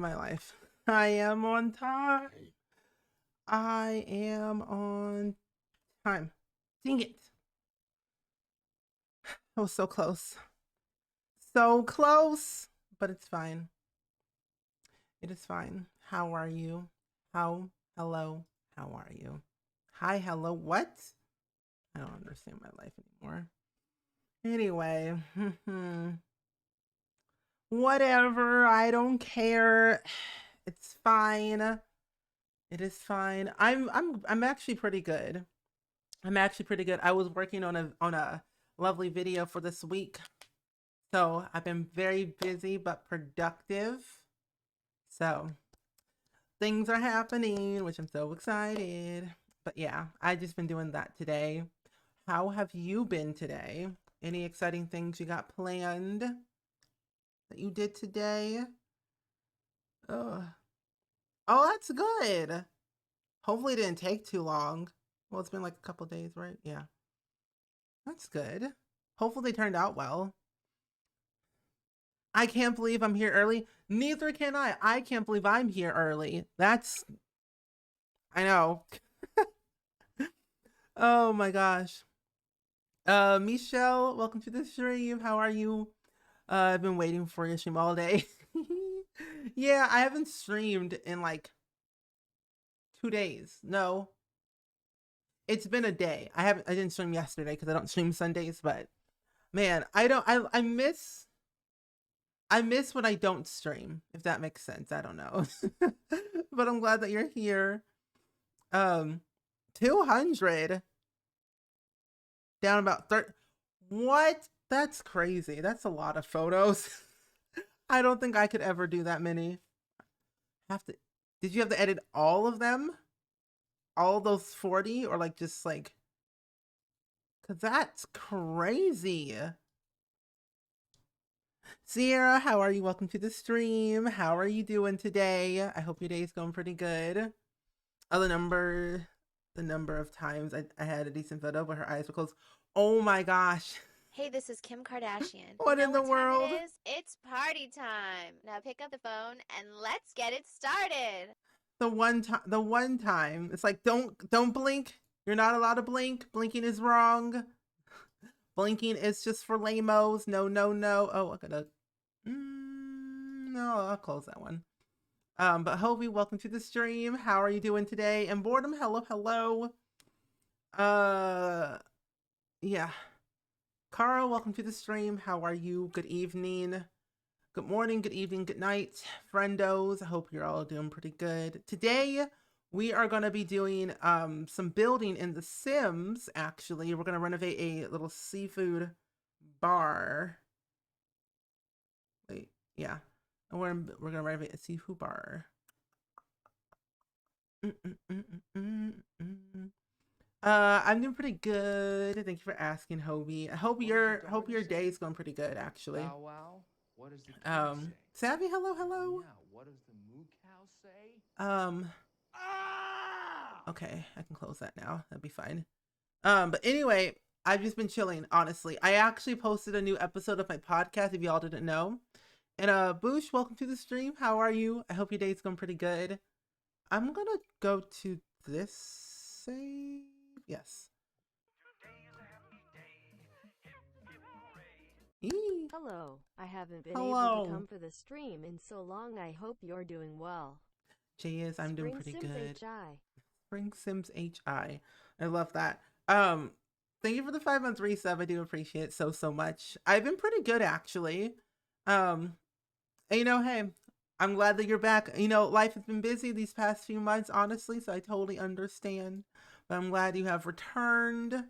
my life. I am on time. I am on time. Dang it. I was so close. So close. But it's fine. It is fine. How are you? Hello, how are you? Hi, hello, what? I don't understand my life anymore. Anyway, whatever. I don't care. It's fine. It is fine. I'm actually pretty good. I'm actually pretty good. I was working on a lovely video for this week. So I've been very busy but productive. So things are happening, which I'm so excited. But yeah, I just been doing that today. How have you been today? Any exciting things you got planned that you did today? Ugh. Oh, that's good. Hopefully it didn't take too long. Well, it's been like a couple days, right? Yeah. That's good. Hopefully they turned out well. I can't believe I'm here early. Neither can I. I can't believe I'm here early. I know. Oh my gosh. Michelle, welcome to the stream. How are you? I've been waiting for your stream all day. Yeah, I haven't streamed in like 2 days. No, it's been a day. I didn't stream yesterday because I don't stream Sundays, but man, I miss when I don't stream, if that makes sense. I don't know. But I'm glad that you're here. 200 down about 30. What? That's crazy. That's a lot of photos. I don't think I could ever do that many. Have to Did you have to edit all of them? All those 40 or like just like cuz that's crazy. Sierra, how are you? Welcome to the stream. How are you doing today? I hope your day is going pretty good. Oh, the number of times I had a decent photo, but her eyes were closed. Oh my gosh. Hey, this is Kim Kardashian. What You know in the what time world? it is? It's party time. Now pick up the phone and let's get it started. The one time. It's like don't blink. You're not allowed to blink. Blinking is wrong. Blinking is just for lamos. No, no, no. Oh, I gotta. No, I'll close that one. But Hovey, welcome to the stream. How are you doing today? And Boredom, hello, hello. Uh, yeah. Carl, welcome to the stream. How are you? Good evening. Good morning, good evening, good night, friendos. I hope you're all doing pretty good. Today, we are going to be doing some building in The Sims, actually. We're going to renovate a little seafood bar. Wait, yeah. And we're going to renovate a seafood bar. I'm doing pretty good. Thank you for asking, Hobie. I hope your day is going pretty good, actually. Bow wow. What does the king say? Savvy, hello, hello. Yeah. What does the moo cow say? Um, Ah! okay, I can close that now. That'd be fine. But anyway, I've just been chilling, honestly. I actually posted a new episode of my podcast, if y'all didn't know. And Boosh, welcome to the stream. How are you? I hope your day's going pretty good. I'm gonna go to this save. Yes. Eee. Hello, I haven't been able Hello. to come for the stream in so long. I hope you're doing well. Jay I'm doing pretty Sims good. HI. Spring Sims HI. I love that. Thank you for the 5-month resub. I do appreciate it so much. I've been pretty good actually. And hey, I'm glad that you're back. Life has been busy these past few months, honestly, so I totally understand. But I'm glad you have returned.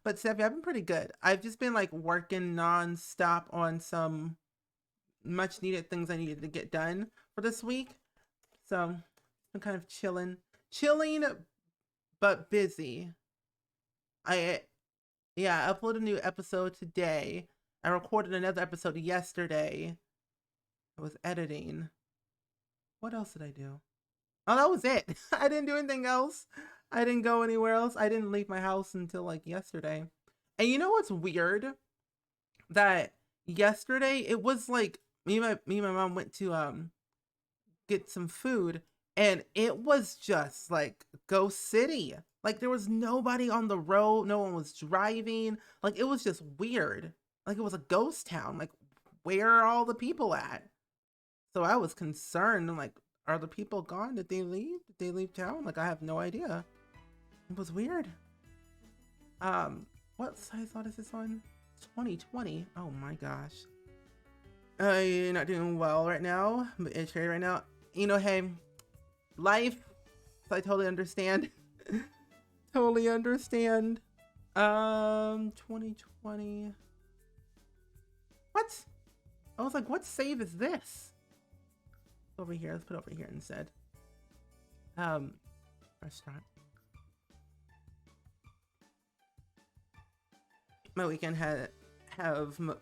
But Steffi, I've been pretty good. I've just been like working nonstop on some much needed things I needed to get done for this week. So I'm kind of chilling, but busy. I uploaded a new episode today. I recorded another episode yesterday. I was editing. What else did I do? Oh, that was it. I didn't do anything else. I didn't go anywhere else. I didn't leave my house until like yesterday. And you know what's weird? That yesterday it was like me and my mom went to get some food, and it was just like ghost city. Like there was nobody on the road, no one was driving. Like it was just weird. Like it was a ghost town. Like where are all the people at? So I was concerned. I'm like, are the people gone? Did they leave? Did they leave town? Like I have no idea. It was weird. What size lot is this one? 2020. Oh my gosh. You're not doing well right now. I'm itchy right now. You know, hey, life. So I totally understand. Totally understand. 2020. What? I was like, what save is this? Over here. Let's put it over here instead. Restaurant. My weekend have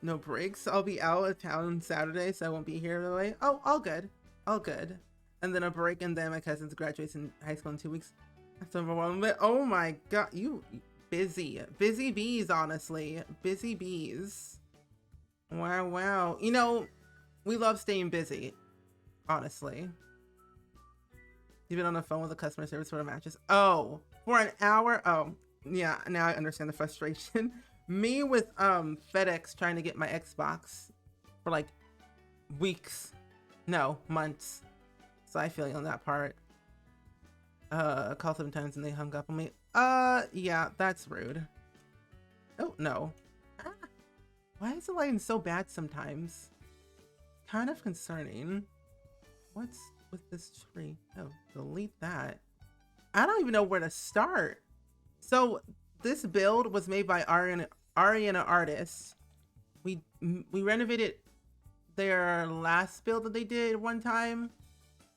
no breaks. I'll be out of town Saturday, so I won't be here the way. Oh, all good. All good. And then a break, and then my cousin's graduates in high school in 2 weeks. That's overwhelming. Oh my god, you busy. Busy bees, honestly. Busy bees. Wow, wow. You know, we love staying busy, honestly. You've been on the phone with a customer service for a mattress. Oh, for an hour? Oh, yeah, now I understand the frustration. Me with FedEx trying to get my Xbox for like weeks. No, months. So I feel you on that part. I called 7 times and they hung up on me. Yeah, that's rude. Oh, no. Ah, why is the lighting so bad sometimes? Kind of concerning. What's with this tree? Oh, delete that. I don't even know where to start. So this build was made by Ariana Artists. We renovated their last build that they did one time.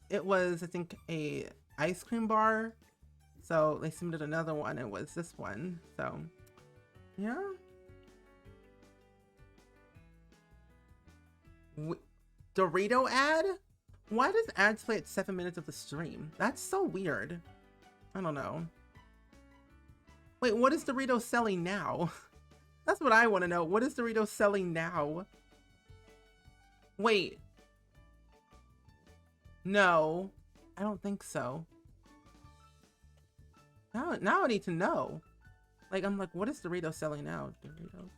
It was, I think, a ice cream bar. So they submitted another one. It was this one. So yeah. Dorito ad? Why does ads play at 7 minutes of the stream? That's so weird. I don't know. Wait, what is Dorito selling now? That's what I want to know. What is Dorito selling now? Wait. No, I don't think so. Now I need to know. Like, I'm like, what is Dorito selling now? Doritos.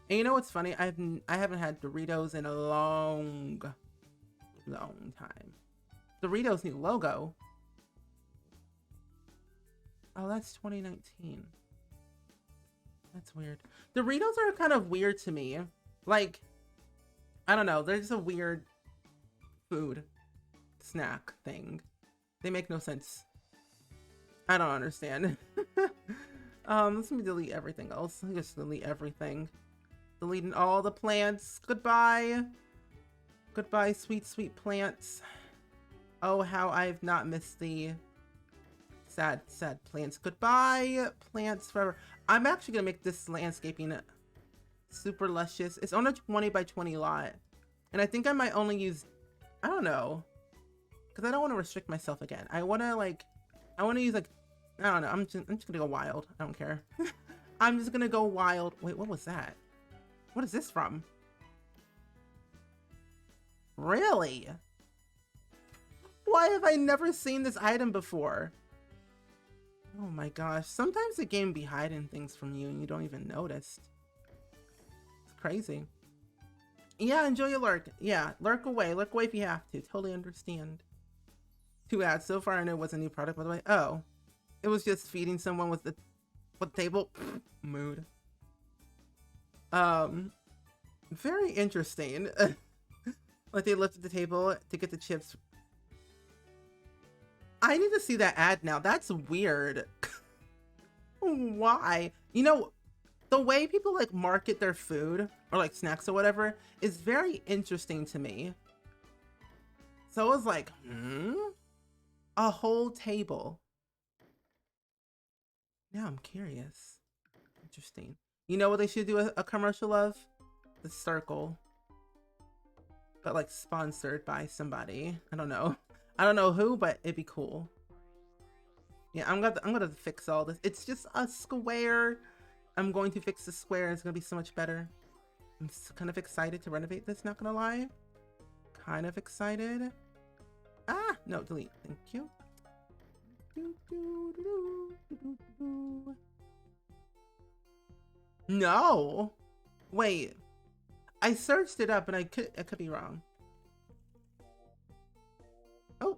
And you know what's funny? I haven't had Doritos in a long time. Doritos new logo. Oh, that's 2019. That's weird. Doritos are kind of weird to me. Like, I don't know. They're just a weird food snack thing. They make no sense. I don't understand. Let me delete everything else. Let me just delete everything. Deleting all the plants. Goodbye. Goodbye, sweet, sweet plants. Oh, how I've not missed the sad, sad plants. Goodbye, plants forever. I'm actually gonna make this landscaping super luscious. It's on a 20 by 20 lot. And I think I might only use, I don't know. Because I don't want to restrict myself again. I want to use like, I don't know. I'm just gonna go wild. I don't care. I'm just gonna go wild. Wait, what was that? What is this from? Really? Why have I never seen this item before? Oh my gosh. Sometimes the game be hiding things from you and you don't even notice. It's crazy. Yeah, enjoy your lurk. Yeah, lurk away. Lurk away if you have to. Totally understand. 2 ads. So far I know it was a new product, by the way. Oh. It was just feeding someone with the table. Mood. Very interesting. Like they lifted the table to get the chips. I need to see that ad now. That's weird. Why? You know, the way people like market their food or like snacks or whatever is very interesting to me. So I was like, a whole table. Now I'm curious. Interesting. You know what they should do a commercial of? The circle. But like sponsored by somebody. I don't know. I don't know who, but it'd be cool. Yeah, I'm gonna fix all this. It's just a square. I'm going to fix the square. It's gonna be so much better. I'm kind of excited to renovate this, not gonna lie. kind of excited. Ah, no, delete. Thank you. No. Wait. I searched it up and I could be wrong. Oh.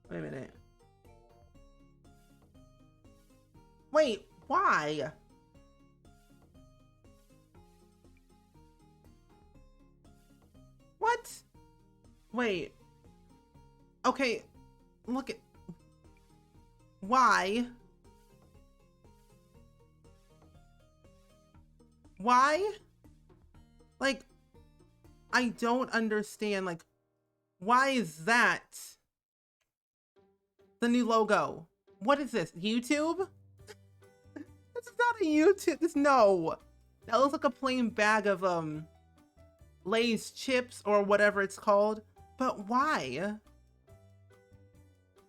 Wait a minute. Wait, why? What? Wait. Okay, look at... Why? Why? Like, I don't understand, like, why is that the new logo? What is this, YouTube? This is not a YouTube, no. That looks like a plain bag of, Lay's chips or whatever it's called. But why?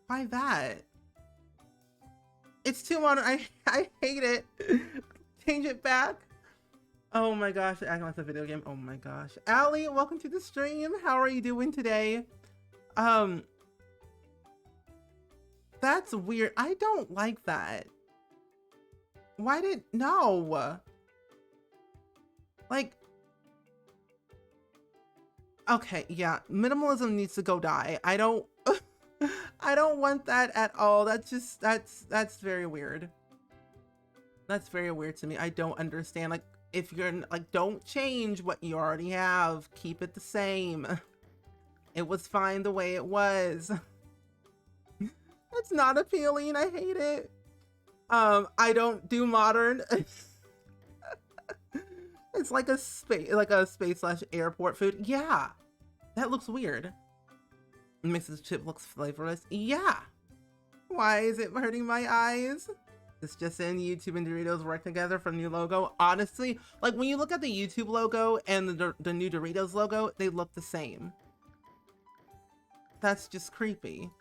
Why that? It's too modern, I hate it. Change it back. Oh my gosh, acting like a video game. Oh my gosh. Allie, welcome to the stream. How are you doing today? That's weird. I don't like that. Why did, no. Like, okay, yeah, minimalism needs to go die. I don't, I don't want that at all. That's just, that's very weird. That's very weird to me. I don't understand. Like, if you're like, don't change what you already have. Keep it the same. It was fine the way it was. That's not appealing. I hate it. I don't do modern. It's like a space slash airport food. Yeah, that looks weird. Mixes chip looks flavorless. Yeah. Why is it hurting my eyes? It's just in YouTube and Doritos work together for a new logo. Honestly, like when you look at the YouTube logo and the new Doritos logo, they look the same. That's just creepy.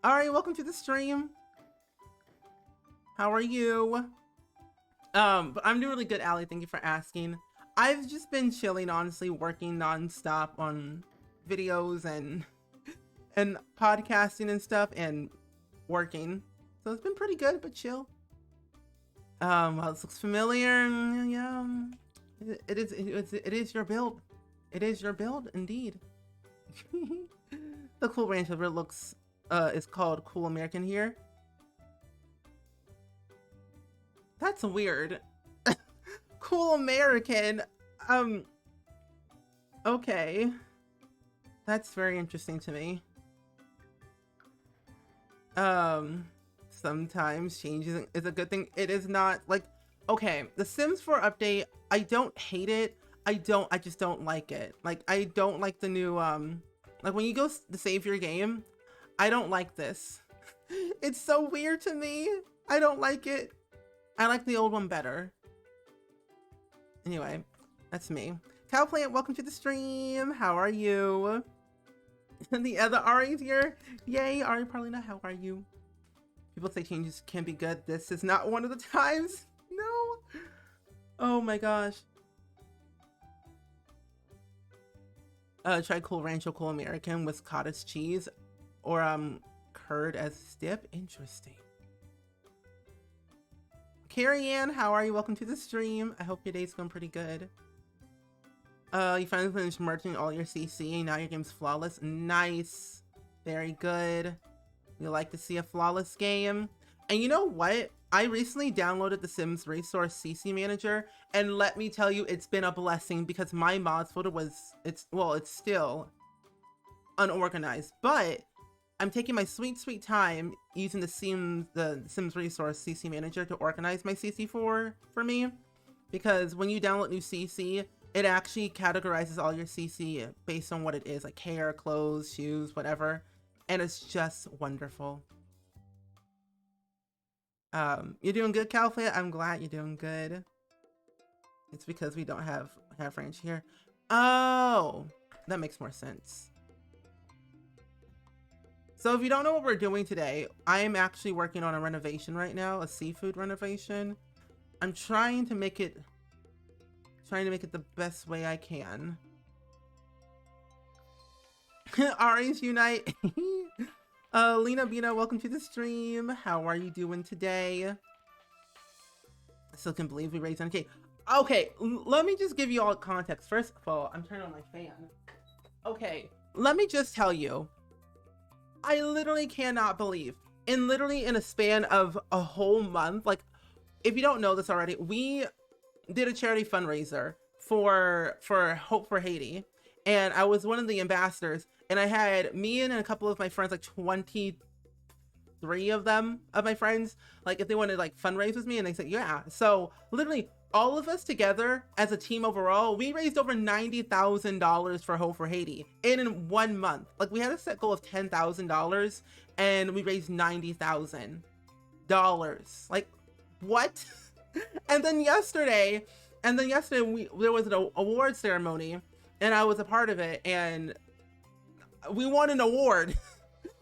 All right, welcome to the stream. How are you? But I'm doing really good, Allie. Thank you for asking. I've just been chilling, honestly, working nonstop on videos and podcasting and stuff and working. So it's been pretty good, but chill. Well, this looks familiar. Yeah, it is your build. It is your build, indeed. The Cool Ranch over looks is called Cool American here. That's weird. Cool American. Okay. That's very interesting to me. Sometimes change is a good thing. It is not. Like, okay, the Sims 4 update, I don't hate it. I just don't like it. Like, I don't like the new, like when you go to save your game, I don't like this. It's so weird to me. I don't like it. I like the old one better. Anyway, that's me. Cowplant, welcome to the stream. How are you? And the other Ari's here. Yay, Ari Parlina, how are you? People say changes can be good. This is not one of the times. No. Oh my gosh. Try Cool Rancho Cool American with cottage cheese or curd as dip. Interesting. Carrie Ann, how are you? Welcome to the stream. I hope your day's going pretty good. You finally finished merging all your CC and now your game's flawless. Nice. Very good. You like to see a flawless game. And you know what? I recently downloaded the Sims Resource CC Manager, and let me tell you, it's been a blessing because my mods folder it's still unorganized, but I'm taking my sweet time using the Sims Resource CC Manager to organize my CC for me, because when you download new CC, it actually categorizes all your CC based on what it is, like hair, clothes, shoes, whatever, and it's just wonderful. You're doing good, Calfia. I'm glad you're doing good. It's because we don't have ranch here. Oh, that makes more sense. So if you don't know what we're doing today, I am actually working on a renovation right now, a seafood renovation. I'm trying to make it Trying to make it the best way I can. Aries Unite. Lena Bina, welcome to the stream. How are you doing today? I still can't believe we raised 100K. Okay, let me just give you all context. First of all, I'm turning on my fan. Okay, let me just tell you. I literally cannot believe, in a span of a whole month, like, if you don't know this already, we did a charity fundraiser for Hope for Haiti, and I was one of the ambassadors, and I had me and a couple of my friends, like 23 of my friends, like if they wanted to like fundraise with me, and they said yeah. So literally all of us together as a team overall, we raised over $90,000 for Hope for Haiti in 1 month. Like we had a set goal of $10,000 and we raised $90,000. Like what? And then yesterday there was an award ceremony, and I was a part of it, and we won an award.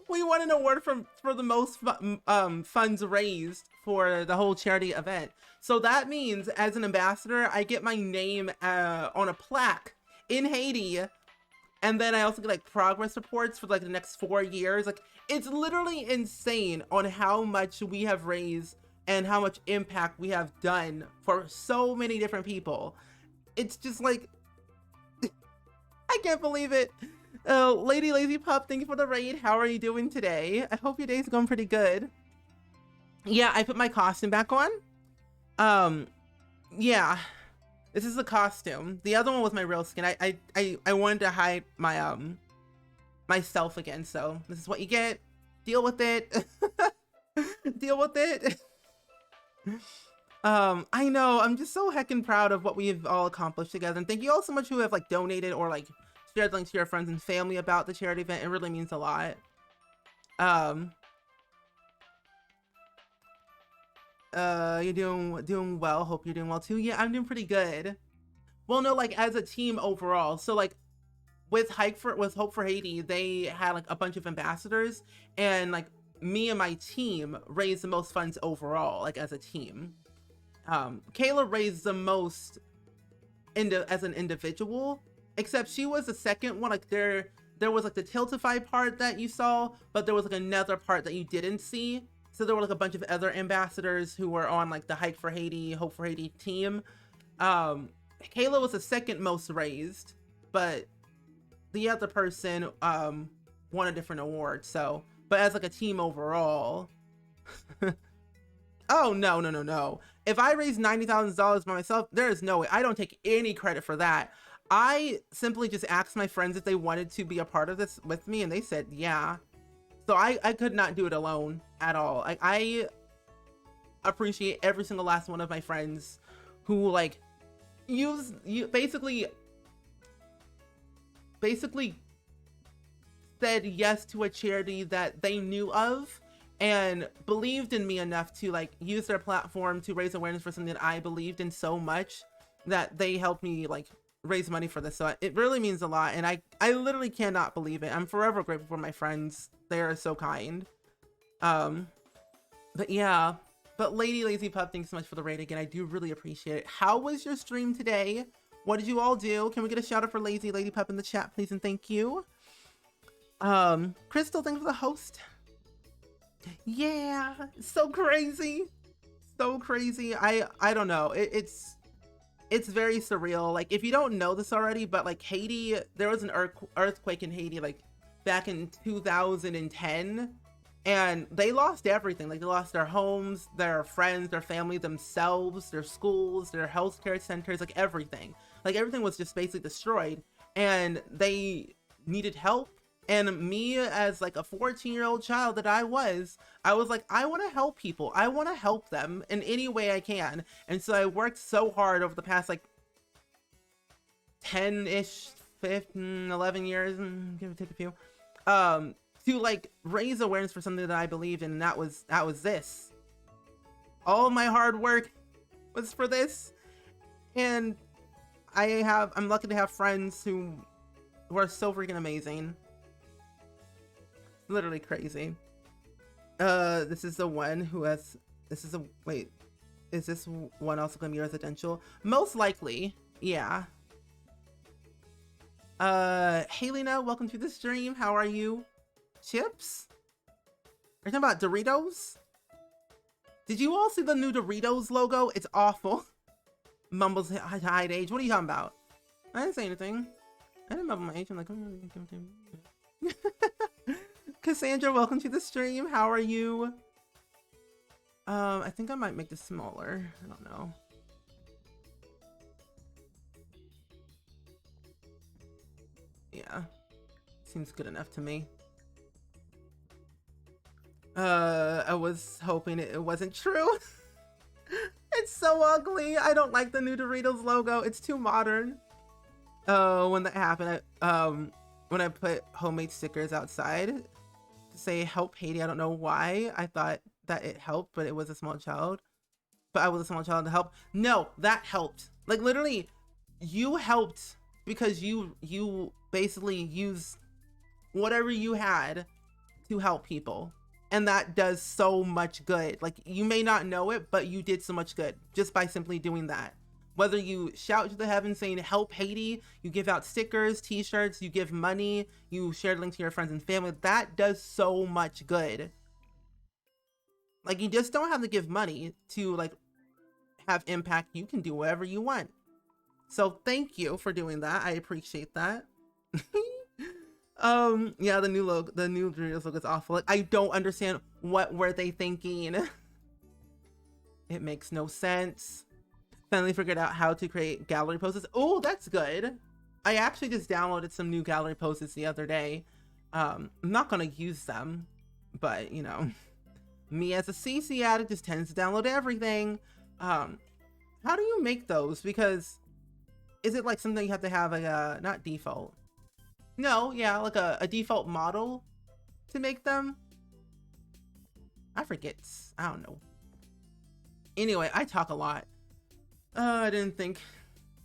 We won an award for the most funds raised for the whole charity event. So that means as an ambassador, I get my name on a plaque in Haiti, and then I also get like progress reports for like the next 4 years. Like it's literally insane on how much we have raised and how much impact we have done for so many different people. It's just like, I can't believe it. Lady Lazy Pup, thank you for the raid. How are you doing today? I hope your day's going pretty good. Yeah, I put my costume back on. Yeah, this is the costume. The other one was my real skin. I wanted to hide my myself again, so this is what you get. Deal with it. Deal with it. I know, I'm just so heckin' proud of what we've all accomplished together, and thank you all so much who have like donated or like shared links to your friends and family about the charity event. It really means a lot. You're doing well. Hope you're doing well too. Yeah, I'm doing pretty good. Well, no, like as a team overall. So like with Hope for Haiti, they had like a bunch of ambassadors, and like me and my team raised the most funds overall, like as a team. Kayla raised the most as an individual, except she was the second one. Like there was like the Tiltify part that you saw, but there was like another part that you didn't see. So there were like a bunch of other ambassadors who were on like the Hope for Haiti team. Kayla was the second most raised, but the other person won a different award. So, but as like a team overall. Oh no. If I raised $90,000 by myself, there is no way. I don't take any credit for that. I simply just asked my friends if they wanted to be a part of this with me, and they said yeah. So I could not do it alone at all. Like I appreciate every single last one of my friends who like basically said yes to a charity that they knew of and believed in me enough to like use their platform to raise awareness for something that I believed in so much that they helped me like raise money for this. So it really means a lot, and I literally cannot believe it. I'm forever grateful for my friends. They are so kind. But yeah, but Lady Lazy Pup, thanks so much for the raid again. I do really appreciate it. How was your stream today? What did you all do? Can we get a shout out for Lazy Lady Pup in the chat, please, and thank you. Crystal, thanks for the host. Yeah, so crazy. I don't know. It's very surreal. Like if you don't know this already, but like Haiti, there was an earthquake in Haiti like back in 2010, and they lost everything. Like they lost their homes, their friends, their family, themselves, their schools, their healthcare centers, like everything. Like everything was just basically destroyed, and they needed help. And me as like a 14-year-old child that I was like, I want to help people. I want to help them in any way I can. And so I worked so hard over the past like 10-ish, 15, 11 years, give or take a few, to like raise awareness for something that I believed in. And that was this. All my hard work was for this. And I'm lucky to have friends who are so freaking amazing. Literally crazy. This is the one who has, wait, is this one also gonna be residential? Most likely, Yeah. Hey Lena, welcome to the stream. How are you? Chips? Are you talking about Doritos? Did you all see the new Doritos logo? It's awful. Mumbles hide age. What are you talking about? I didn't say anything. I didn't mumble my age. I'm like, Cassandra, welcome to the stream. How are you? I think I might make this smaller. I don't know. Yeah, seems good enough to me. I was hoping it wasn't true. It's so ugly. I don't like the new Doritos logo. It's too modern. When that happened, when I put homemade stickers outside to say help Haiti, I don't know why I thought that it helped, but it was a small child. But I was a small child to help. No, that helped. Like literally, you helped because you basically used whatever you had to help people. And that does so much good. Like you may not know it, but you did so much good just by simply doing that. Whether you shout to the heavens saying help Haiti, you give out stickers, t-shirts, you give money, you share links to your friends and family, that does so much good. Like you just don't have to give money to like have impact. You can do whatever you want. So thank you for doing that. I appreciate that. Yeah, the new Doritos logo is awful. Like, I don't understand what were they thinking. It makes no sense. Finally figured out how to create gallery poses. Oh, that's good. I actually just downloaded some new gallery poses the other day. I'm not gonna use them, but you know, me as a CC addict just tends to download everything. How do you make those? Because is it like something you have to have like a, not default? No, yeah, like a default model to make them. I forget. I don't know. Anyway, I talk a lot. I didn't think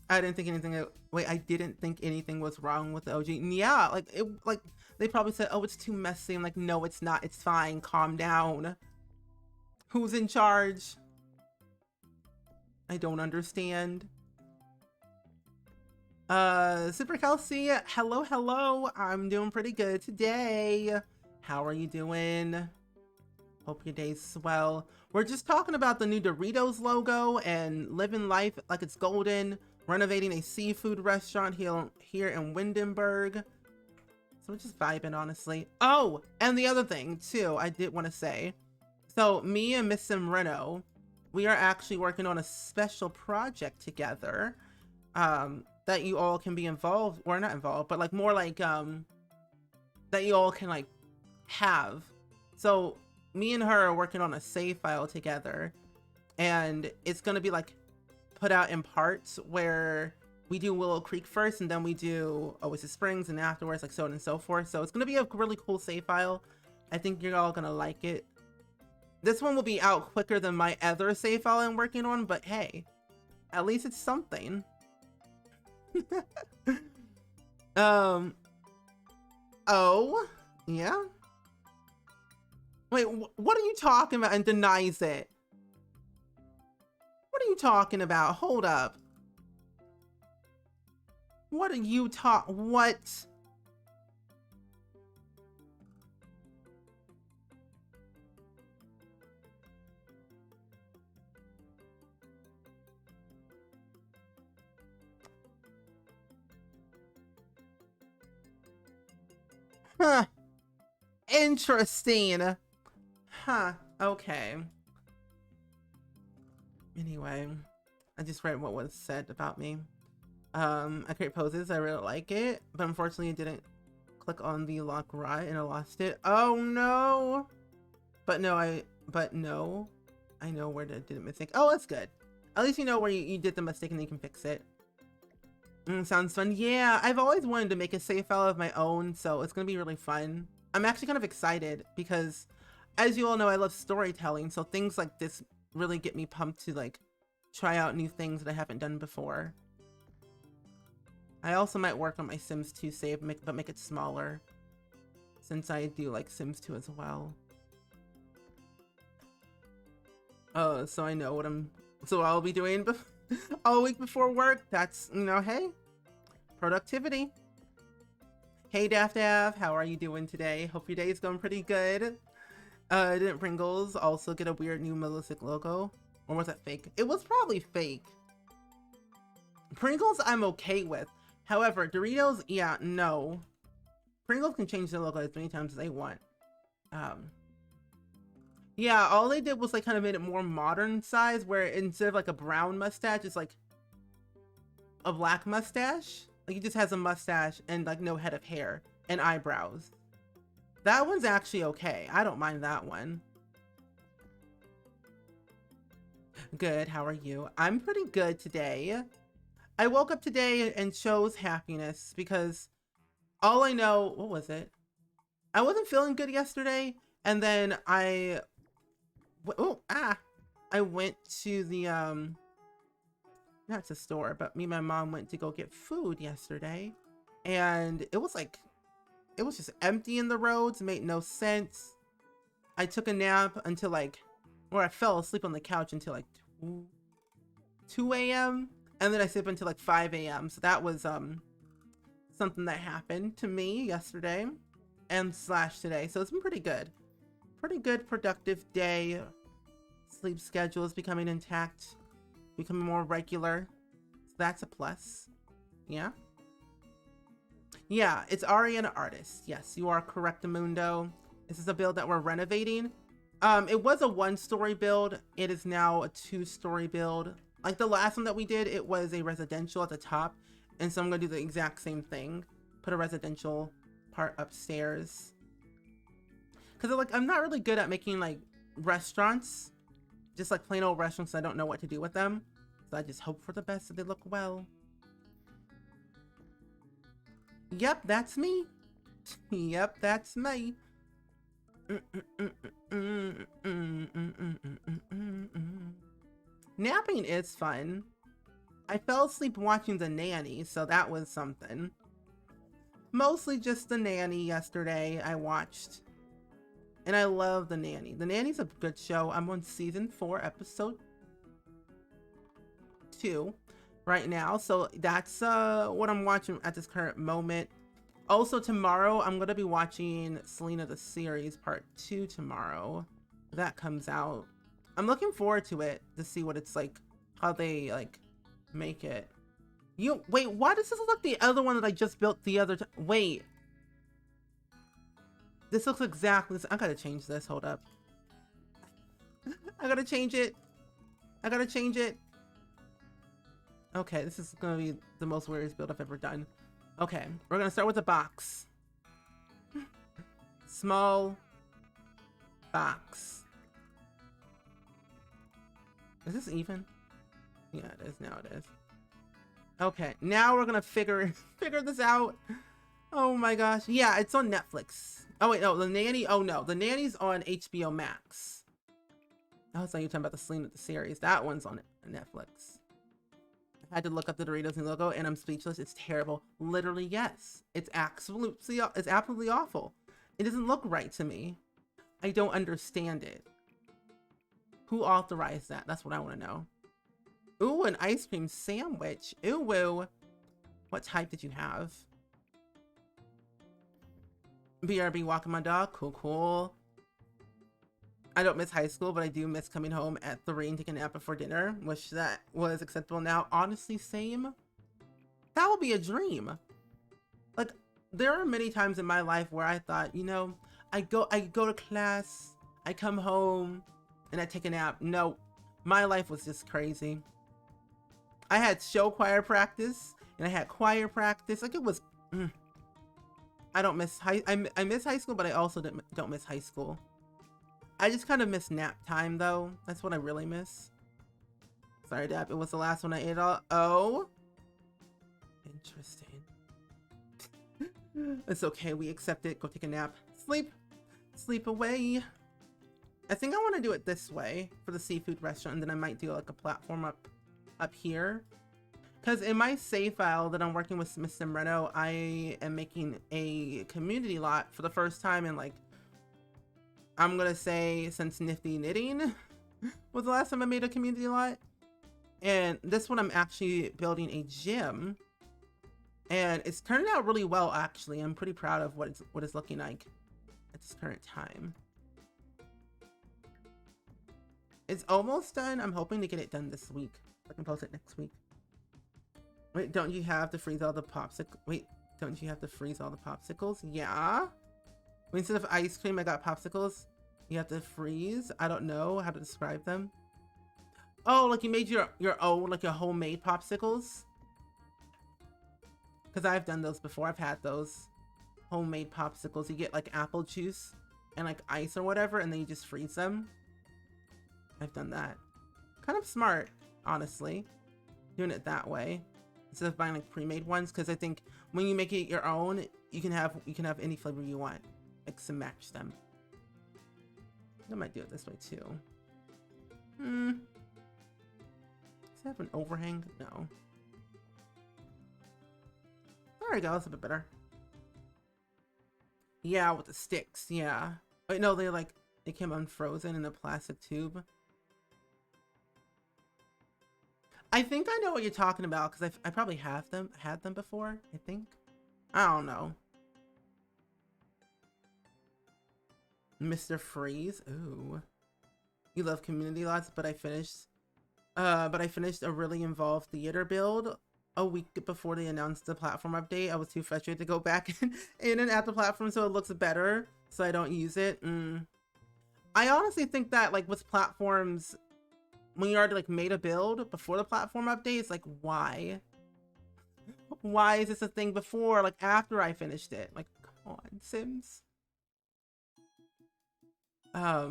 anything. Wait, I didn't think anything was wrong with the OG. Yeah, like it, like they probably said, oh, it's too messy. I'm like, no, it's not. It's fine. Calm down. Who's in charge? I don't understand. Super Kelsey, hello. I'm doing pretty good today. How are you doing? Hope your day's swell. We're just talking about the new Doritos logo and living life like it's golden, renovating a seafood restaurant here in Windenburg. So we're just vibing, honestly. Oh, and the other thing too, I did want to say. So me and Miss Simreno, we are actually working on a special project together. That you all can be involved, or not involved, but like more like that you all can like have. So me and her are working on a save file together, and it's gonna be like put out in parts where we do Willow Creek first, and then we do Oasis Springs, and afterwards like so on and so forth. So it's gonna be a really cool save file. I think you're all gonna like it. This one will be out quicker than my other save file I'm working on, but hey, at least it's something. Oh, yeah. Wait, what are you talking about? And denies it. What are you talking about? Hold up. What are you what? Huh. Interesting. Huh. Okay. Anyway, I just read what was said about me. I create poses. I really like it, but unfortunately, it didn't click on the lock right, and I lost it. Oh no! But no, I know where to do the mistake. Oh, that's good. At least you know where you did the mistake, and you can fix it. Sounds fun. Yeah, I've always wanted to make a save file of my own, so it's gonna be really fun. I'm actually kind of excited because, as you all know, I love storytelling, so things like this really get me pumped to like try out new things that I haven't done before. I also might work on my Sims 2 save, but make it smaller, since I do like Sims 2 as well. So I know what I'll be doing all week before work. That's, hey, productivity. Hey, Daff, how are you doing today? Hope your day is going pretty good. Didn't Pringles also get a weird new Melissa logo? Or was it fake? It was probably fake. Pringles I'm okay with. However, Doritos, yeah, no. Pringles can change their logo as many times as they want. Yeah, all they did was like kind of made it more modern size, where instead of like a brown mustache, it's like a black mustache. Like he just has a mustache and like no head of hair and eyebrows. That one's actually okay. I don't mind that one. Good, how are you? I'm pretty good today. I woke up today and chose happiness because all I know, what was it? I wasn't feeling good yesterday, and then I went to the not to store, but me and my mom went to go get food yesterday, and it was just empty in the roads. Made no sense. I took a nap until I fell asleep on the couch until like 2 a.m. and then I slept until like 5 a.m. So that was something that happened to me yesterday and / today. So it's been pretty good. Pretty good productive day. Sleep schedule is becoming intact, becoming more regular. So that's a plus. Yeah. Yeah, it's Ariana Artist. Yes, you are correct, Amundo. This is a build that we're renovating. It was a 1-story build. It is now a 2-story build. Like the last one that we did, it was a residential at the top. And so I'm gonna do the exact same thing. Put a residential part upstairs. Cause I'm not really good at making like restaurants. Just like plain old restaurants, I don't know what to do with them. So I just hope for the best that they look well. Yep, that's me. Yep, that's me. Napping is fun. I fell asleep watching The Nanny, so that was something. Mostly just The Nanny yesterday I watched. And I love The Nanny. The Nanny's a good show. I'm on season 4, episode 2 right now. So that's what I'm watching at this current moment. Also tomorrow, I'm going to be watching Selena the Series Part 2 tomorrow. That comes out. I'm looking forward to it to see what it's like, how they like make it. Wait, why does this look like the other one that I just built the other time? Wait. This looks exactly, I gotta change this, hold up. I gotta change it. I gotta change it. Okay, this is gonna be the most weirdest build I've ever done. Okay, we're gonna start with a box. Small box. Is this even? Yeah, it is, now it is. Okay, now we're gonna figure this out. Oh my gosh. Yeah, it's on Netflix. Oh wait, no, The Nanny. Oh no, The Nanny's on HBO Max. I was like, you're talking about the Selena the Series. That one's on Netflix. I had to look up the Doritos new logo and I'm speechless. It's terrible. Literally, yes. It's absolutely awful. It doesn't look right to me. I don't understand it. Who authorized that? That's what I want to know. Ooh, an ice cream sandwich. Ooh, woo. What type did you have? BRB walking my dog. Cool, cool. I don't miss high school, but I do miss coming home at 3 and taking a nap before dinner. Wish that was acceptable now. Honestly, same. That would be a dream. Like, there are many times in my life where I thought, I go to class, I come home, and I take a nap. No, my life was just crazy. I had show choir practice, and I had choir practice. Like, it was... I don't miss I miss high school, but I also don't miss high school. I just kind of miss nap time, though. That's what I really miss. Sorry, Dab. It was the last one I ate all. Oh. Interesting. It's okay. We accept it. Go take a nap. Sleep. Sleep away. I think I want to do it this way for the seafood restaurant, and then I might do like a platform up here. Because in my save file that I'm working with Miss Simreno, I am making a community lot for the first time in like, I'm going to say since Nifty Knitting was the last time I made a community lot. And this one I'm actually building a gym. And it's turning out really well, actually. I'm pretty proud of what it's looking like at this current time. It's almost done. I'm hoping to get it done this week. I can post it next week. Wait, don't you have to freeze all the popsicles? Wait, don't you have to freeze all the popsicles? Yeah. Instead of ice cream, I got popsicles. You have to freeze. I don't know how to describe them. Oh, like you made your own, like your homemade popsicles? Because I've done those before. I've had those homemade popsicles. You get like apple juice and like ice or whatever, and then you just freeze them. I've done that. Kind of smart, honestly, doing it that way instead of buying like pre-made ones. Because I think when you make it your own, you can have any flavor you want, like to match them. I might do it this way too. Does it have an overhang? No. There we go. That's a bit better. Yeah, with the sticks. Yeah. Wait, no, they came unfrozen in a plastic tube. I think I know what you're talking about because I probably had them before. I think. I don't know. Mr. Freeze. Ooh. You love Community lots, but I finished a really involved theater build a week before they announced the platform update. I was too frustrated to go back in and out the platform so it looks better, so I don't use it. I honestly think that like with platforms, when you already like made a build before the platform update, it's like why is this a thing before, like after I finished it? Like, come on, Sims. I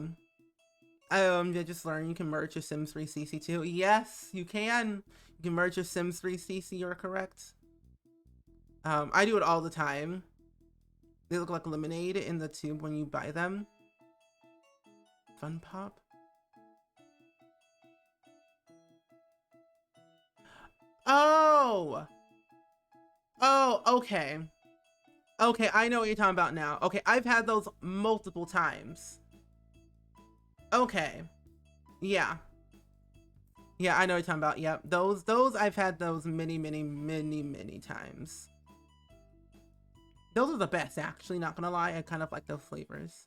just learned you can merge your Sims 3 CC too. Yes, you can. You can merge your Sims 3 CC, you're correct. I do it all the time. They look like lemonade in the tube when you buy them. Fun Pop. Oh! Oh, okay. Okay, I know what you're talking about now. Okay, I've had those multiple times. Okay. Yeah. Yeah, I know what you're talking about. Yep. Those I've had those many times. Those are the best, actually, not gonna lie. I kind of like those flavors.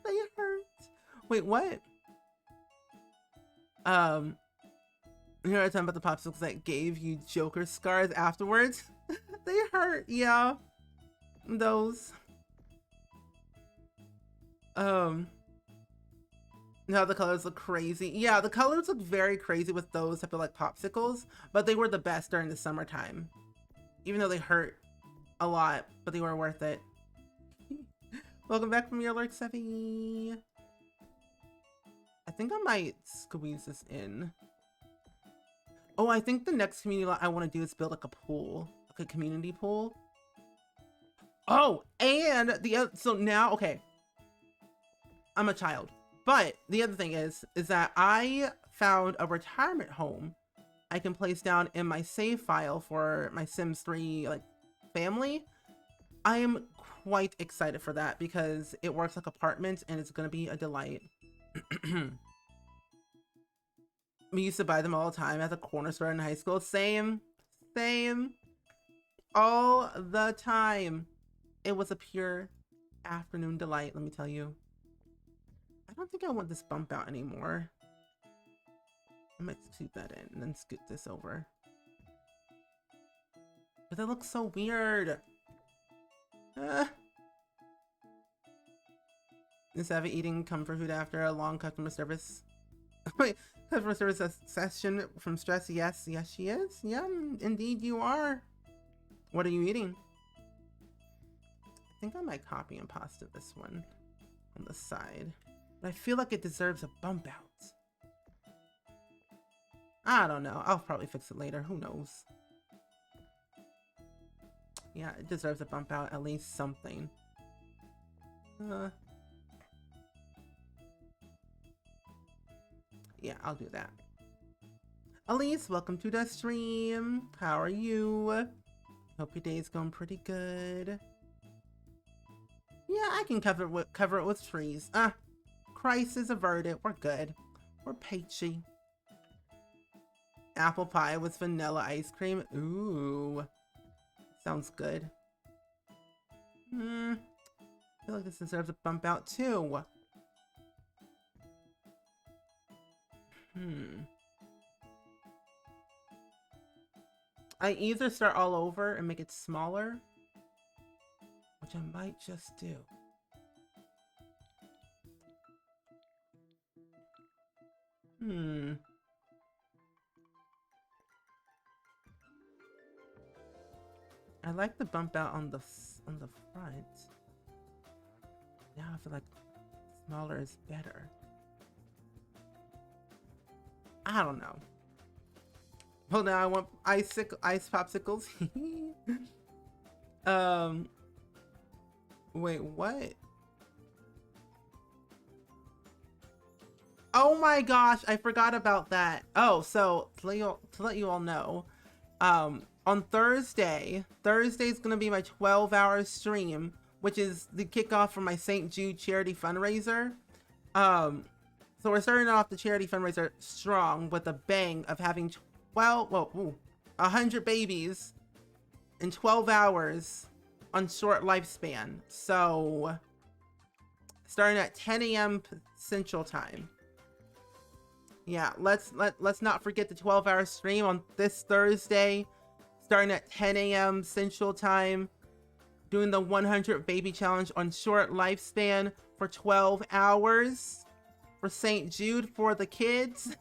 They hurt. Wait, what? You know what I'm talking about, the popsicles that gave you Joker scars afterwards? They hurt, yeah. Those. Now the colors look crazy. Yeah, the colors look very crazy with those type of like popsicles, but they were the best during the summertime. Even though they hurt a lot, but they were worth it. Welcome back from your alert, Sevi. I think I might squeeze this in. Oh, I think the next community lot I want to do is build like a pool, like a community pool. Oh, and so now, okay, I'm a child. But the other thing is that I found a retirement home I can place down in my save file for my Sims 3 like family. I am quite excited for that because it works like apartments and it's gonna be a delight. We used to buy them all the time at the corner store in high school. Same, all the time. It was a pure afternoon delight, let me tell you. I don't think I want this bump out anymore. I might scoot that in and then scoot this over. But that looks so weird. Is Savvy eating comfort food after a long customer service? Wait, customer service session from stress? Yes, she is. Yeah, indeed you are. What are you eating? I think I might copy and pasta this one on the side. But I feel like it deserves a bump out. I don't know. I'll probably fix it later. Who knows? Yeah, it deserves a bump out. At least something. Yeah, I'll do that. Elise, welcome to the stream. How are you? Hope your day's going pretty good. Yeah, I can cover it with trees. Crisis averted. We're good. We're peachy. apple pie with vanilla ice cream. Ooh. Sounds good. I feel like this deserves a bump out too. I either start all over and make it smaller, which I might just do. I like the bump out on the front. Now I feel like smaller is better. I don't know. Well, now I want ice popsicles. Wait, what? Oh my gosh, I forgot about that. Oh, so to let you all know, on Thursday's gonna be my 12-hour stream, which is the kickoff for my St. Jude charity fundraiser. So we're starting off the charity fundraiser strong with a bang of having 100 babies in 12 hours on short lifespan. So starting at 10 a.m. Central Time. Yeah, let's not forget the 12-hour stream on this Thursday, starting at 10 a.m. Central Time, doing the 100 baby challenge on short lifespan for 12 hours for St. Jude for the kids.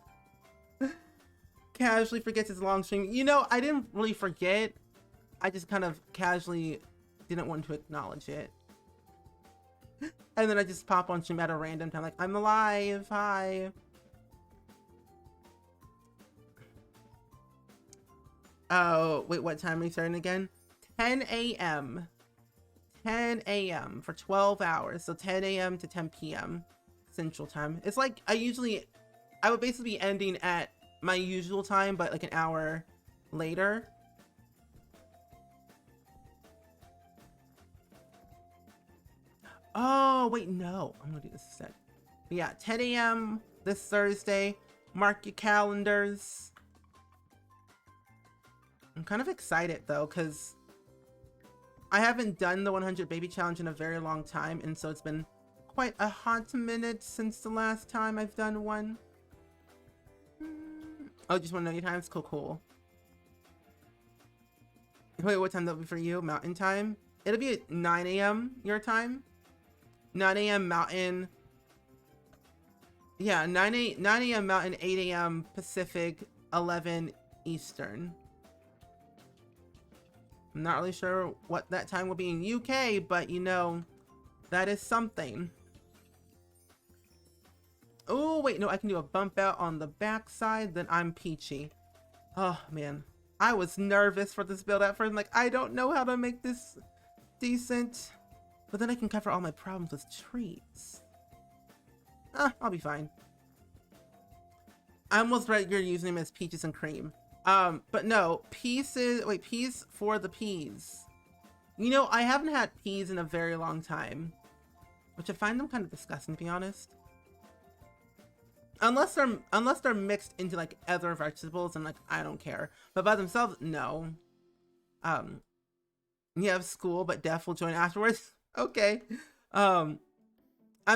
Casually forgets his long stream. You know, I didn't really forget. I just kind of casually didn't want to acknowledge it. And then I just pop on stream at a random time, like, I'm alive, hi. Oh, wait, what time are we starting again? 10 a.m. 10 a.m. for 12 hours. So 10 a.m. to 10 p.m. Central Time. It's like I would basically be ending at my usual time, but like an hour later. Oh, wait, no. I'm gonna do this instead. But yeah, 10 a.m. this Thursday. Mark your calendars. I'm kind of excited though, because I haven't done the 100 baby challenge in a very long time, and so it's been quite a hot minute since the last time I've done one. Oh, just want to know your times? Cool. Wait, what time that'll be for you? Mountain time? It'll be at 9 a.m. your time. 9 a.m. Mountain. Yeah, 9 a.m. Mountain, 8 a.m. Pacific, 11 Eastern. I'm not really sure what that time will be in UK, but you know, that is something. Oh, wait, no, I can do a bump out on the back side, then I'm peachy. Oh, man. I was nervous for this build at first. I'm like, I don't know how to make this decent. But then I can cover all my problems with treats. I'll be fine. I almost read your username as Peaches and Cream. But no, peas for the peas. You know, I haven't had peas in a very long time, which I find them kind of disgusting, to be honest. Unless they're mixed into like other vegetables, and like I don't care. But by themselves, no. You have school, but Def will join afterwards. Okay. I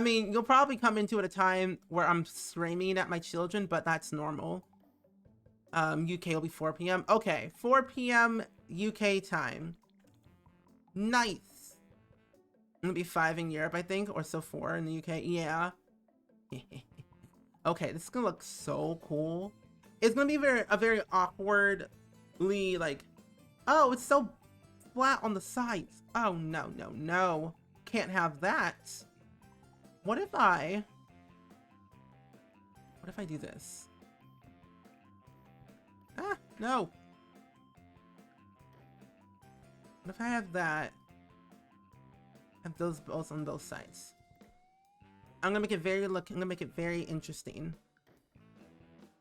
mean, you'll probably come into it at a time where I'm screaming at my children, but that's normal. UK will be 4 p.m. Okay, 4 p.m. UK time. Nice. It'll be 5 in Europe, I think, or so 4 in the UK. Yeah. Okay, this is gonna look so cool. It's gonna be a very awkwardly like, oh, it's so flat on the sides. Oh no. Can't have that. What if I do this? No. What if I have that? Have those both on both sides. I'm gonna make it very interesting.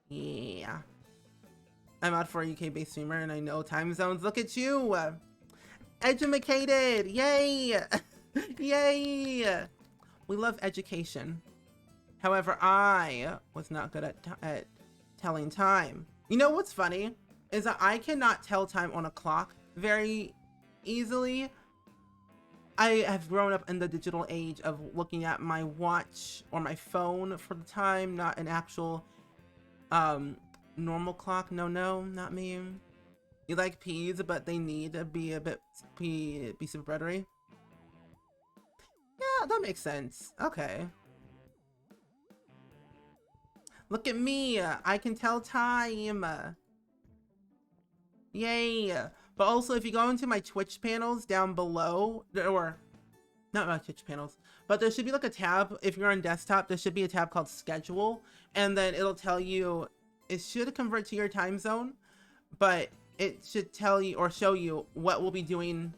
Yeah. I'm out for a UK-based streamer and I know time zones. Look at you! Edumacated! Yay! Yay! We love education. However, I was not good at telling time. You know what's funny is that I cannot tell time on a clock very easily. I have grown up in the digital age of looking at my watch or my phone for the time, not an actual normal clock. No, not me. You like peas, but they need to be a bit piece of breadery. Yeah, that makes sense. Okay. Look at me. I can tell time. Yay. But also, if you go into my Twitch panels down below, or not my Twitch panels, but there should be like a tab. If you're on desktop, there should be a tab called schedule, and then it'll tell you, it should convert to your time zone, but it should tell you or show you what we'll be doing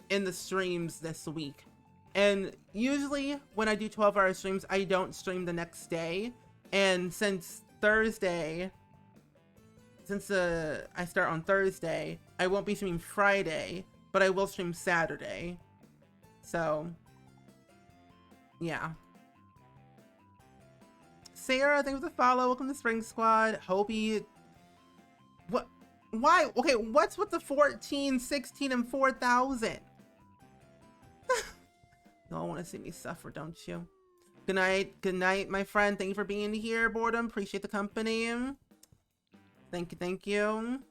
in the streams this week. And usually when I do 12-hour streams, I don't stream the next day. And since Thursday, since I start on Thursday, I won't be streaming Friday, but I will stream Saturday. So, yeah. Sarah, thanks for the follow. Welcome to Spring Squad. Hobie. What? Why? Okay, what's with the 14, 16, and 4,000? Y'all want to see me suffer, don't you? Good night, my friend. Thank you for being here, Boredom. Appreciate the company. Thank you.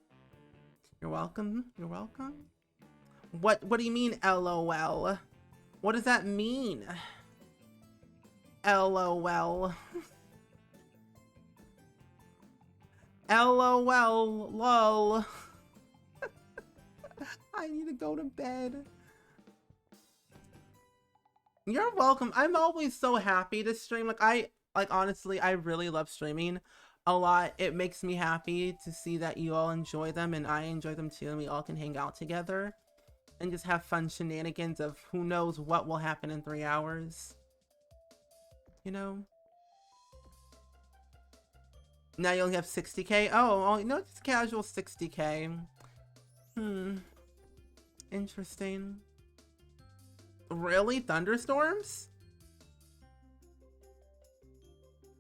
You're welcome. You're welcome. What do you mean, LOL? What does that mean? LOL. LOL. Lol. I need to go to bed. You're welcome. I'm always so happy to stream. Like honestly, I really love streaming a lot. It makes me happy to see that you all enjoy them and I enjoy them too, and we all can hang out together and just have fun shenanigans of who knows what will happen in 3 hours. You know? Now you only have 60k? Oh, no, it's casual 60k. Interesting. Really? Thunderstorms?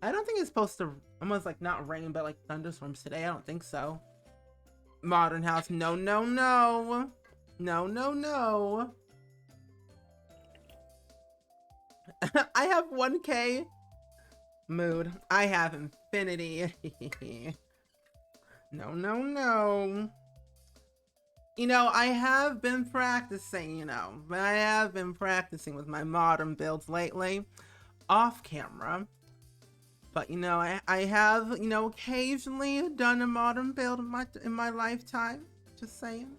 I don't think it's supposed to almost like not rain, but like thunderstorms today. I don't think so. Modern house. No. No. I have 1k. Mood. I have infinity. No. You know, I have been practicing, but I have been practicing with my modern builds lately, off camera. But, I have, occasionally done a modern build in my lifetime. Just saying.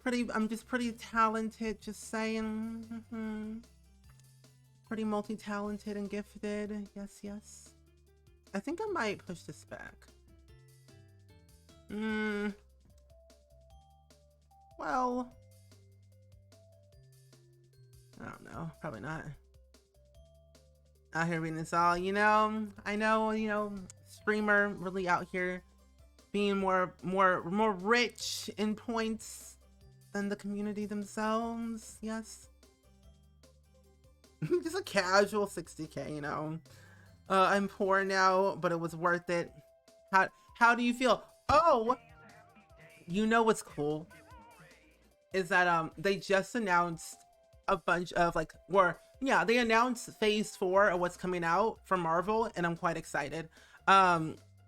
I'm just pretty talented, just saying. Pretty multi-talented and gifted. Yes. I think I might push this back. Well, I don't know. Probably not. Out here reading this all, I know, streamer really out here being more rich in points than the community themselves. Yes. Just a casual 60k, I'm poor now, but it was worth it. How do you feel? Oh, you know what's cool is that they just announced a bunch of they announced phase 4 of what's coming out from Marvel, and I'm quite excited.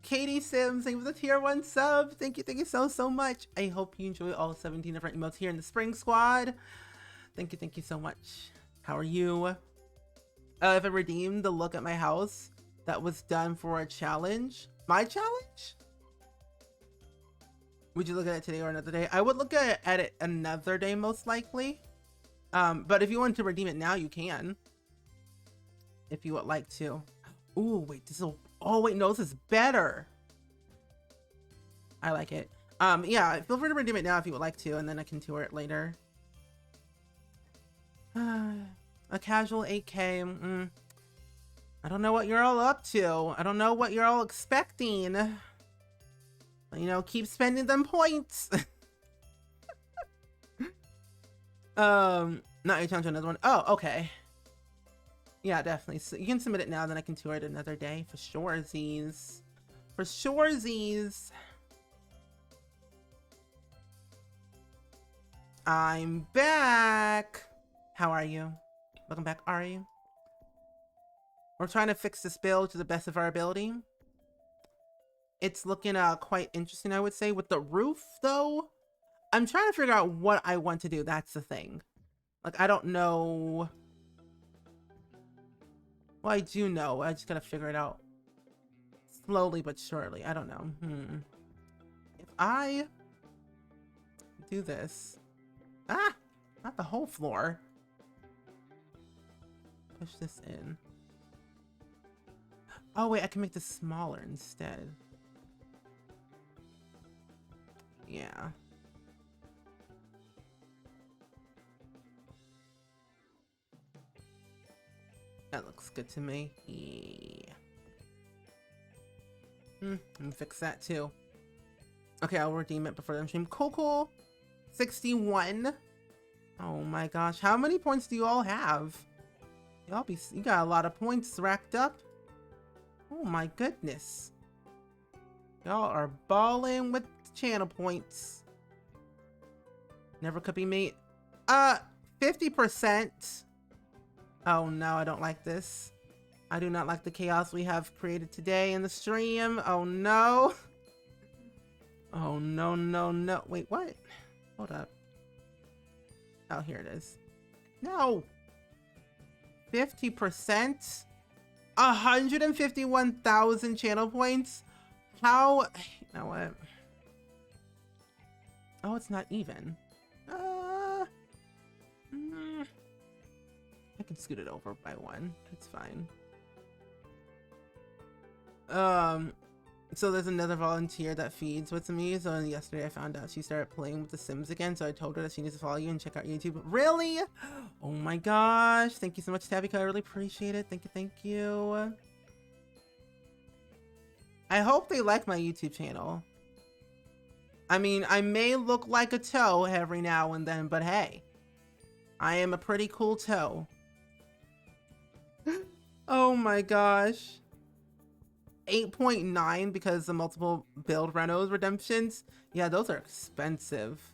Katie Sims, thank you for the tier 1 sub. Thank you so much. I hope you enjoy all 17 different emotes here in the Spring Squad. Thank you so much. How are you? If I redeemed the look at my house that was done for a challenge, my challenge? Would you look at it today or another day? I would look at it another day, most likely. But if you want to redeem it now, you can. If you would like to. Ooh, wait, oh wait, no, this is better. I like it. Yeah, feel free to redeem it now if you would like to, and then I can tour it later. A casual 8k. I don't know what you're all up to. I don't know what you're all expecting. Keep spending them points. Not your time to another one. Oh, okay. Yeah, definitely. So you can submit it now, then I can tour it another day for sure. For sure. I'm back. How are you? Welcome back, are you? We're trying to fix this build to the best of our ability. It's looking quite interesting, I would say. With the roof, though, I'm trying to figure out what I want to do. That's the thing. Like, I don't know. Well, I do know. I just gotta figure it out. Slowly but surely. I don't know. If I do this. Ah! Not the whole floor. Push this in. Oh, wait. I can make this smaller instead. Yeah. That looks good to me. Yeah. Let me fix that too. Okay, I'll redeem it before the stream. Cool. 61. Oh my gosh. How many points do you all have? You got a lot of points racked up. Oh my goodness. Y'all are balling with channel points. Never could be me. 50%. Oh no, I don't like this. I do not like the chaos we have created today in the stream. Oh no. Oh no. Wait, what? Hold up. Oh, here it is. No. 50%? 151,000 channel points? How? You know what? Oh, it's not even. I can scoot it over by one. It's fine. So there's another volunteer that feeds with me. So yesterday I found out she started playing with The Sims again. So I told her that she needs to follow you and check out YouTube. Really? Oh my gosh. Thank you so much, Tabika. I really appreciate it. Thank you. I hope they like my YouTube channel. I mean, I may look like a toe every now and then, but hey, I am a pretty cool toe. Oh my gosh. 8.9 because the multiple build renos redemptions. Yeah, those are expensive.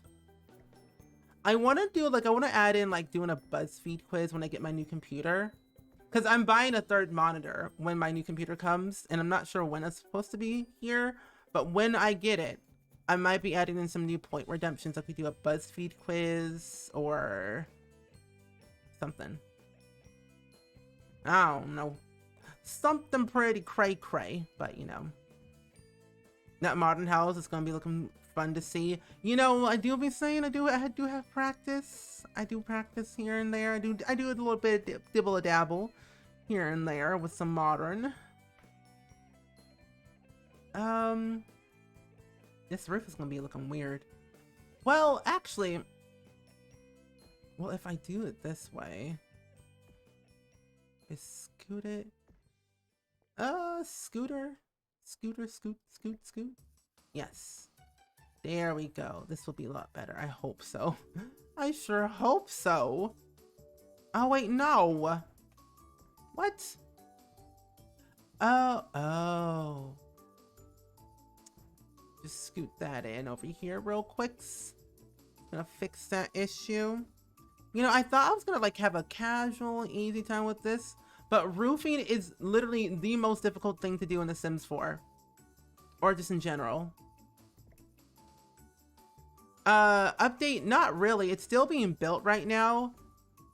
I want to do I want to add in doing a BuzzFeed quiz when I get my new computer. Because I'm buying a third monitor when my new computer comes. And I'm not sure when it's supposed to be here. But when I get it, I might be adding in some new point redemptions. Like we do a BuzzFeed quiz or something. I don't know. Something pretty cray, but you know. That modern house is gonna be looking fun to see. You know, I do be saying I do have practice. I do practice here and there. I do a little bit dibble a dabble here and there with some modern. This roof is gonna be looking weird. Well, actually, if I do it this way, just scoot it. Scoot. Yes. There we go. This will be a lot better. I hope so. I sure hope so. Oh, wait, no. What? Oh. Just scoot that in over here real quick. Gonna fix that issue. You know, I thought I was gonna have a casual, easy time with this. But roofing is literally the most difficult thing to do in The Sims 4. Or just in general. Update, not really. It's still being built right now.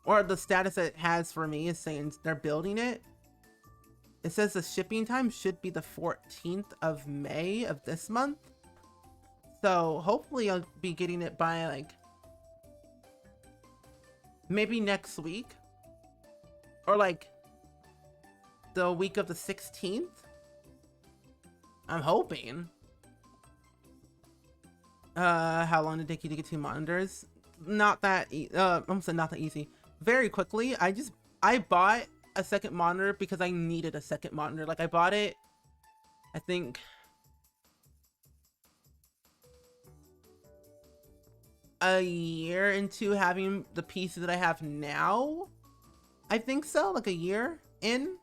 Or the status it has for me is saying they're building it. It says the shipping time should be the 14th of May of this month. So hopefully I'll be getting it by maybe next week. Or the week of the 16th. I'm hoping. How long did it take you to get 2 monitors? Not that I'm saying not that easy. Very quickly. I bought a second monitor because I needed a second monitor. I bought it, I think, a year into having the PC that I have now. I think so, a year in.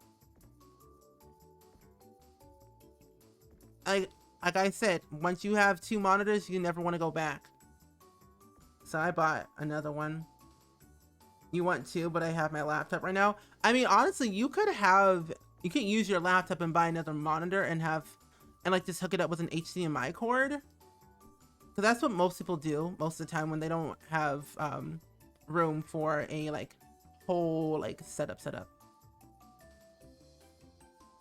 Like I said, once you have 2 monitors, you never want to go back. So I bought another one. You want two, but I have my laptop right now. I mean, honestly, you could use your laptop and buy another monitor and like just hook it up with an HDMI cord. So that's what most people do most of the time when they don't have room for a like whole like setup.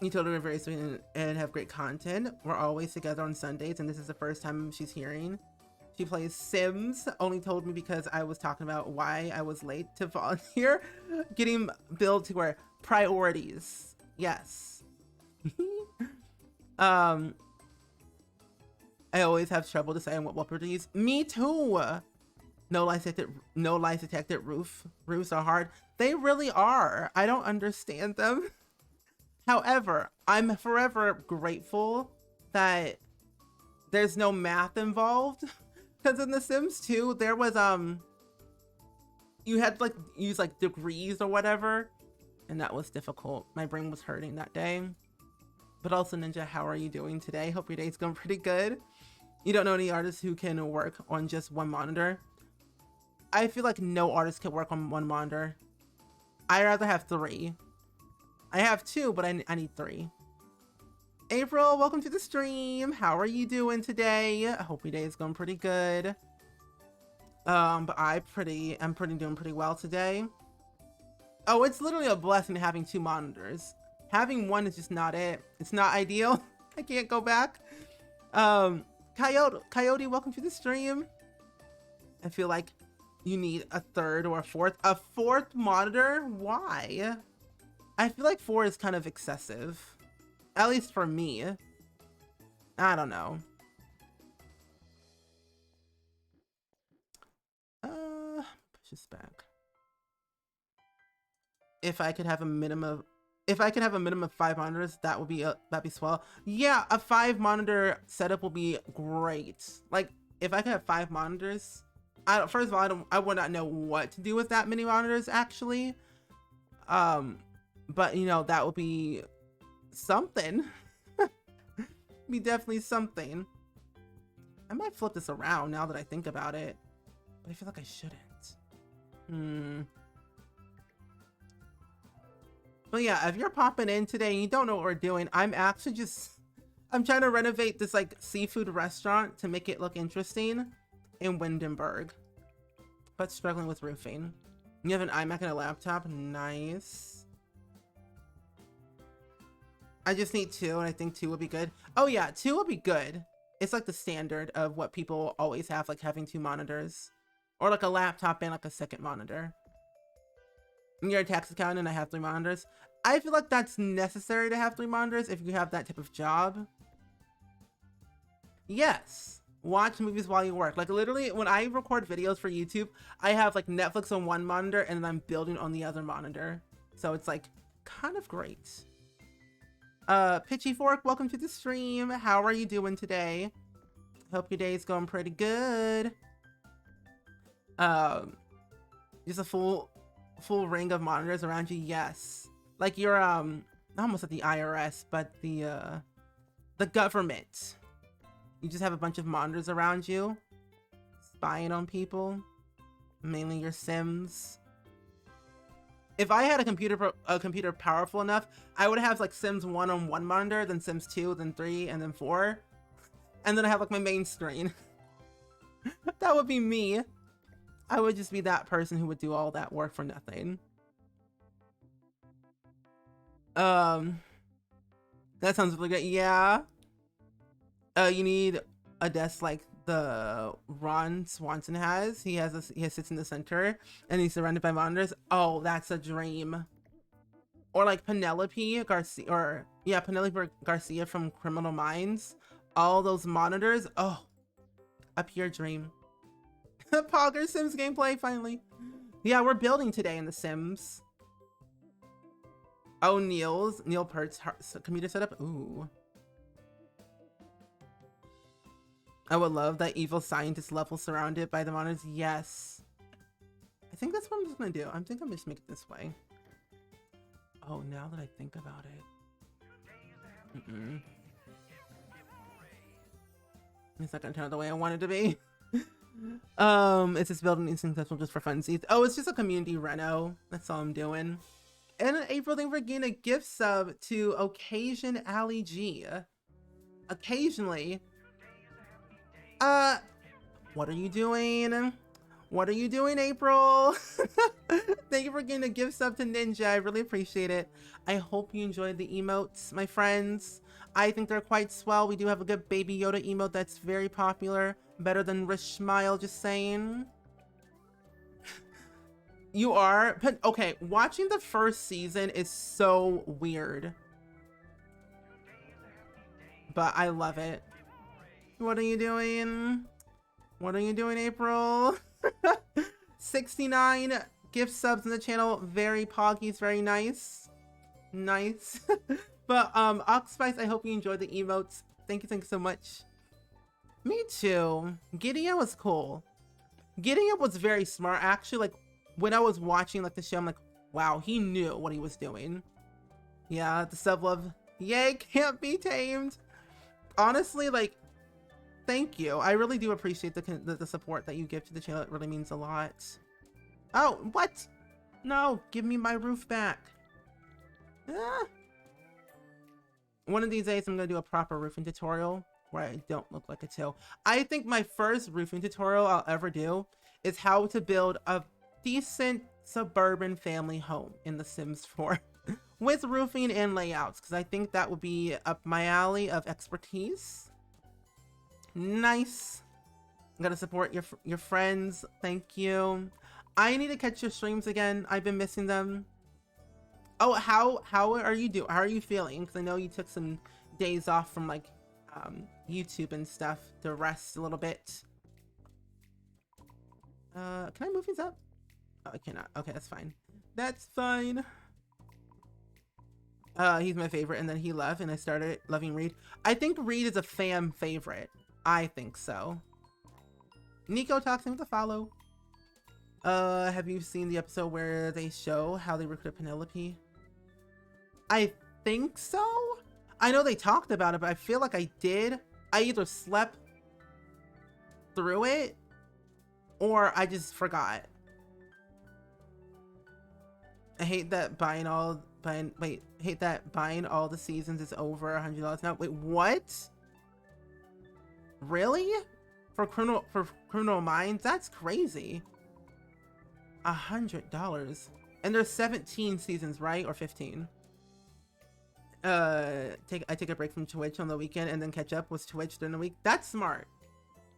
You told her we're very sweet and have great content. We're always together on Sundays, and this is the first time she's hearing. She plays Sims. Only told me because I was talking about why I was late to volunteer. Getting billed to her priorities. Yes. I always have trouble deciding what wallpaper to use. Me too. No lies detected. Roofs are hard. They really are. I don't understand them. However, I'm forever grateful that there's no math involved. Because in The Sims 2, there was, you had to like use like degrees or whatever. And that was difficult. My brain was hurting that day. But also, Ninja, how are you doing today? Hope your day's going pretty good. You don't know any artists who can work on just one monitor? I feel like no artist can work on one monitor. I'd rather have 3. I have 2, but I need 3. April, welcome to the stream. How are you doing today? I hope your day is going pretty good. But I'm doing pretty well today. Oh, it's literally a blessing having 2 monitors. Having one is just not it. It's not ideal. I can't go back. Coyote, welcome to the stream. I feel like you need a 3rd or a 4th. A 4th monitor? Why? I feel like 4 is kind of excessive. At least for me. I don't know. Push this back. If I could have a minimum of 5 monitors, that'd be swell. Yeah, a 5 monitor setup will be great. Like if I could have 5 monitors, first of all, I would not know what to do with that many monitors actually. But you know, that would be something. Be definitely something. I might flip this around now that I think about it, but I feel like I shouldn't. But yeah, if you're popping in today and you don't know what we're doing, I'm trying to renovate this like seafood restaurant to make it look interesting in Windenburg, but struggling with roofing. You have an iMac and a laptop? Nice. I just need 2, and I think 2 would be good. Oh yeah, 2 would be good. It's like the standard of what people always have, like having 2 monitors. Or like a laptop and like a 2nd monitor. You're a tax accountant and I have 3 monitors. I feel like that's necessary to have 3 monitors if you have that type of job. Yes. Watch movies while you work. Like literally, when I record videos for YouTube, I have like Netflix on one monitor and then I'm building on the other monitor. So it's like kind of great. Pitchy Fork, welcome to the stream. How are you doing today? Hope your day is going pretty good. Just a full ring of monitors around you. Yes, like you're almost at the IRS, but the government. You just have a bunch of monitors around you, spying on people, mainly your Sims. If I had a computer powerful enough, I would have like Sims 1 on one monitor, then Sims 2, then 3, and then 4. And then I have like my main screen. That would be me. I would just be that person who would do all that work for nothing. That sounds really good. Yeah. You need a desk like the Ron Swanson has. He sits in the center and he's surrounded by monitors. Oh, that's a dream. Or like Penelope Garcia, Penelope Garcia from Criminal Minds. All those monitors. Oh, a pure dream. Pogger Sims gameplay finally. Yeah, we're building today in The Sims. Oh, Neil Pert's computer setup. Ooh. I would love that evil scientist level surrounded by the monitors. Yes. I think that's what I'm just gonna do. I think I'm just make it this way. Oh, now that I think about it. It's not gonna turn out the way I want it to be. It's just building these successful just for funsies. Oh, it's just a community reno. That's all I'm doing. And in April, they were getting a gift sub to Occasion Alley G. Occasionally. What are you doing? What are you doing, April? Thank you for getting a gift sub to Ninja. I really appreciate it. I hope you enjoyed the emotes, my friends. I think they're quite swell. We do have a good Baby Yoda emote that's very popular. Better than Rish Smile, just saying. You are? But okay, watching the first season is so weird. But I love it. What are you doing? What are you doing, April? 69 gift subs in the channel. Very poggies, very nice. Nice. But Oxspice, I hope you enjoyed the emotes. Thank you so much. Me too. Giddy Up was cool. Giddy Up was very smart. Actually, like when I was watching like the show, I'm like, wow, he knew what he was doing. Yeah, the sub love. Yay, can't be tamed. Honestly, like, thank you. I really do appreciate the support that you give to the channel. It really means a lot. Oh, what? No, give me my roof back. Ah. One of these days, I'm going to do a proper roofing tutorial where I don't look like a till. I think my first roofing tutorial I'll ever do is how to build a decent suburban family home in The Sims 4 with roofing and layouts, because I think that would be up my alley of expertise. Nice. I'm gonna support your friends. Thank you. I need to catch your streams again. I've been missing them. Oh, how are you doing? How are you feeling? Because I know you took some days off from like YouTube and stuff to rest a little bit. Can I move these up? Oh, I cannot. Okay, that's fine. That's fine. He's my favorite, and then he left, and I started loving Reed. I think Reed is a fan favorite. I think so. Nico talks with a follow. Have you seen the episode where they show how they recruited Penelope? I think so. I know they talked about it, but I feel like I did. I either slept through it or I just forgot. I hate that buying all the seasons is over $100 now. Wait, what? Really? For Criminal Minds? That's crazy. $100. And there's 17 seasons, right? Or 15? I take a break from Twitch on the weekend and then catch up with Twitch during the week. That's smart.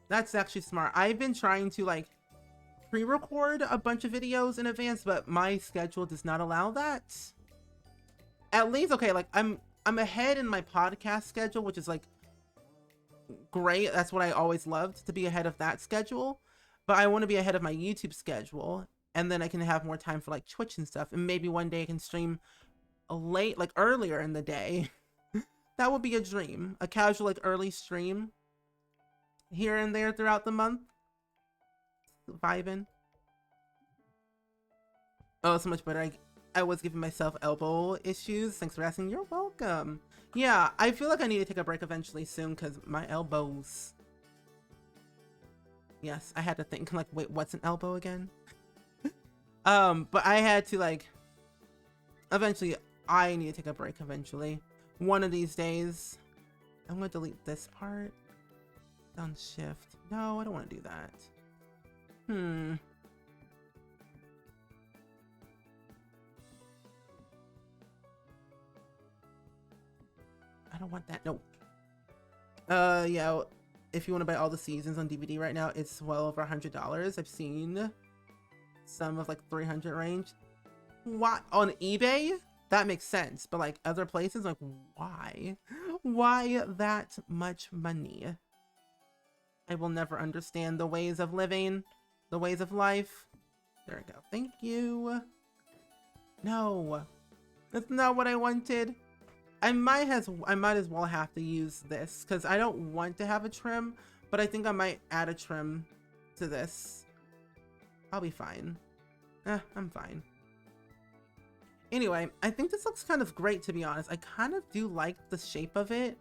That's actually smart. I've been trying to like pre-record a bunch of videos in advance, but my schedule does not allow that. At least, okay, like I'm ahead in my podcast schedule, which is like great. That's what I always loved, to be ahead of that schedule. But I want to be ahead of my YouTube schedule, and then I can have more time for like Twitch and stuff. And maybe one day I can stream late, like earlier in the day. That would be a dream. A casual, like early stream here and there throughout the month. Vibing. Oh, so much better. I was giving myself elbow issues. Thanks for asking. You're welcome. Yeah, I feel like I need to take a break eventually soon because my elbows. Yes, I had to think like, wait, what's an elbow again? But I had to like, eventually I need to take a break eventually. One of these days. I'm gonna delete this part. Down shift. No, I don't want to do that. I don't want that. No. Yeah, if you want to buy all the seasons on DVD right now, it's well over $100. I've seen some of like 300 range. What? On eBay? That makes sense. But like other places, like why? Why that much money? I will never understand the ways of living, the ways of life. There we go. Thank you. No, that's not what I wanted. I might as well have to use this because I don't want to have a trim, but I think I might add a trim to this. I'll be fine. I'm fine. Anyway, I think this looks kind of great, to be honest. I kind of do like the shape of it.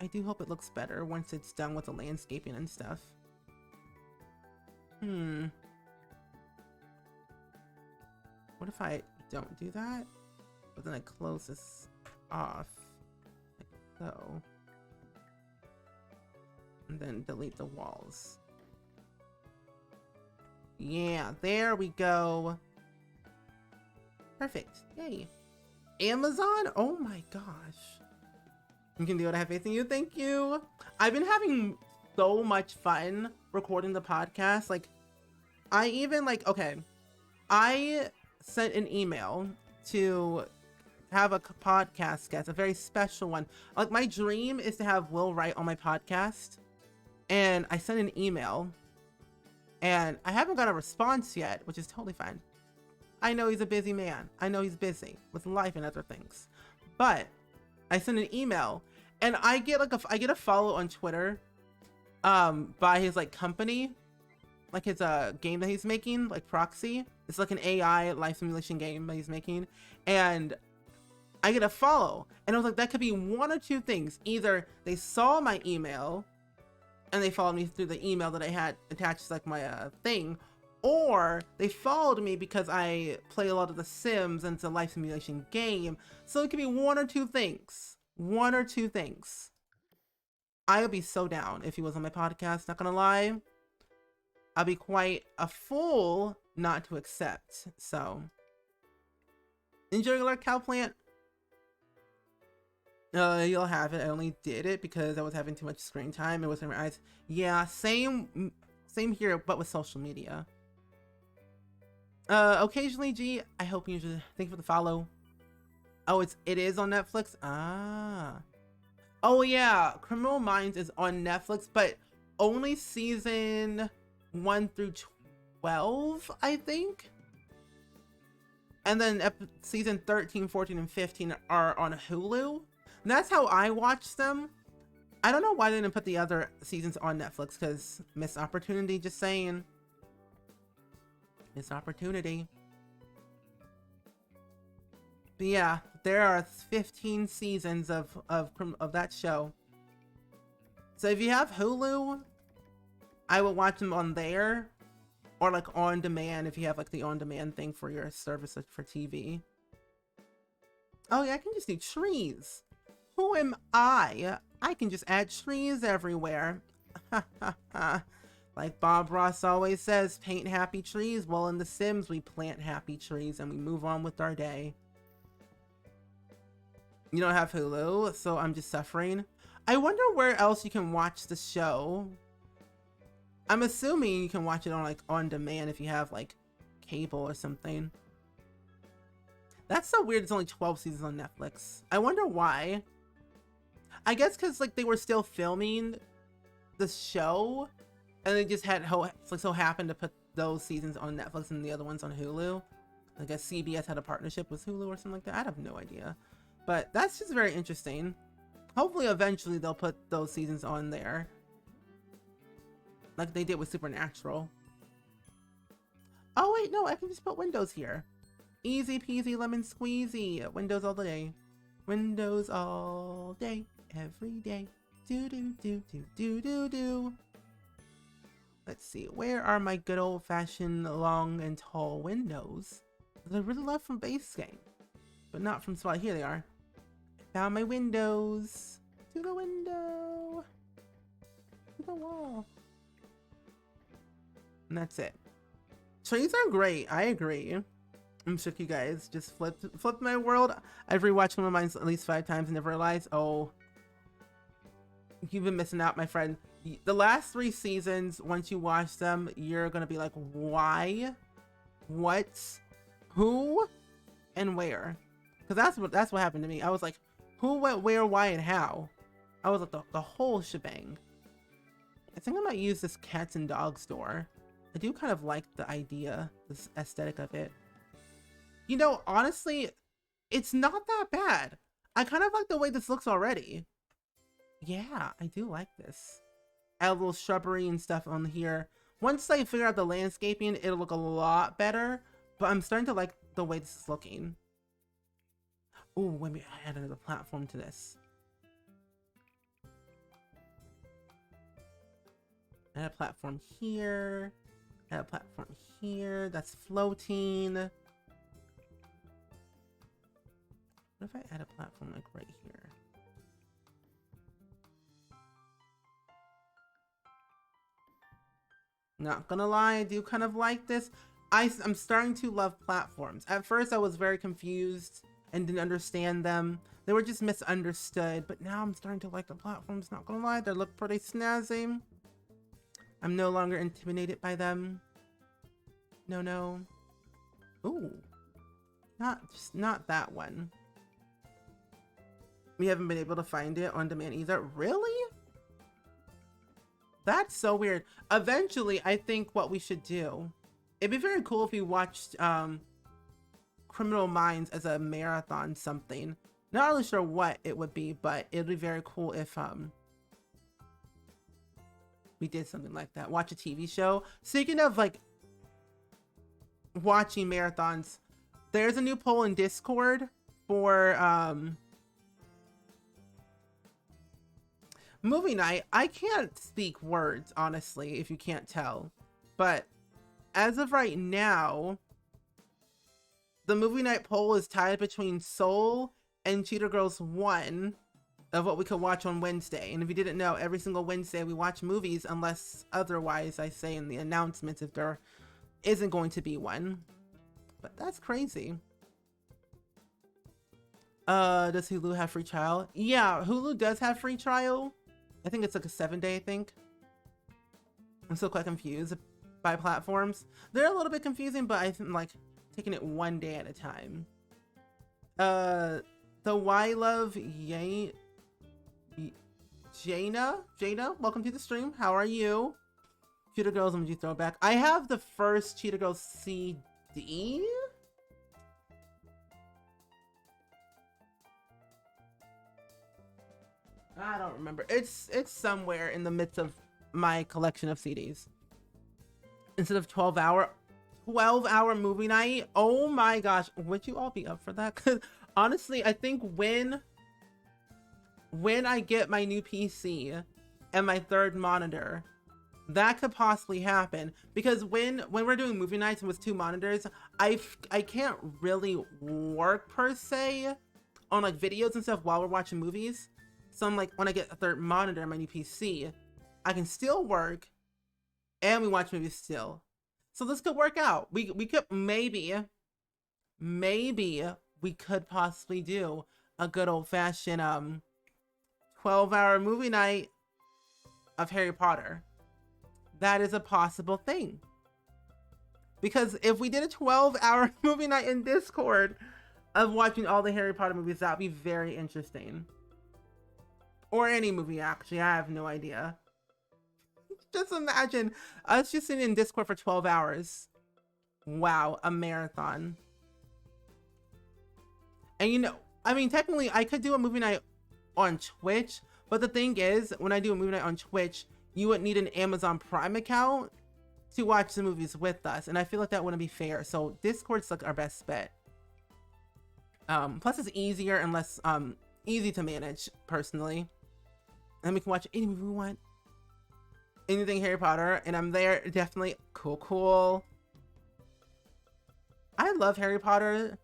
I do hope it looks better once it's done with the landscaping and stuff. What if I don't do that? But then I close this off, like so. And then delete the walls. Yeah, there we go. Perfect. Yay. Amazon? Oh my gosh. You can do it. I have faith in you. Thank you. I've been having so much fun recording the podcast. Like, I even okay, I sent an email to have a podcast guest, a very special one. Like, my dream is to have Will Wright on my podcast. And I sent an email and I haven't got a response yet, which is totally fine. I know he's a busy man. I know he's busy with life and other things, but I sent an email and I get I get a follow on Twitter by his company, like his game that he's making, like Proxy. It's like an AI life simulation game that he's making, and I get a follow, and I was like, that could be one or two things. Either they saw my email and they followed me through the email that I had attached to like my thing, or they followed me because I play a lot of The Sims and it's a life simulation game. So it could be one or two things. One or two things. I would be so down if he was on my podcast, not gonna lie. I'd be quite a fool not to accept. So, enjoying a cow plant? You'll have it. I only did it because I was having too much screen time. It was in my eyes. Yeah, same here, but with social media. Occasionally, G. I hope you enjoy. Thank you for the follow. Oh, it is on Netflix. Ah. Oh yeah, Criminal Minds is on Netflix, but only season 1 through 12, I think. And then season 13, 14, and 15 are on Hulu. And that's how I watch them. I don't know why they didn't put the other seasons on Netflix, because missed opportunity, just saying. Missed opportunity. But yeah, there are 15 seasons of that show. So if you have Hulu, I would watch them on there, or like on demand if you have like the on demand thing for your service for TV. Oh yeah, I can just do trees. Who am I? I can just add trees everywhere. Like Bob Ross always says, paint happy trees. Well, in The Sims, we plant happy trees and we move on with our day. You don't have Hulu, so I'm just suffering. I wonder where else you can watch the show. I'm assuming you can watch it on like on demand if you have like cable or something. That's so weird. It's only 12 seasons on Netflix. I wonder why. I guess because like they were still filming the show, and they just had so happened to put those seasons on Netflix and the other ones on Hulu. I guess CBS had a partnership with Hulu or something like that. I have no idea, but that's just very interesting. Hopefully, eventually they'll put those seasons on there, like they did with Supernatural. Oh wait, no, I can just put Windows here. Easy peasy lemon squeezy. Windows all the day. Windows all day, every day. Do do do do do do do. Let's see, where are my good old-fashioned long and tall windows that I really love from base game, but not from Spot? Here they are. Found my windows. To the window. To the wall. And that's it. Trees are great. I agree. I'm shook, you guys. Just flipped my world. I've rewatched one of mine at least 5 times and never realized. Oh, you've been missing out, my friend. The last 3 seasons, once you watch them, you're gonna be like, why, what, who, and where? Because that's what happened to me. I was like, who, what, where, why, and how. I was like the whole shebang. I think I might use this cats and dogs store. I do kind of like the idea, this aesthetic of it. You know, honestly, it's not that bad. I kind of like the way this looks already. Yeah, I do like this. Add a little shrubbery and stuff on here. Once I figure out the landscaping, it'll look a lot better. But I'm starting to like the way this is looking. Ooh, let me add another platform to this. Add a platform here. Add a platform here. That's floating. What if I add a platform like right here? Not gonna lie, I do kind of like this. I'm starting to love platforms. At first, I was very confused and didn't understand them. They were just misunderstood, but now I'm starting to like the platforms. Not gonna lie, they look pretty snazzy. I'm no longer intimidated by them. No. Ooh, not that one. We haven't been able to find it on demand either. Really? That's so weird. Eventually, I think what we should do, it'd be very cool if we watched Criminal Minds as a marathon something. Not really sure what it would be, but it'd be very cool if we did something like that. Watch a TV show. Speaking of like watching marathons, there's a new poll in Discord for movie night. I can't speak words, honestly, if you can't tell. But as of right now, the movie night poll is tied between Soul and Cheetah Girls 1 of what we could watch on Wednesday. And if you didn't know, every single Wednesday we watch movies unless otherwise I say in the announcements if there isn't going to be one. But that's crazy. Does Hulu have free trial? Yeah, Hulu does have free trial. I think it's like a 7-day, I think. I'm still quite confused by platforms. They're a little bit confusing, but I think like taking it one day at a time. The Why Love Jaina, welcome to the stream. How are you? Cheetah Girls emoji throwback. I have the first Cheetah Girls CD. I don't remember. It's somewhere in the midst of my collection of CDs. Instead of 12-hour movie night. Oh my gosh, would you all be up for that? Because honestly, I think when I get my new PC and my third monitor, that could possibly happen. Because when we're doing movie nights with 2 monitors, I can't really work per se on like videos and stuff while we're watching movies. So I'm like, when I get a third monitor and my new PC, I can still work and we watch movies still. So this could work out. We could maybe we could possibly do a good old fashioned 12-hour movie night of Harry Potter. That is a possible thing. Because if we did a 12-hour movie night in Discord of watching all the Harry Potter movies, that'd be very interesting. Or any movie, actually. I have no idea. Just imagine us just sitting in Discord for 12 hours. Wow, a marathon. And you know, I mean, technically, I could do a movie night on Twitch. But the thing is, when I do a movie night on Twitch, you would need an Amazon Prime account to watch the movies with us. And I feel like that wouldn't be fair. So Discord's like our best bet. Plus, it's easier and less easy to manage, personally. And we can watch any movie we want. Anything Harry Potter, and I'm there. Definitely. Cool. I love Harry Potter.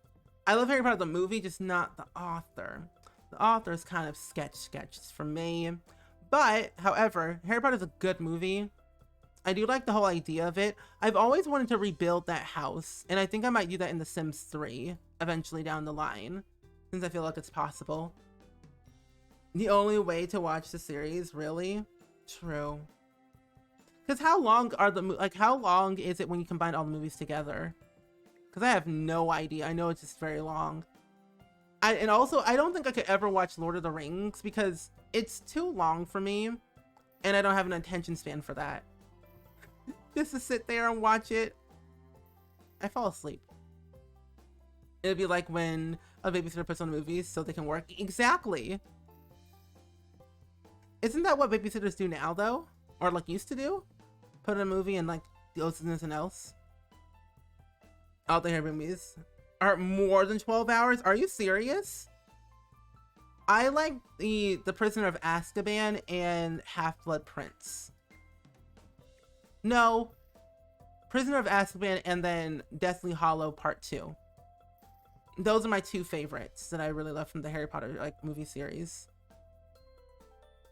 I love Harry Potter the movie, just not the author. The author is kind of sketch for me. But, however, Harry Potter is a good movie. I do like the whole idea of it. I've always wanted to rebuild that house, and I think I might do that in The Sims 3 eventually down the line, since I feel like it's possible. The only way to watch the series, really? True. Because how long are how long is it when you combine all the movies together? Because I have no idea. I know it's just very long. And also, I don't think I could ever watch Lord of the Rings because it's too long for me, and I don't have an attention span for that. Just to sit there and watch it, I fall asleep. It'd be like when a babysitter puts on movies so they can work. Exactly. Isn't that what babysitters do now, though? Or like used to do? Put in a movie and like goes to something else? All the Harry movies are more than 12 hours? Are you serious? I like the Prisoner of Azkaban and Half-Blood Prince. No. Prisoner of Azkaban and then Deathly Hollow Part 2. Those are my two favorites that I really love from the Harry Potter like movie series.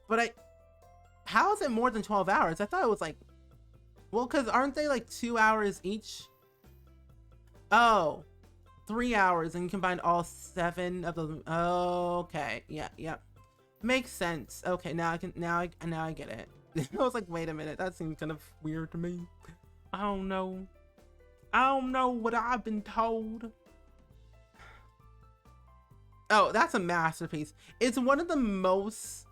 But how is it more than 12 hours? I thought it was like, well, because aren't they like 2 hours each? Oh, 3 hours and you combine all 7 of them. Oh, okay. Yeah. Makes sense. Okay, now I get it. I was like, wait a minute, that seems kind of weird to me. I don't know what I've been told. Oh, that's a masterpiece. It's one of the most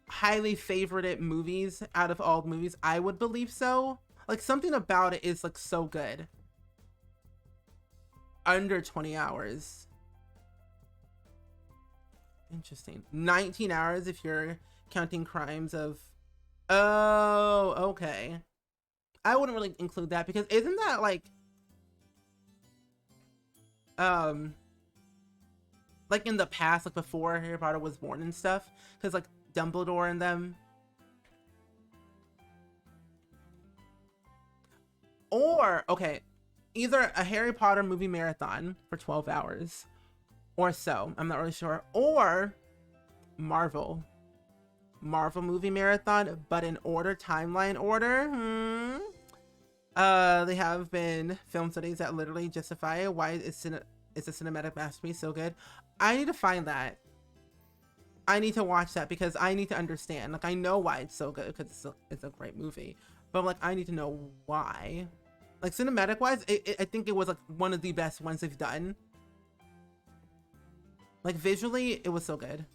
highly favorited movies out of all movies. I would believe so. Like, something about it is like so good. Under 20 hours. Interesting. 19 hours if you're counting crimes of... Oh, okay. I wouldn't really include that because isn't that like in the past, like before Harry Potter was born and stuff? Because like Dumbledore and them. Or, okay, either a Harry Potter movie marathon for 12 hours or so, I'm not really sure, or Marvel movie marathon, but in timeline order. They have been film studies that literally justify why it's a cinematic masterpiece so good. I need to find that. I need to watch that because I need to understand. Like, I know why it's so good because it's a great movie, but like I need to know why. Like, cinematic wise, I think it was like one of the best ones they've done. Like, visually, it was so good.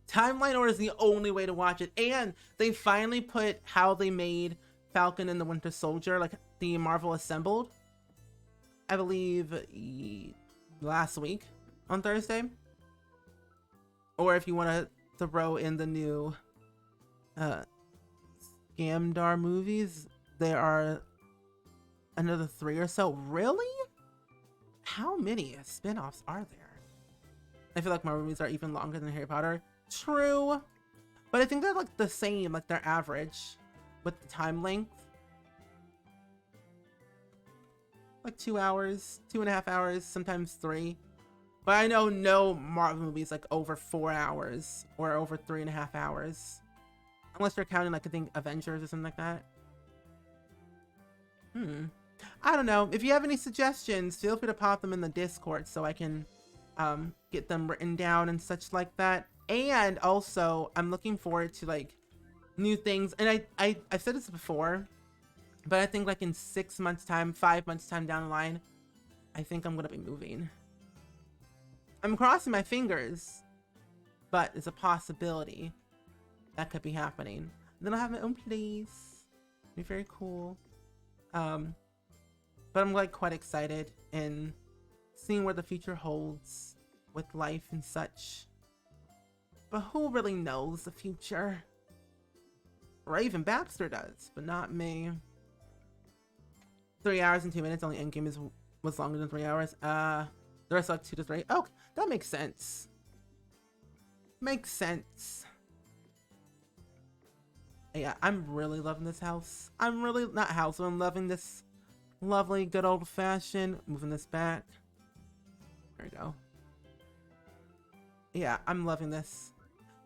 Timeline order is the only way to watch it, and they finally put how they made Falcon and the Winter Soldier, like the Marvel Assembled, I believe last week on Thursday. Or if you want to throw in the new Scamdar movies, there are another 3 or so. Really? How many spin-offs are there? I feel like Marvel movies are even longer than Harry Potter. True. But I think they're like the same, like their average with the time length. Like 2 hours, 2.5 hours, sometimes 3. But I know no Marvel movies like over 4 hours or over 3.5 hours. Unless you're counting like I think Avengers or something like that. I don't know. If you have any suggestions, feel free to pop them in the Discord so I can get them written down and such like that. And also, I'm looking forward to like new things. And I've said this before, but I think like in 6 months time, 5 months time down the line, I think I'm gonna be moving. I'm crossing my fingers, but it's a possibility that could be happening. And then I'll have my own place. It'll be very cool. But I'm like quite excited and seeing where the future holds with life and such. But who really knows the future? Raven Baxter does, but not me. 3 hours and 2 minutes. Only Endgame was longer than 3 hours. The rest like 2 to 3. Oh, that makes sense. Makes sense. Yeah, I'm really loving this house. I'm really not house, but I'm loving this lovely, good old fashioned. Moving this back. There we go. Yeah, I'm loving this.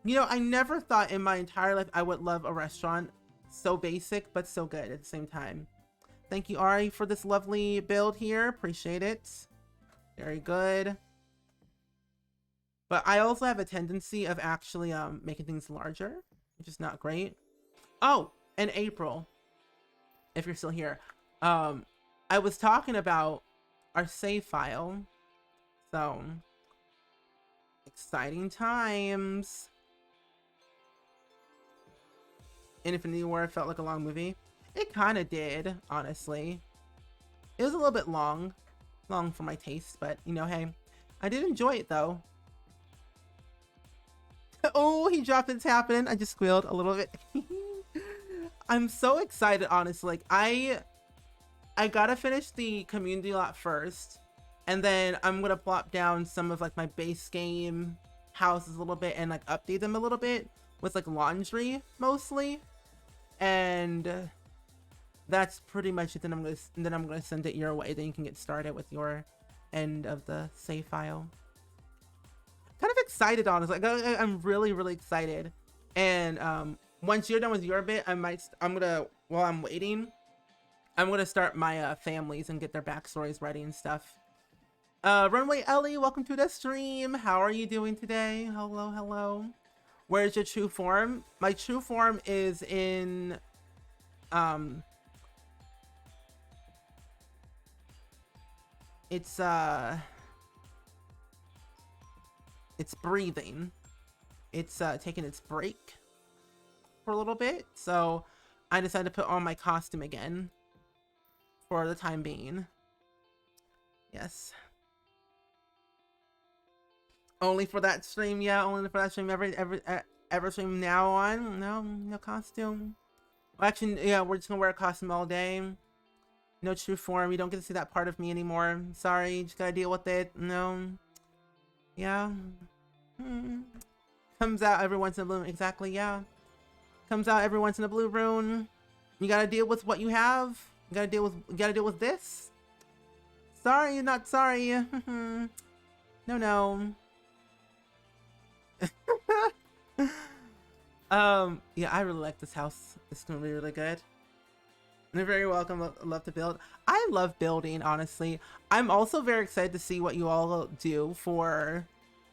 You know, I never thought in my entire life I would love a restaurant so basic but so good at the same time. Thank you, Ari, for this lovely build here. Appreciate it. Very good. But I also have a tendency of actually making things larger, which is not great. Oh, and April, if you're still here, I was talking about our save file. So, exciting times. Infinity War felt like a long movie. It kind of did, honestly. It was a little bit long for my taste, but you know, hey, I did enjoy it though. Oh, he dropped It's Happening. I just squealed a little bit. I'm so excited, honestly. Like, I gotta finish the community lot first, and then I'm gonna plop down some of like my base game houses a little bit and like update them a little bit with like laundry mostly. And that's pretty much it. Then I'm gonna send it your way. Then you can get started with your end of the save file. Kind of excited, honestly. Like, I'm really excited. And once you're done with your bit, I'm gonna, while I'm waiting, I'm gonna start my families and get their backstories ready and stuff. Runway Ellie, welcome to the stream. How are you doing today? Hello. Where's your true form? My true form is in it's breathing. It's taking its break for a little bit, so I decided to put on my costume again for the time being. Yes. Only for that stream, yeah. Only for that stream. Every stream now on. No costume. Well, actually, yeah. We're just gonna wear a costume all day. No true form. You don't get to see that part of me anymore. Sorry. Just gotta deal with it. No. Yeah. Comes out every once in a blue. Exactly. Yeah. Comes out every once in a blue moon. You gotta deal with what you have. You gotta deal with this. Sorry, you're not sorry. No. Yeah, I really like this house. It's gonna be really good. You're very welcome. Love to build. I love building, honestly. I'm also very excited to see what you all do for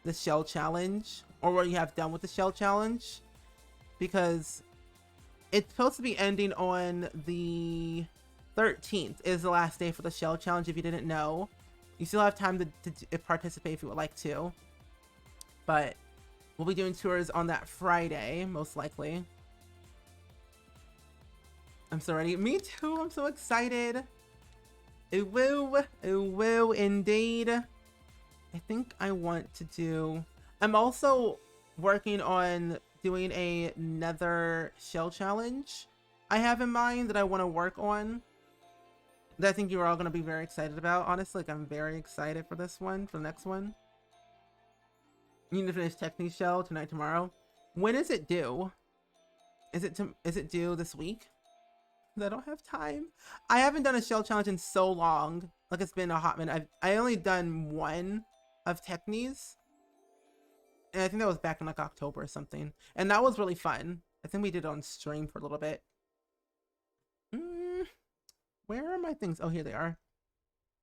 the shell challenge, or what you have done with the shell challenge, because it's supposed to be ending on the 13th is the last day for the shell challenge. If you didn't know, you still have time to participate if you would like to, but we'll be doing tours on that Friday, most likely. I'm so ready. Me too. I'm so excited. It will indeed. I think I want to do, I'm also working on doing another shell challenge I have in mind that I want to work on, that I think you're all going to be very excited about. Honestly, like, I'm very excited for this one, for the next one. You need to finish Technique Shell tonight, tomorrow. When is it due? Is it due this week? I don't have time. I haven't done a shell challenge in so long. Like, it's been a hot minute. I only done one of Technies, and I think that was back in like October or something, and that was really fun. I think we did it on stream for a little bit. Where are my things? Oh, here they are.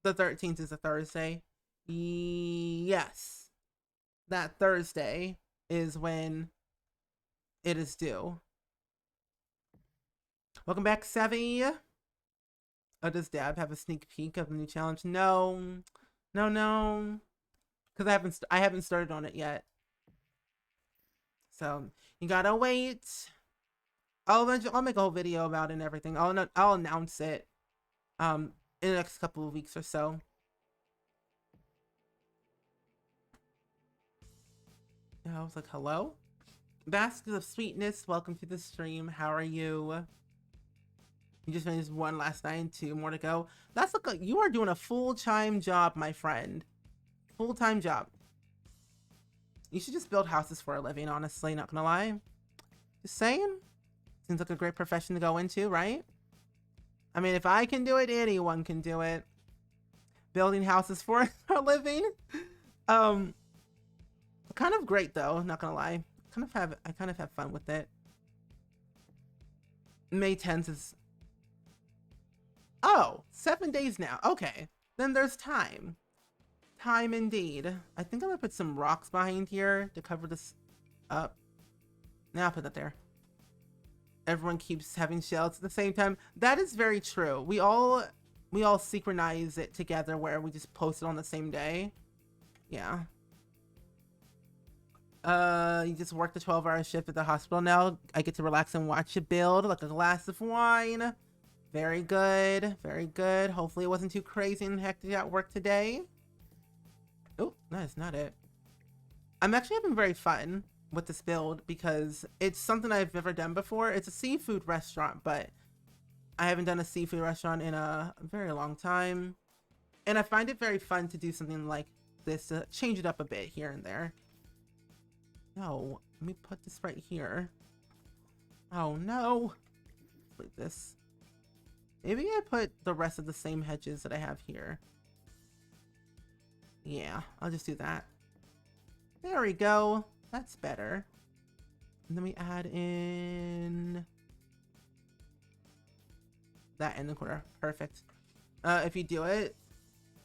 The 13th is a Thursday. Yes, that Thursday is when it is due. Welcome back, Savvy. Oh, does Dab have a sneak peek of the new challenge? No, because I haven't started on it yet. So you gotta wait. I'll make a whole video about it and everything. I'll announce it in the next couple of weeks or so. Yeah, I was like, hello? Basket of Sweetness, welcome to the stream. How are you? You just finished one last night and 2 more to go. That's like you are doing a full-time job, my friend. Full-time job. You should just build houses for a living, honestly, not gonna lie. Just saying. Seems like a great profession to go into, right? I mean, if I can do it, anyone can do it. Building houses for a living. Kind of great though, not gonna lie. I kind of have fun with it. May 10th is, oh, 7 days now. Okay, then there's time. Time indeed. I think I'm gonna put some rocks behind here to cover this up. Now I'll put that there. Everyone keeps having shells at the same time. That is very true. We all synchronize it together where we just post it on the same day. Yeah. You just worked a 12-hour shift at the hospital now. I get to relax and watch you build like a glass of wine. Very good. Very good. Hopefully it wasn't too crazy and hectic at work today. Oh, that is not it. I'm actually having very fun with this build because it's something I've never done before. It's a seafood restaurant, but I haven't done a seafood restaurant in a very long time. And I find it very fun to do something like this, to change it up a bit here and there. No, let me put this right here. Oh no. Like this. Maybe I put the rest of the same hedges that I have here. Yeah, I'll just do that. There we go. That's better. And then we add in that in the corner. Perfect. If you do it,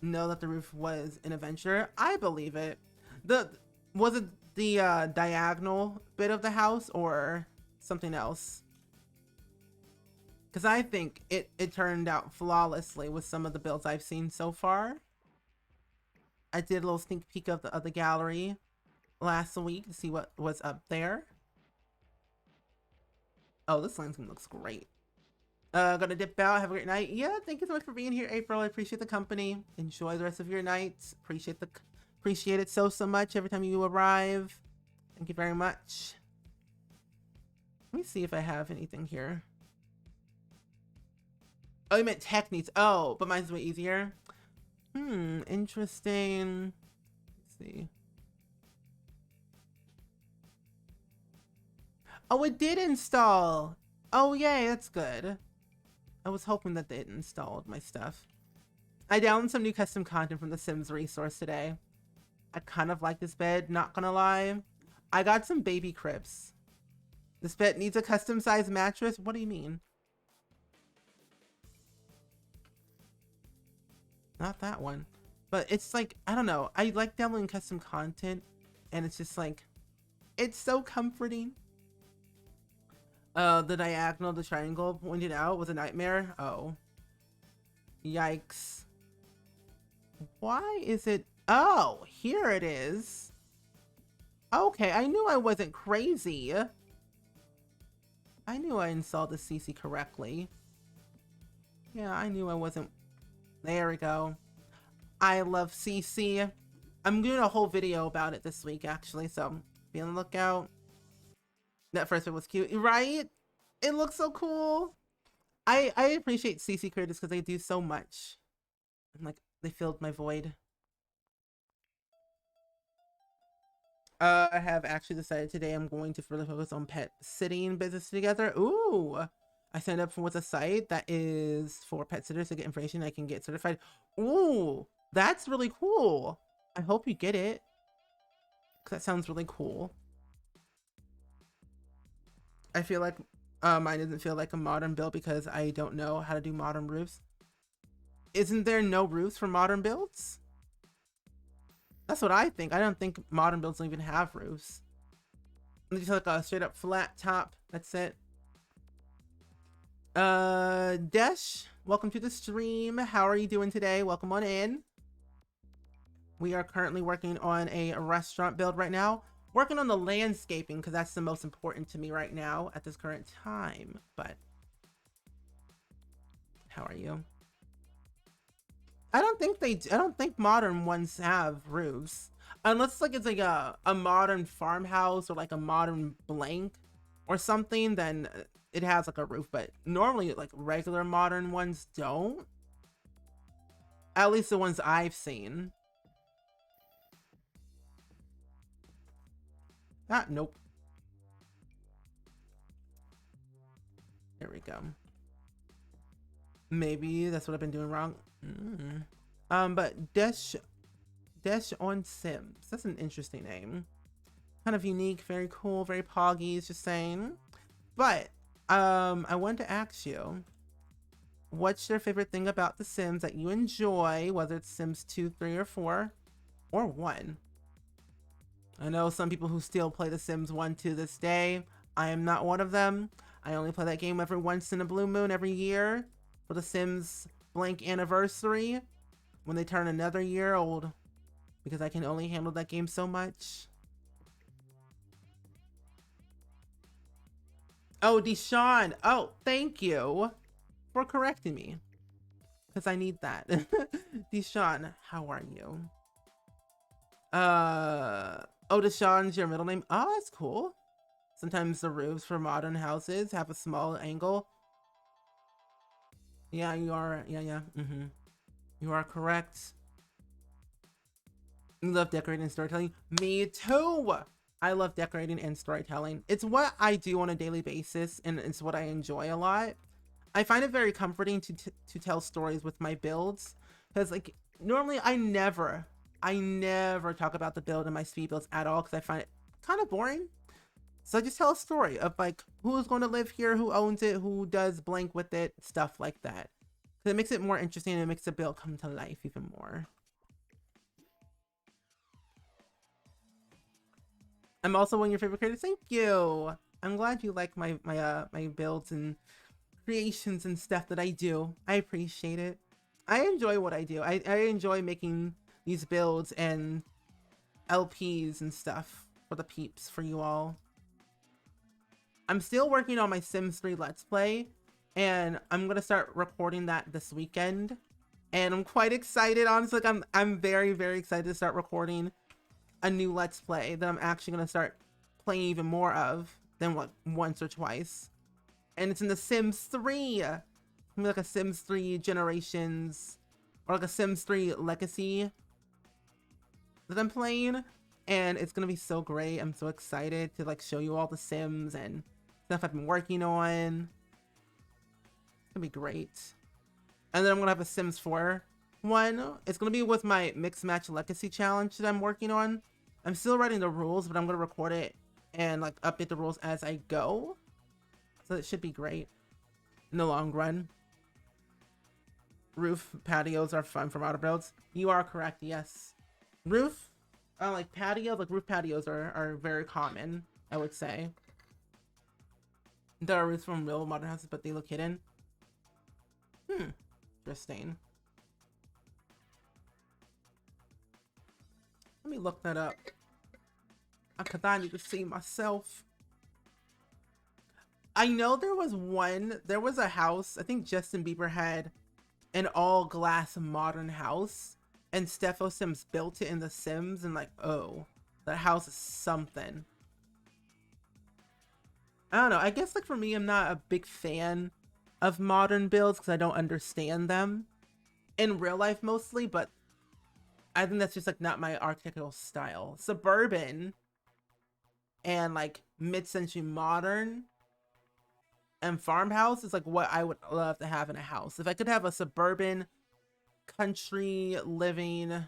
know that the roof was an adventure. I believe it. Was it the diagonal bit of the house or something else? Because I think it turned out flawlessly with some of the builds I've seen so far. I did a little sneak peek of the gallery last week to see what was up there. Oh, this landscape looks great. Gonna dip out. Have a great night. Yeah, thank you so much for being here, April. I appreciate the company. Enjoy the rest of your night. Appreciate it so much every time you arrive. Thank you very much. Let me see if I have anything here. Oh, you meant tech needs. Oh, but mine's way easier. Interesting. Let's see. Oh, it did install. Oh, yay, that's good. I was hoping that they had installed my stuff. I downloaded some new custom content from the Sims resource today. I kind of like this bed, not gonna lie. I got some baby cribs. This bed needs a custom size mattress. What do you mean? Not that one. But it's like, I don't know. I like downloading custom content and it's just like, it's so comforting. The diagonal, the triangle pointed out was a nightmare. Oh. Yikes. Why is it? Oh, here it is. Okay, I knew I wasn't crazy. I knew I installed the CC correctly. Yeah, I knew I wasn't. There we go. I love CC. I'm doing a whole video about it this week, actually, so be on the lookout. That first one was cute, right? It looks so cool. I appreciate CC creators because they do so much. And like, they filled my void. I have actually decided today I'm going to further focus on pet sitting business together. Ooh, I signed up for what's a site that is for pet sitters to get information I can get certified. Ooh, that's really cool. I hope you get it. 'Cause that sounds really cool. I feel like mine doesn't feel like a modern build because I don't know how to do modern roofs. Isn't there no roofs for modern builds? That's what I think. I don't think modern builds don't even have roofs. Just like a straight up flat top. That's it. Desh, welcome to the stream. How are you doing today? Welcome on in. We are currently working on a restaurant build right now. Working on the landscaping because that's the most important to me right now at this current time. But how are you? I don't think modern ones have roofs. Unless like it's like a modern farmhouse or like a modern blank or something, then it has like a roof, but normally like regular modern ones don't. At least the ones I've seen. Ah, nope. There we go. Maybe that's what I've been doing wrong. But Desh on Sims. That's an interesting name. Kind of unique, very cool, very poggy, just saying. But I wanted to ask you, what's your favorite thing about The Sims that you enjoy, whether it's Sims 2, 3, or 4, or 1? I know some people who still play The Sims 1 to this day. I am not one of them. I only play that game every once in a blue moon every year for The Sims blank anniversary when they turn another year old, because I can only handle that game so much. Oh, Deshaun. Oh, thank you for correcting me, because I need that. Deshaun, how are you? Oh, Deshaun's your middle name. Oh, that's cool. Sometimes the roofs for modern houses have a small angle. Yeah, you are. Yeah. You are correct. You love decorating and storytelling. Me too. I love decorating and storytelling. It's what I do on a daily basis, and it's what I enjoy a lot. I find it very comforting to tell stories with my builds, because like normally I never talk about the build in my speed builds at all, because I find it kind of boring. So I just tell a story of like who's going to live here, who owns it, who does blank with it, stuff like that. So it makes it more interesting and it makes the build come to life even more. I'm also one of your favorite creators. Thank you. I'm glad you like my builds and creations and stuff that I do. I appreciate it. I enjoy what I do. I enjoy making these builds and LPs and stuff for the peeps, for you all. I'm still working on my Sims 3 Let's Play, and I'm gonna start recording that this weekend. And I'm quite excited, honestly. Like I'm very, very excited to start recording a new Let's Play that I'm actually gonna start playing even more of than what once or twice. And it's in the Sims 3. It's gonna be like a Sims 3 Generations or like a Sims 3 Legacy that I'm playing, and it's gonna be so great. I'm so excited to like show you all the Sims and stuff I've been working on. It's gonna be great. And then I'm gonna have a Sims 4 one. It's gonna be with my Mix Match Legacy challenge that I'm working on. I'm still writing the rules, but I'm gonna record it and like update the rules as I go. So it should be great in the long run. Roof patios are fun for modern builds. You are correct, yes. Roof, like patios, like roof patios are very common, I would say. There are roofs from real modern houses, but they look hidden. Interesting. Let me look that up. Because I need to see myself. I know there was a house, I think Justin Bieber had an all glass modern house, and Steffo Sims built it in The Sims, and like, oh, that house is something. I don't know, I guess like for me, I'm not a big fan of modern builds because I don't understand them in real life mostly, but I think that's just like not my architectural style. Suburban and like mid-century modern and farmhouse is like what I would love to have in a house. If I could have a suburban country living,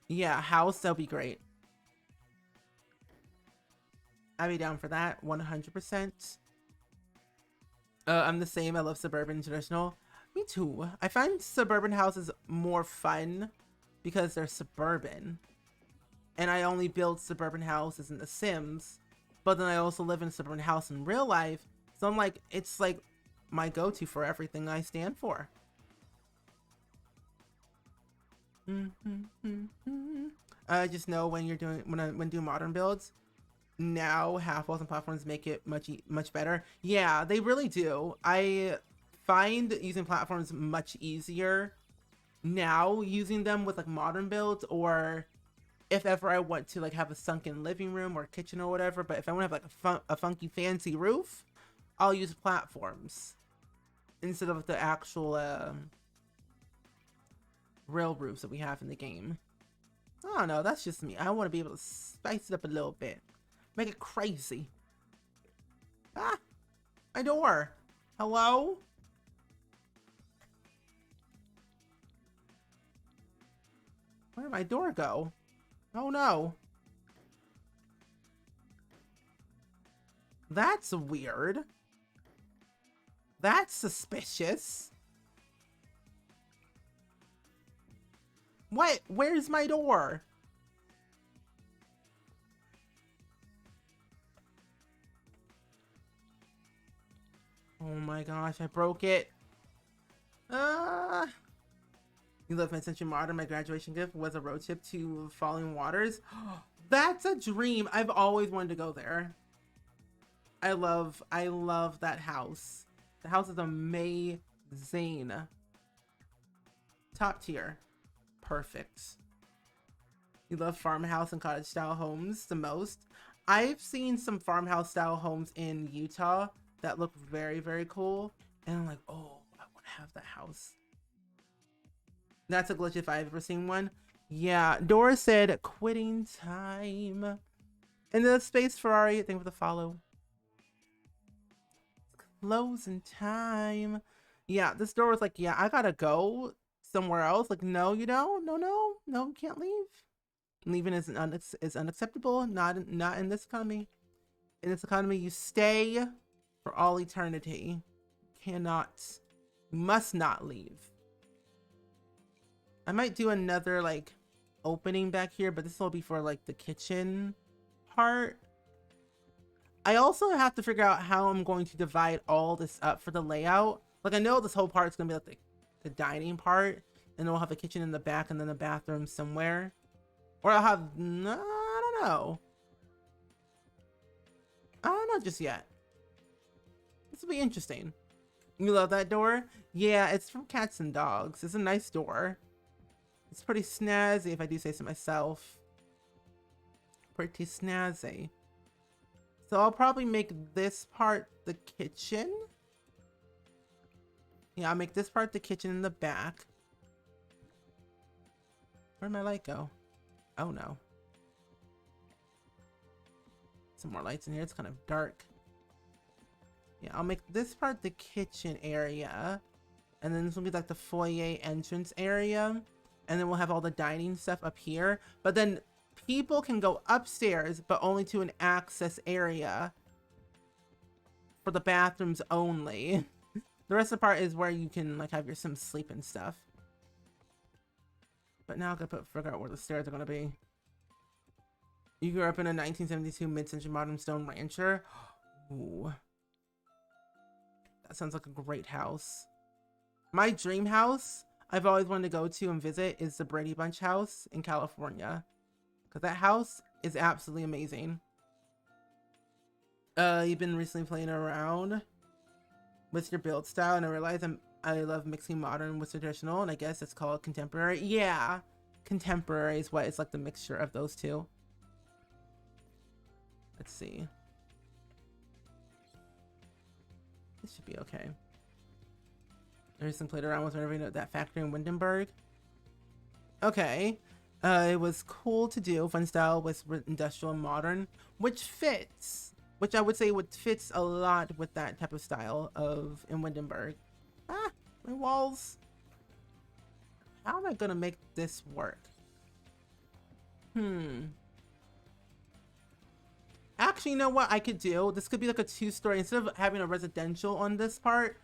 yeah, house, that'd be great. I'd be down for that 100%. I'm the same. I love suburban traditional. Me too. I find suburban houses more fun because they're suburban, and I only build suburban houses in The Sims, but then I also live in a suburban house in real life, so I'm like, it's like my go-to for everything I stand for. I just know when you're doing when doing modern builds, now half walls and platforms make it much better. Yeah, they really do. I find using platforms much easier now, using them with like modern builds, or if ever I want to like have a sunken living room or kitchen or whatever. But if I want to have like a funky fancy roof, I'll use platforms instead of the actual real roofs that we have in the game. I don't know, that's just me. I want to be able to spice it up a little bit, make it crazy. Ah, my door. Hello? Where did my door go? Oh no. That's weird. That's suspicious. What? Where's my door? Oh my gosh, I broke it. You live in Century Modern. My graduation gift was a road trip to Falling Waters. That's a dream. I've always wanted to go there. I love that house. The house is amazing. Top tier. Perfect. You love farmhouse and cottage style homes the most. I've seen some farmhouse style homes in Utah that look very, very cool. And I'm like, oh, I want to have that house. That's a glitch if I've ever seen one. Yeah, Dora said quitting time. And the Space Ferrari, thank you for the follow. Closing time. Yeah, this door was like, yeah, I gotta go somewhere else. Like, no, you don't. No, no, no, you can't leave. Leaving is unacceptable. Not in this economy. In this economy, you stay for all eternity. Cannot, must not leave. I might do another like opening back here, but this will be for like the kitchen part. I also have to figure out how I'm going to divide all this up for the layout. Like, I know this whole part is gonna be like the dining part, and we'll have a kitchen in the back and then a bathroom somewhere. Or I'll have, no, I don't know. I don't know just yet. This will be interesting. You love that door? Yeah, it's from Cats and Dogs. It's a nice door. It's pretty snazzy, if I do say so myself. Pretty snazzy. So I'll probably make this part the kitchen. Yeah, I'll make this part the kitchen in the back. Where'd my light go? Oh no. Some more lights in here. It's kind of dark. Yeah, I'll make this part the kitchen area. And then this will be like the foyer entrance area. And then we'll have all the dining stuff up here. But then people can go upstairs, but only to an access area for the bathrooms only. The rest of the part is where you can like have your some sleep and stuff. But now I gotta figure out where the stairs are gonna be. You grew up in a 1972 mid-century modern stone rancher. Ooh. That sounds like a great house. My dream house I've always wanted to go to and visit is the Brady Bunch house in California. Because that house is absolutely amazing. You've been recently playing around with your build style, and I realize I love mixing modern with traditional, and I guess it's called contemporary. Yeah, contemporary is what it's like, the mixture of those two. Let's see. This should be okay. I recently played around with renovating that factory in Windenburg. Okay. It was cool to do. Fun style with industrial and modern, which fits. Which I would say fits a lot with that type of style of in Windenburg. Ah, my walls. How am I gonna make this work? Actually, you know what I could do? This could be like a two-story. Instead of having a residential on this part,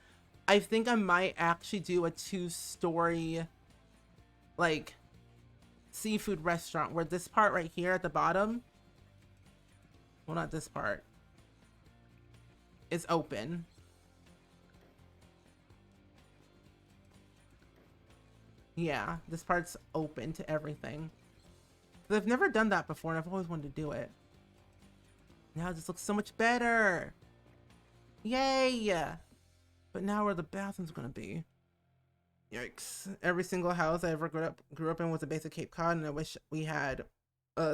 I think I might actually do a two-story, like, seafood restaurant where this part right here at the bottom, well, not this part, is open. Yeah, this part's open to everything. But I've never done that before, and I've always wanted to do it. Now this looks so much better. Yay! But now where the bathroom's gonna be. Yikes. Every single house I ever grew up in was a basic Cape Cod, and I wish we had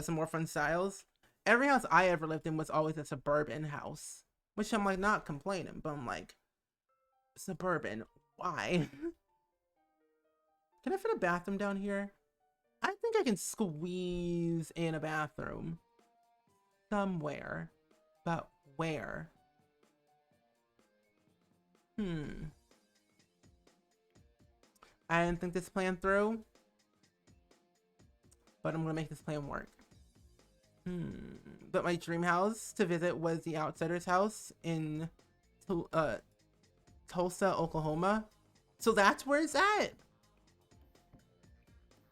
some more fun styles. Every house I ever lived in was always a suburban house. Which I'm like, not complaining, but I'm like, suburban, why? Can I fit a bathroom down here? I think I can squeeze in a bathroom. Somewhere. But where? I didn't think this plan through, but I'm gonna make this plan work. But my dream house to visit was the Outsider's house in Tulsa, Oklahoma. So that's where it's at.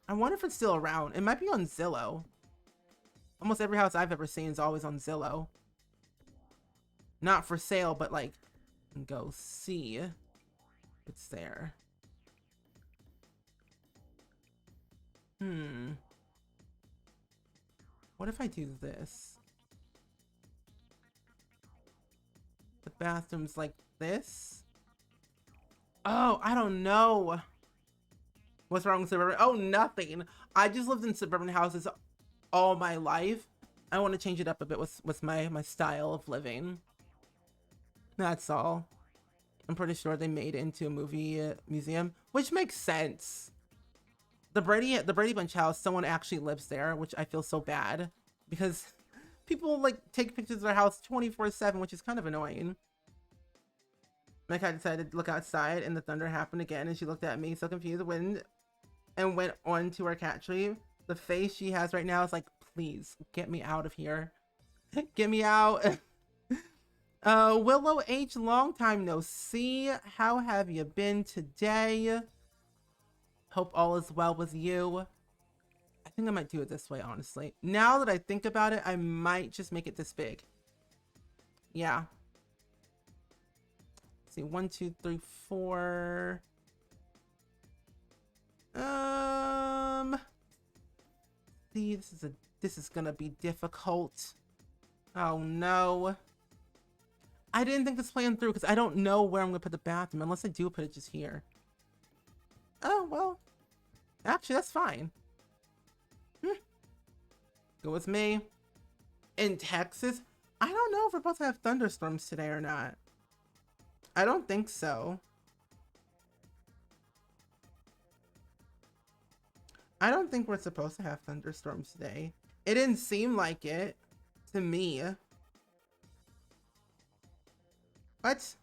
I wonder if it's still around. It might be on Zillow. Almost every house I've ever seen is always on Zillow. Not for sale, but like, go see. It's there. What if I do this? The bathroom's like this? Oh, I don't know. What's wrong with suburban? Oh, nothing. I just lived in suburban houses all my life. I want to change it up a bit with my style of living. That's all. I'm pretty sure they made it into a movie museum, which makes sense. The Brady Bunch house, someone actually lives there, which I feel so bad because people like take pictures of their house 24/7, which is kind of annoying. My cat decided to look outside, and the thunder happened again, and she looked at me so confused and went on to her cat tree. The face she has right now is like, please get me out of here. Get me out. Willow H, long time no see. How have you been today? Hope all is well with you. I think I might do it this way, honestly. Now that I think about it, I might just make it this big. Yeah. Let's see, 1, 2, 3, 4. See, this is gonna be difficult. Oh no. I didn't think this plan through because I don't know where I'm gonna put the bathroom unless I do put it just here. Oh well. Actually, that's fine. Go with me. In Texas, I don't know if we're supposed to have thunderstorms today or not. I don't think so. I don't think we're supposed to have thunderstorms today. It didn't seem like it to me. What?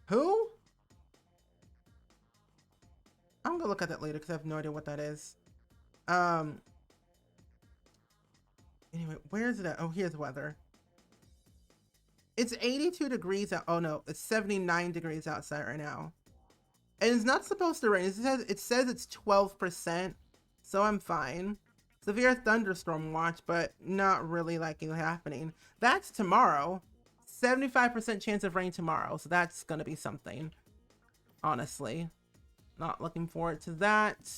Who? I'm gonna look at that later because I have no idea what that is. Anyway, where is it at? Oh, here's weather. It's 82 degrees out. Oh no, it's 79 degrees outside right now. And it's not supposed to rain. It says it's 12%, so I'm fine. Severe thunderstorm watch, but not really like it happening. That's tomorrow. 75% chance of rain tomorrow, so that's gonna be something. Honestly, not looking forward to that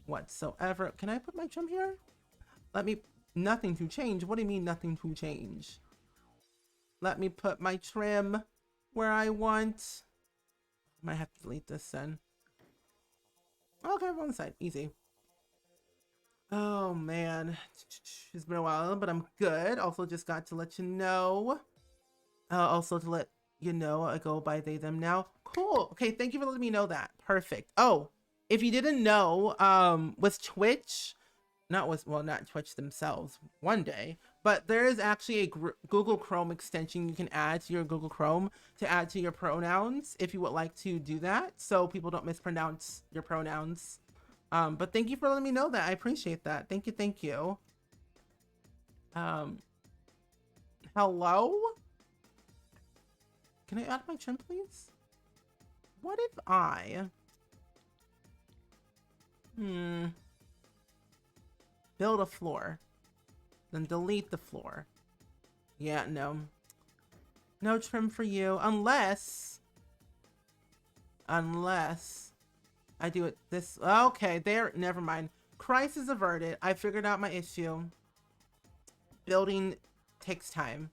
whatsoever. Can I put my trim here? Nothing to change. What do you mean nothing to change? Let me put my trim where I want. Might have to delete this then. Okay, on the side. Easy. Oh man. It's been a while, but I'm good. Also just got to let you know. Also to let you know, I go by they, them now. Cool. Okay, thank you for letting me know that. Perfect. Oh, if you didn't know, with Twitch, not Twitch themselves one day, but there is actually a Google Chrome extension you can add to your Google Chrome to add to your pronouns if you would like to do that, so people don't mispronounce your pronouns. But thank you for letting me know that. I appreciate that. Thank you. Thank you. Hello? Can I add my trim, please? What if I... build a floor, then delete the floor. Yeah, no. No trim for you, unless I do it this... Okay, there, never mind. Crisis averted. I figured out my issue. Building takes time.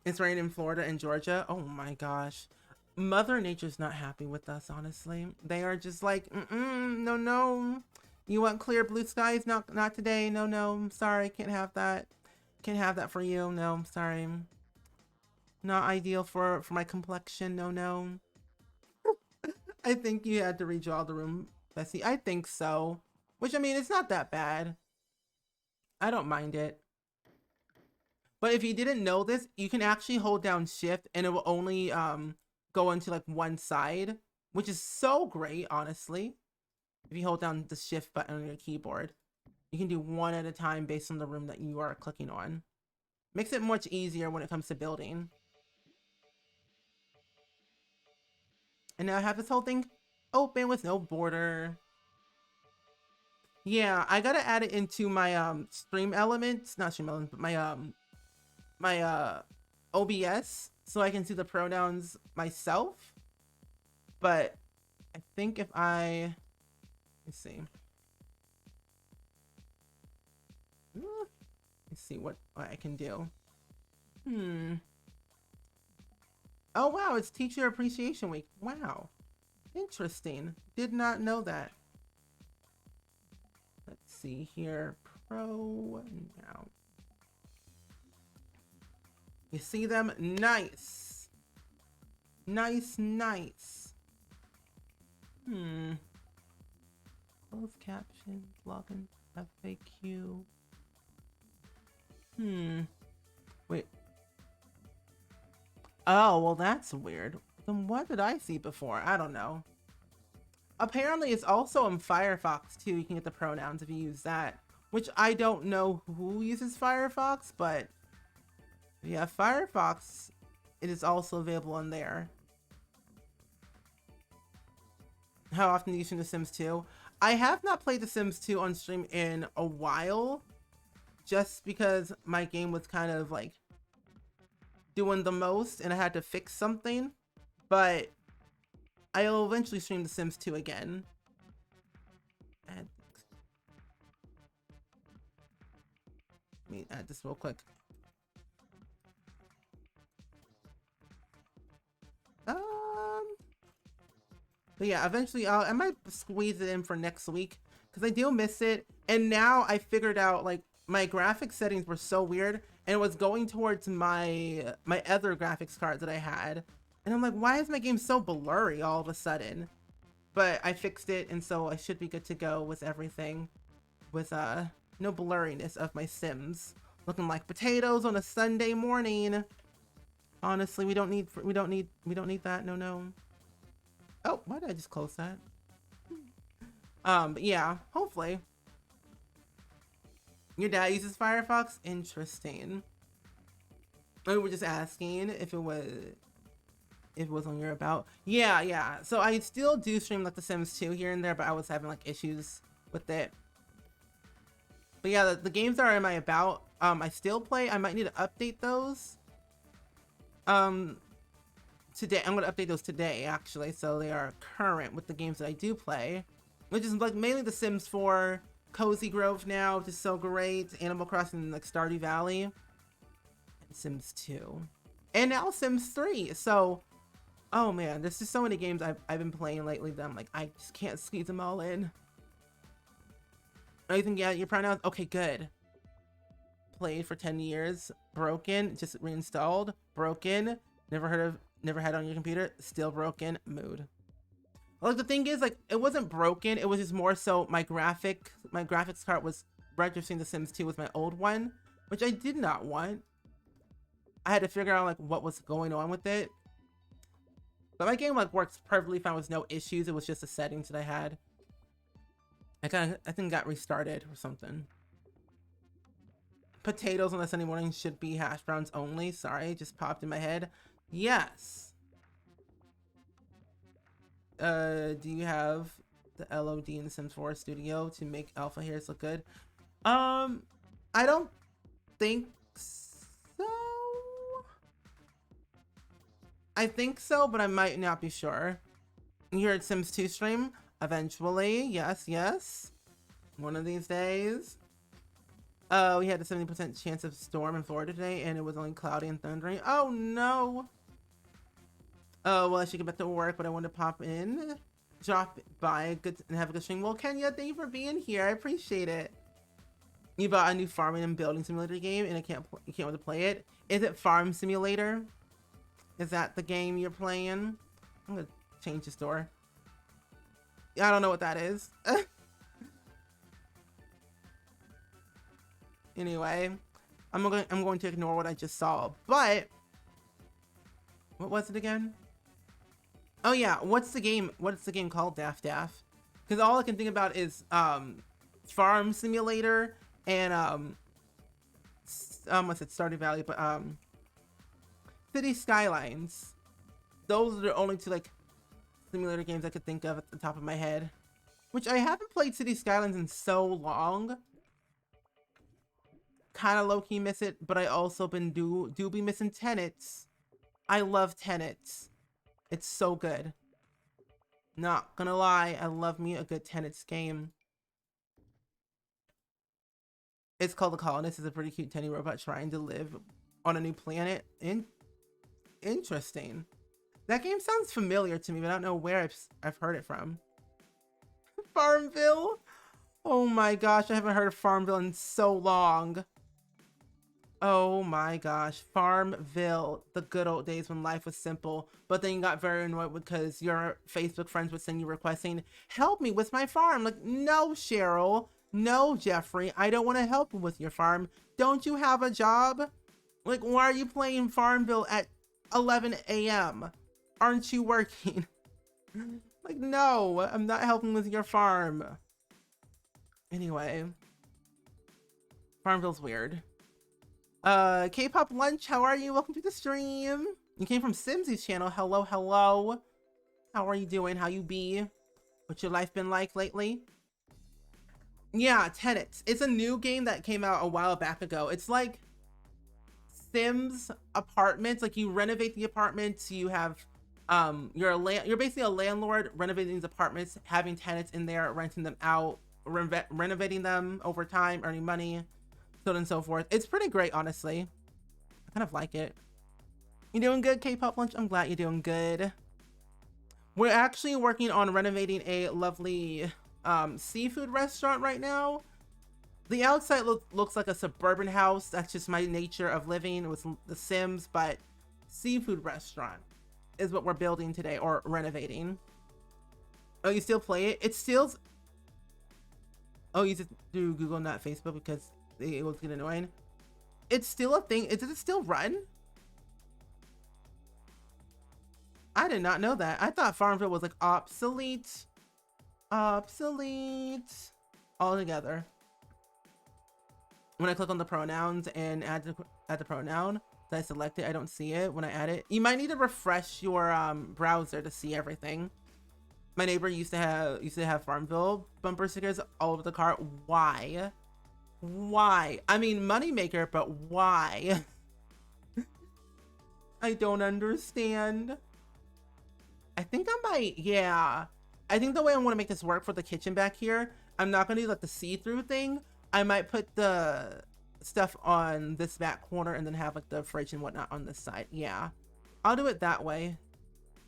It's raining in Florida and Georgia. Oh my gosh. Mother Nature's not happy with us, honestly. They are just like, no. You want clear blue skies? Not today. No. I'm sorry. Can't have that. Can't have that for you. No, I'm sorry. Not ideal for my complexion. No. I think you had to redraw the room, Bessie. I think so. Which, I mean, it's not that bad. I don't mind it. But if you didn't know this, you can actually hold down shift and it will only go into like one side, which is so great, honestly. If you hold down the shift button on your keyboard, you can do one at a time based on the room that you are clicking on. Makes it much easier when it comes to building. And now I have this whole thing open with no border. Yeah, I gotta add it into my stream elements, not stream elements, but my OBS, so I can see the pronouns myself. But I think if let's see. Let's see what I can do. Oh wow, it's Teacher Appreciation Week. Wow. Interesting. Did not know that. Let's see here. Pro now. You see them? Nice. Nice. Closed captions, login, FAQ. Wait. Oh, well, that's weird. Then what did I see before? I don't know. Apparently, it's also in Firefox too. You can get the pronouns if you use that, which I don't know who uses Firefox, but yeah, Firefox, it is also available on there. How often do you stream The Sims 2? I have not played The Sims 2 on stream in a while, just because my game was kind of like doing the most and I had to fix something, but I'll eventually stream The Sims 2 again. Let me add this real quick. But yeah, eventually I might squeeze it in for next week because I do miss it. And now I figured out like my graphics settings were so weird and it was going towards my other graphics card that I had. And I'm like, why is my game so blurry all of a sudden? But I fixed it, and so I should be good to go with everything, with no blurriness of my Sims looking like potatoes on a Sunday morning. Honestly, we don't need that. No. Oh, why did I just close that? But yeah, hopefully. Your dad uses Firefox? Interesting. We were just asking if it was on your about. Yeah. So I still do stream like The Sims 2 here and there, but I was having like issues with it. But yeah, the games that are in my about, I still play. I might need to update those. Today, I'm gonna update those today actually, so they are current with the games that I do play, which is like mainly The Sims 4, Cozy Grove now, which is so great, Animal Crossing, like Stardew Valley, and Sims 2, and now Sims 3. So, oh man, there's just so many games I've been playing lately that I'm like, I just can't squeeze them all in. Oh, you think, yeah, your pronouns? Okay, good. Played for 10 years, broken, just reinstalled, broken, never had on your computer, still broken, mood. Like the thing is, like, it wasn't broken, it was just more so my graphics card was registering The Sims 2 with my old one, which I did not want. I had to figure out like what was going on with it. But my game like works perfectly fine with no issues. It was just the settings that I had. I think got restarted or something. Potatoes on a Sunday morning should be hash browns only. Sorry, just popped in my head. Yes. Do you have the LOD in the Sims 4 studio to make alpha hairs look good? I don't think so. I think so, but I might not be sure. You heard Sims 2 stream? Eventually, yes. One of these days. We had a 70% chance of storm in Florida today, and it was only cloudy and thundering. Oh no! Oh, well, I should get back to work, but I wanted to pop in, drop by, and have a good stream. Well, Kenya, thank you for being here. I appreciate it. You bought a new farming and building simulator game, and you can't wait to play it. Is it Farm Simulator? Is that the game you're playing? I'm gonna change the store. I don't know what that is. Anyway, I'm going to ignore what I just saw. But what was it again? Oh yeah, what's the game called, Daff? Because all I can think about is Farm Simulator and I said Stardew Valley, but City Skylines. Those are the only two like simulator games I could think of at the top of my head. Which I haven't played City Skylines in so long. Kind of low-key miss it, but I also do be missing Tenets. I love Tenets. It's so good. Not gonna lie, I love me a good Tenets game. It's called The Colonist. It's a pretty cute tiny robot trying to live on a new planet. Interesting. That game sounds familiar to me, but I don't know where I've heard it from. Farmville? Oh my gosh, I haven't heard of Farmville in so long. Oh my gosh, Farmville, the good old days when life was simple, but then you got very annoyed because your Facebook friends would send you requesting, help me with my farm. Like, no, Cheryl, no, Jeffrey, I don't want to help with your farm. Don't you have a job? Like, why are you playing Farmville at 11 a.m. Aren't you working? Like, no, I'm not helping with your farm. Anyway, Farmville's weird. K-pop lunch, how are you? Welcome to the stream. You came from Simsy's channel. Hello, hello. How are you doing? How you be? What's your life been like lately? Yeah, Tenants. It's a new game that came out a while back ago. It's like Sims apartments. Like, you renovate the apartments. You have you're basically a landlord renovating these apartments, having tenants in there, renting them out, renovating them over time, earning money, so on and so forth. It's pretty great, honestly. I kind of like it. You doing good, K-pop lunch? I'm glad you're doing good. We're actually working on renovating a lovely seafood restaurant right now. The outside looks like a suburban house. That's just my nature of living with the Sims, but seafood restaurant is what we're building today, or renovating. Oh, you still play it? It still... Oh, you just do Google, not Facebook, because it was getting annoying. It's still a thing. Does it still run? I did not know that. I thought Farmville was like obsolete. Obsolete. All together. When I click on the pronouns and add the pronoun that I selected, I don't see it when I add it. You might need to refresh your browser to see everything. My neighbor used to have Farmville bumper stickers all over the car. Why? Why? I mean, moneymaker, but why? I don't understand. I think I might, yeah. I think the way I want to make this work for the kitchen back here, I'm not going to do like the see-through thing. I might put the stuff on this back corner and then have like the fridge and whatnot on this side. Yeah, I'll do it that way.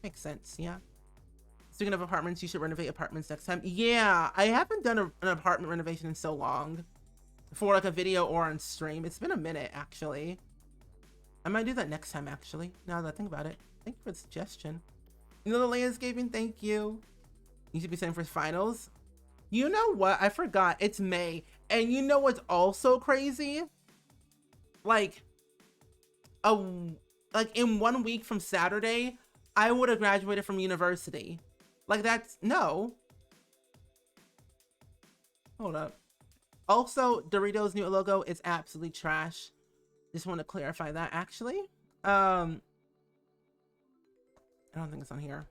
Makes sense, yeah. Speaking of apartments, you should renovate apartments next time. Yeah, I haven't done an apartment renovation in so long for like a video or on stream. It's been a minute, actually. I might do that next time, actually, now that I think about it. Thank you for the suggestion. You know, the landscaping, thank you. You should be sending for finals. You know what? I forgot. It's May. And you know what's also crazy? Like in 1 week from Saturday, I would have graduated from university. Like that's no. Hold up. Also, Doritos' new logo is absolutely trash. Just want to clarify that actually. I don't think it's on here.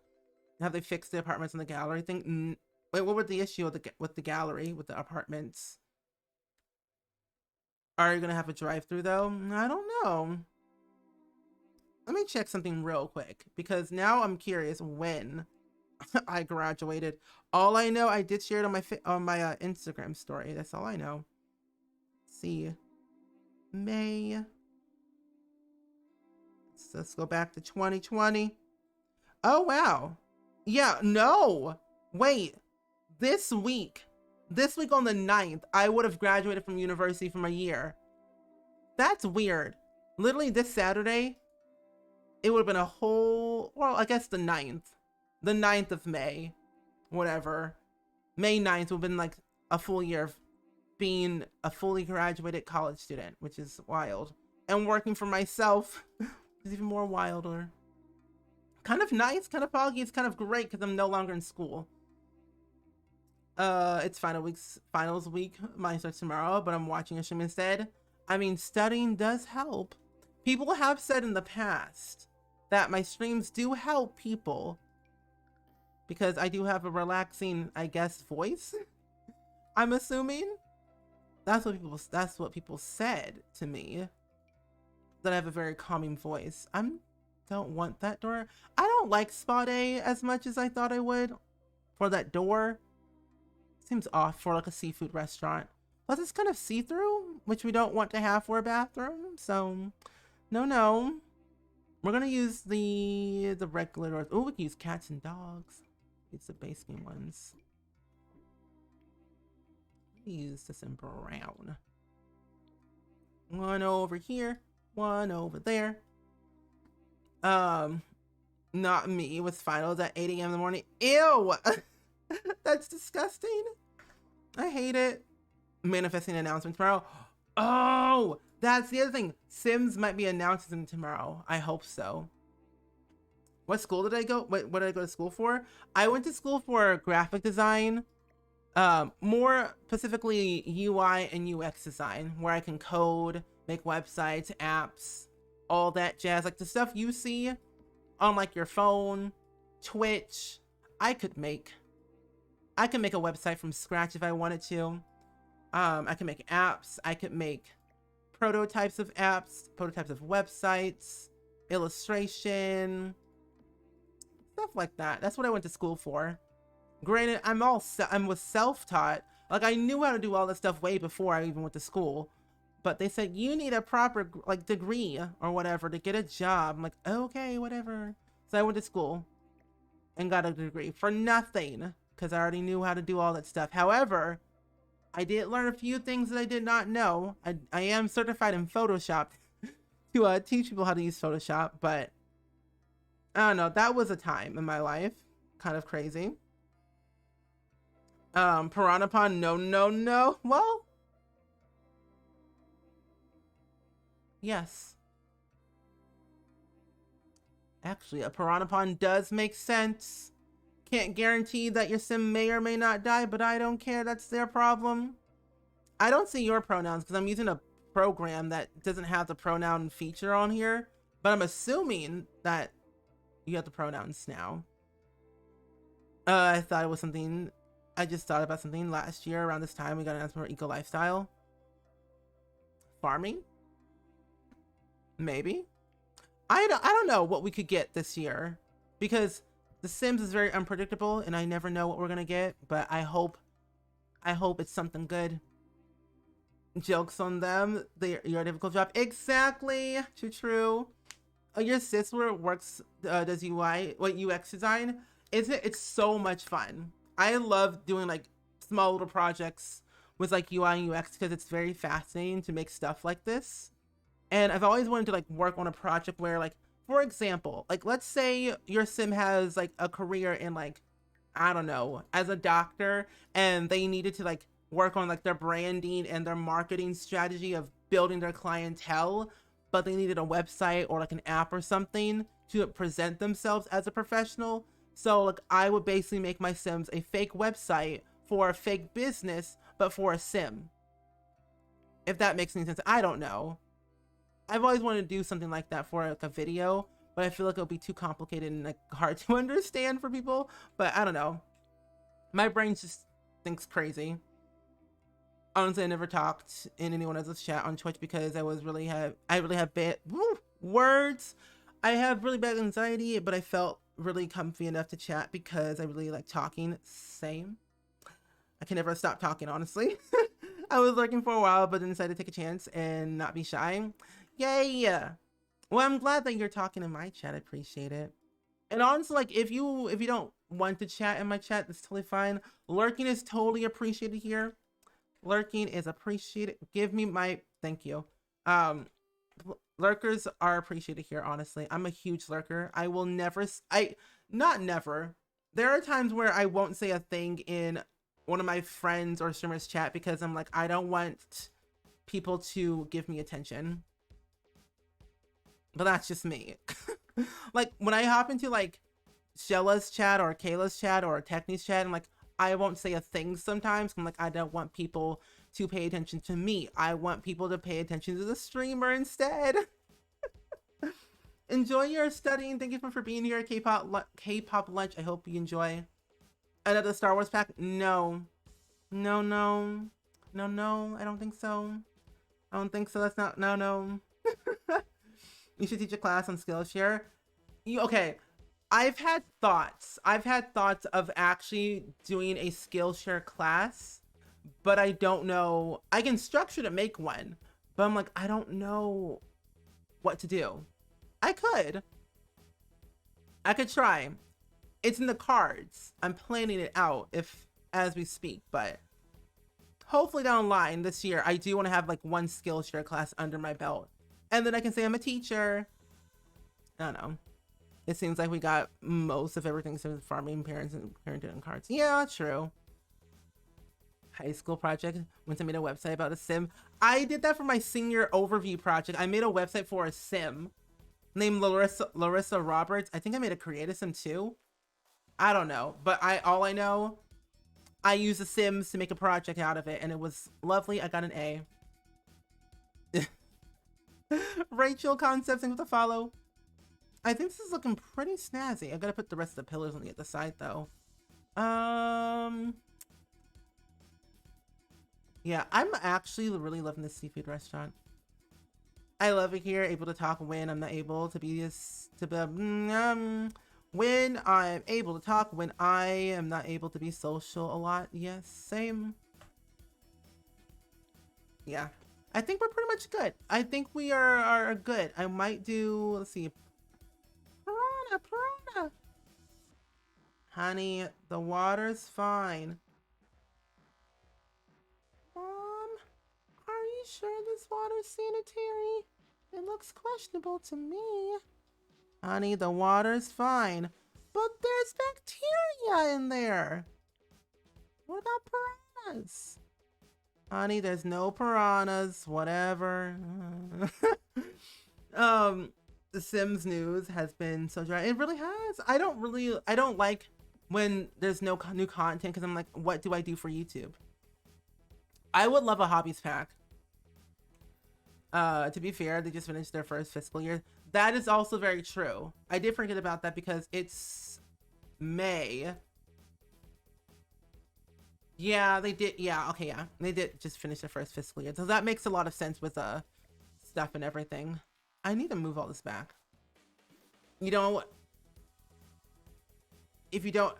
Have they fixed the apartments in the gallery thing? Wait, what was the issue with the gallery, with the apartments? Are you gonna have a drive-through though? I don't know. Let me check something real quick because now I'm curious when I graduated. All I know, I did share it on my Instagram story. That's all I know. Let's see, May. Let's go back to 2020. Oh wow. Yeah, no. Wait. This week on the 9th, I would have graduated from university from a year. That's weird. Literally this Saturday, it would have been a whole, well, I guess the 9th. The 9th of May. Whatever. May 9th would have been like a full year of being a fully graduated college student, which is wild. And working for myself is even more wilder. Kind of nice, kind of foggy. It's kind of great because I'm no longer in school. It's finals week. Mine starts tomorrow, but I'm watching a stream instead. I mean, studying does help. People have said in the past that my streams do help people because I do have a relaxing, I guess, voice. I'm assuming that's what people said to me, that I have a very calming voice. Don't want that door. I don't like spa day as much as I thought I would for that door. Seems off for like a seafood restaurant. Plus it's kind of see-through, which we don't want to have for a bathroom. So no. We're gonna use the regular doors. Oh, we can use cats and dogs. It's the basement ones. Use this in brown. One over here, one over there. Not me with finals at 8 a.m. in the morning. Ew. That's disgusting. I hate it. Manifesting announcement tomorrow. Oh, that's the other thing. Sims might be announcing tomorrow. I hope so. What school did I go? What did I go to school for? I went to school for graphic design, more specifically UI and UX design, where I can code, make websites, apps, all that jazz. Like the stuff you see on like your phone, Twitch, I could make. I can make a website from scratch if I wanted to. I can make apps. I could make prototypes of apps, prototypes of websites, illustration, stuff like that. That's what I went to school for. Granted, I was self-taught. Like I knew how to do all this stuff way before I even went to school. But they said you need a proper like degree or whatever to get a job. I'm like, okay, whatever. So I went to school and got a degree for nothing because I already knew how to do all that stuff. However, I did learn a few things that I did not know. I am certified in Photoshop to teach people how to use Photoshop, but I don't know. That was a time in my life. Kind of crazy. Piranha Pond, no. Well, yes. Actually, a Piranha Pond does make sense. Can't guarantee that your sim may or may not die, but I don't care. That's their problem. I don't see your pronouns because I'm using a program that doesn't have the pronoun feature on here, but I'm assuming that you have the pronouns now. I thought it was something. I just thought about something last year around this time. We got an announcement for eco lifestyle. Farming? Maybe. I don't know what we could get this year because The Sims is very unpredictable and I never know what we're gonna get, but I hope it's something good. Jokes on them. You're a difficult job. Exactly. True. Your sis works does UX design. It's so much fun. I love doing like small little projects with like UI and UX because it's very fascinating to make stuff like this. And I've always wanted to like work on a project where like, for example, like let's say your sim has like a career in like, I don't know, as a doctor, and they needed to like work on like their branding and their marketing strategy of building their clientele, but they needed a website or like an app or something to present themselves as a professional. So like I would basically make my sims a fake website for a fake business, but for a sim. If that makes any sense. I don't know. I've always wanted to do something like that for like a video, but I feel like it'll be too complicated and like hard to understand for people. But I don't know. My brain just thinks crazy. Honestly, I never talked in anyone else's chat on Twitch because I really have bad words. I have really bad anxiety, but I felt really comfy enough to chat because I really like talking. Same. I can never stop talking, honestly. I was lurking for a while, but then decided to take a chance and not be shy. Yay! Well, I'm glad that you're talking in my chat. I appreciate it. And honestly, like if you don't want to chat in my chat, that's totally fine. Lurking is totally appreciated here. Lurking is appreciated. Give me my thank you. Lurkers are appreciated here, honestly. I'm a huge lurker. I will never, not never. There are times where I won't say a thing in one of my friends or streamers chat because I'm like, I don't want people to give me attention. But that's just me. Like when I hop into like Shella's chat or Kayla's chat or Techni's chat, I'm like, I won't say a thing sometimes. I'm like, I don't want people to pay attention to me. I want people to pay attention to the streamer instead. Enjoy your studying. Thank you for being here. K-pop lunch. I hope you enjoy. Another Star Wars pack? No. I don't think so. That's not, no. You should teach a class on Skillshare. Okay. I've had thoughts of actually doing a Skillshare class, but I don't know. I can structure to make one, but I'm like, I don't know what to do. I could try. It's in the cards. I'm planning it out as we speak, but hopefully down the line this year, I do want to have like one Skillshare class under my belt. And then I can say I'm a teacher. I don't know. It seems like we got most of everything except farming, parents, and parenting and cards. Yeah, true. High school project. Once I made a website about a sim. I did that for my senior overview project. I made a website for a sim. named Larissa Roberts. I think I made a creative sim too. I don't know, but all I know, I used The Sims to make a project out of it, and it was lovely. I got an A. Rachel Concepts, thanks for the follow. I think this is looking pretty snazzy. I gotta put the rest of the pillars on the other side though. Yeah, I'm actually really loving this seafood restaurant. I love it here. Able to talk when I'm not able to be when I'm able to talk when I am not able to be social a lot. Yes, same. Yeah, I think we're pretty much good. I think we are good. I might do, let's see, piranha. Honey, the water's fine. Mom, are you sure this water's sanitary? It looks questionable to me. Honey, the water's fine. But there's bacteria in there. What about piranhas? Honey, there's no piranhas. Whatever. The Sims news has been so dry. It really has. I don't like when there's no new content because I'm like, what do I do for YouTube? I would love a hobbies pack. To be fair, they just finished their first fiscal year. That is also very true. I did forget about that because it's May. Yeah, they did. Yeah, okay, yeah. They did just finish their first fiscal year. So that makes a lot of sense with stuff and everything. I need to move all this back. You know, if you don't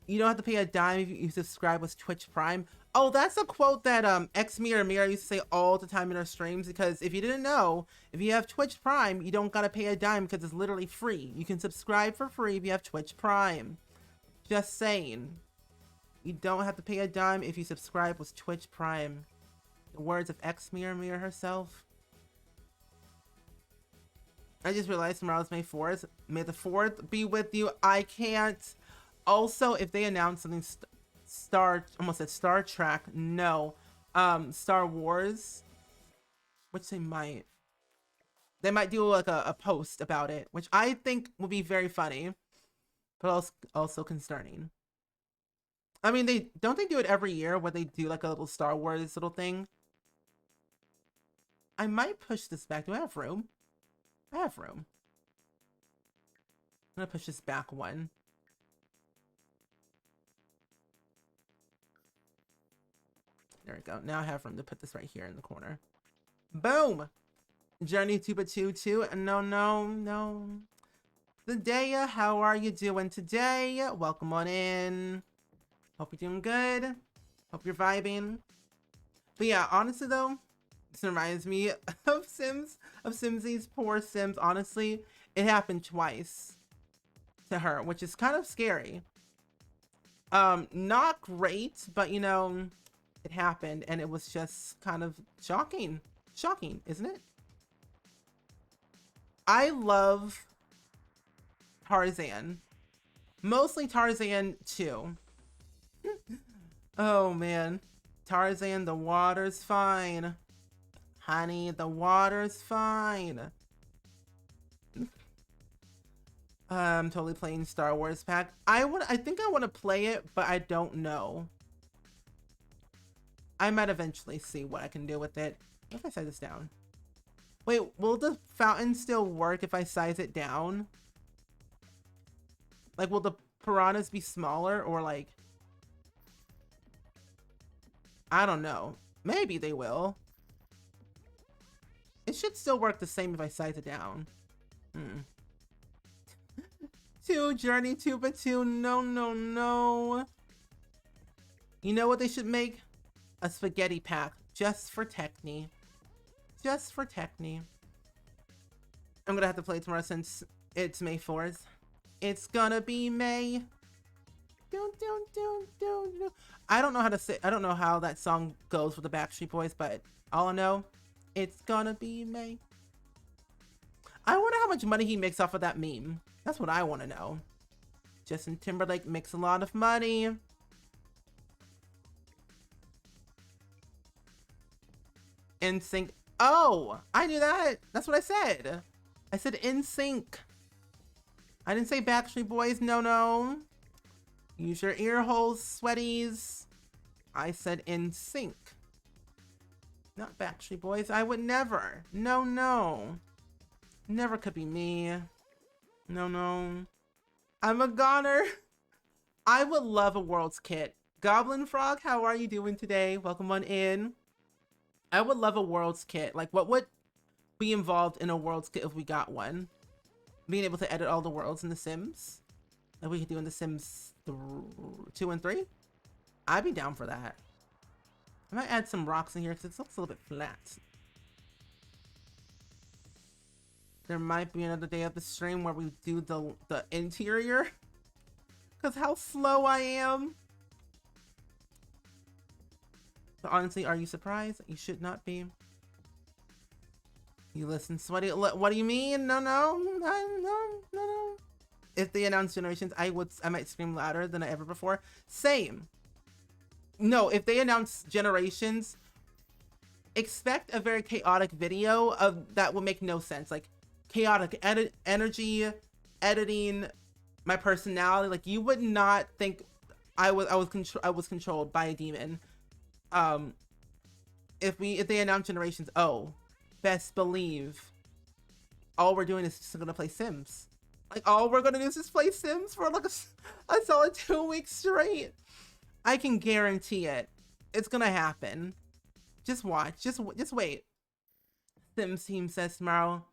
have to pay a dime if you subscribe with Twitch Prime. Oh, that's a quote that X Mira used to say all the time in her streams, because if you didn't know, if you have Twitch Prime, you don't gotta pay a dime because it's literally free. You can subscribe for free if you have Twitch Prime. Just saying. You don't have to pay a dime if you subscribe with Twitch Prime. The words of X Mira herself. I just realized tomorrow's May 4th. May the 4th be with you. I can't. Also, if they announce something almost said Star Trek, no. Star Wars, which they might do like a post about it, which I think will be very funny, but also concerning. I mean, they do it every year where they do like a little Star Wars little thing. I might push this back. Do I have room? I have room. I'm gonna push this back one. There we go. Now I have room to put this right here in the corner. Boom! Journey Tuba 2. No. Zendaya, how are you doing today? Welcome on in. Hope you're doing good. Hope you're vibing. But yeah, honestly though, this reminds me of Simsy's poor Sims. Honestly, it happened twice to her, which is kind of scary. Not great, but you know, it happened and it was just kind of shocking, isn't it? I love Tarzan, mostly Tarzan 2. Oh man, Tarzan, the water's fine. Honey, the water's fine. I'm totally playing Star Wars pack. I think I want to play it, but I don't know. I might eventually see what I can do with it. What if I size this down? Wait, will the fountain still work if I size it down? Like, will the piranhas be smaller or like... I don't know. Maybe they will. It should still work the same if I size it down. 2 Journey Tuba 2. No. You know what they should make? A spaghetti pack. Just for Techni. I'm gonna have to play tomorrow since it's May 4th. It's gonna be May. I don't know how to say. I don't know how that song goes with the Backstreet Boys, but all I know, it's gonna be May. I wonder how much money he makes off of that meme. That's what I want to know. Justin Timberlake makes a lot of money. NSYNC. Oh, I knew that. That's what I said. I said in sync. I didn't say Backstreet Boys. No, no. Use your ear holes, sweaties. I said in sync. Not Backstreet Boys. I would never. No, no. Never could be me. No, no. I'm a goner. I would love a Worlds kit. Goblin Frog, how are you doing today? Welcome on in. I would love a Worlds kit. Like, what would be involved in a Worlds kit if we got one? Being able to edit all the worlds in The Sims. Like we could do in The Sims 2 and 3. I'd be down for that. I might add some rocks in here because it looks a little bit flat. There might be another day of the stream where we do the interior. Because how slow I am. But honestly, are you surprised? You should not be. You listen, sweaty. What do you mean? No, no, no, no, no, no. If they announce Generations, I might scream louder than I ever before. Same. No, if they announce Generations, expect a very chaotic video of that will make no sense. Like chaotic energy, editing, my personality. Like you would not think I was controlled by a demon. If they announce Generations, oh, best believe all we're doing is just gonna play Sims. Like all we're gonna do is just play Sims for like a solid 2 weeks straight. I can guarantee it. It's gonna happen. Just watch. Just wait. Sims team says tomorrow.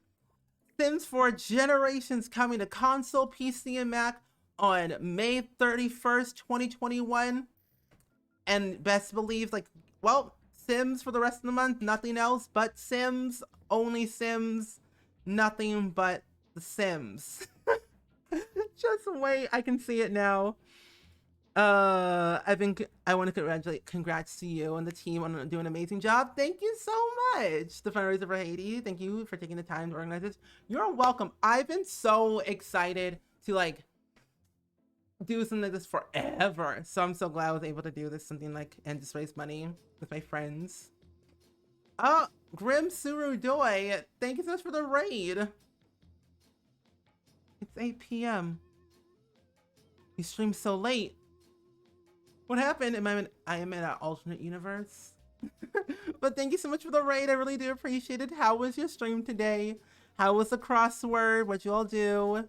Sims 4 Generations coming to console, PC, and Mac on May 31st, 2021. And best believe, like, well, Sims for the rest of the month, nothing else but Sims, only Sims, nothing but the Sims. Just wait, I can see it now. I want to congrats to you and the team on doing an amazing job. Thank you so much. The fundraiser for Haiti. Thank you for taking the time to organize this. You're welcome. I've been so excited to like do something like this forever. So I'm so glad I was able to do this, something like, and just raise money with my friends. Oh, Grim Surudoy, thank you so much for the raid. It's 8 p.m. You stream so late. What happened? I am in an alternate universe. But thank you so much for the raid. I really do appreciate it. How was your stream today? How was the crossword? What'd you all do?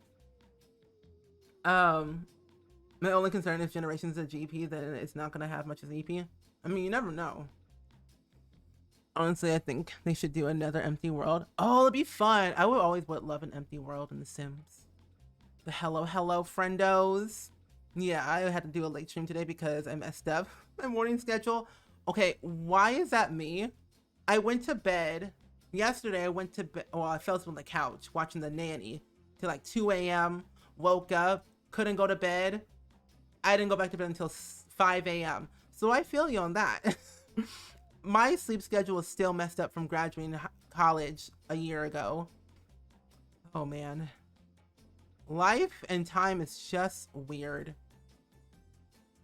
My only concern if Generations is a GP, then it's not gonna have much as EP. I mean, you never know. Honestly, I think they should do another empty world. Oh, it'd be fun. I would love an empty world in The Sims. The hello friendos. Yeah, I had to do a late stream today because I messed up my morning schedule. Okay, why is that me? I went to bed yesterday. I went to bed. Well, I fell asleep on the couch watching The Nanny till like 2 a.m. Woke up, couldn't go to bed. I didn't go back to bed until 5 a.m. So I feel you on that. My sleep schedule is still messed up from graduating college a year ago. Oh man. Life and time is just weird.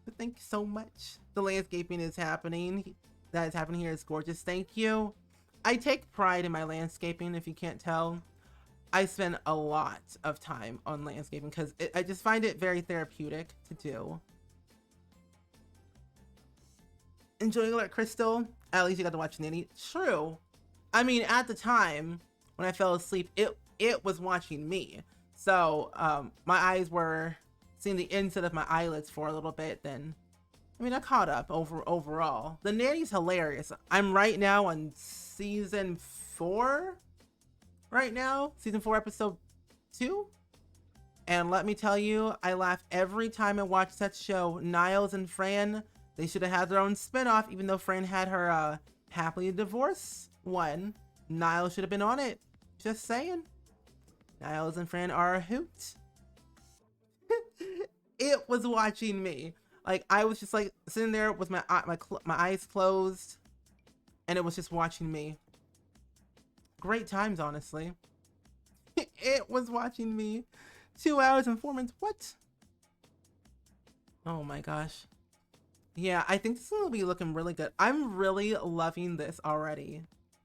But thank you so much. The landscaping is happening. That is happening here is gorgeous. Thank you. I take pride in my landscaping, if you can't tell. I spend a lot of time on landscaping because I just find it very therapeutic to do. Enjoying Alert Crystal? At least you got to watch Nanny. True. I mean, at the time when I fell asleep, it was watching me. So my eyes were seeing the inside of my eyelids for a little bit. Then, I mean, I caught up overall. The Nanny's hilarious. I'm right now on season 4. Right now, season 4, episode 2. And let me tell you, I laugh every time I watch that show. Niles and Fran, they should have had their own spinoff, even though Fran had her happily divorced one. Niles should have been on it. Just saying. Niles and Fran are a hoot. It was watching me. Like, I was just like sitting there with my eyes closed, and it was just watching me. Great times, honestly. It was watching me. 2 hours and 4 minutes. What? Oh my gosh. Yeah, I think this is gonna be looking really good. I'm really loving this already.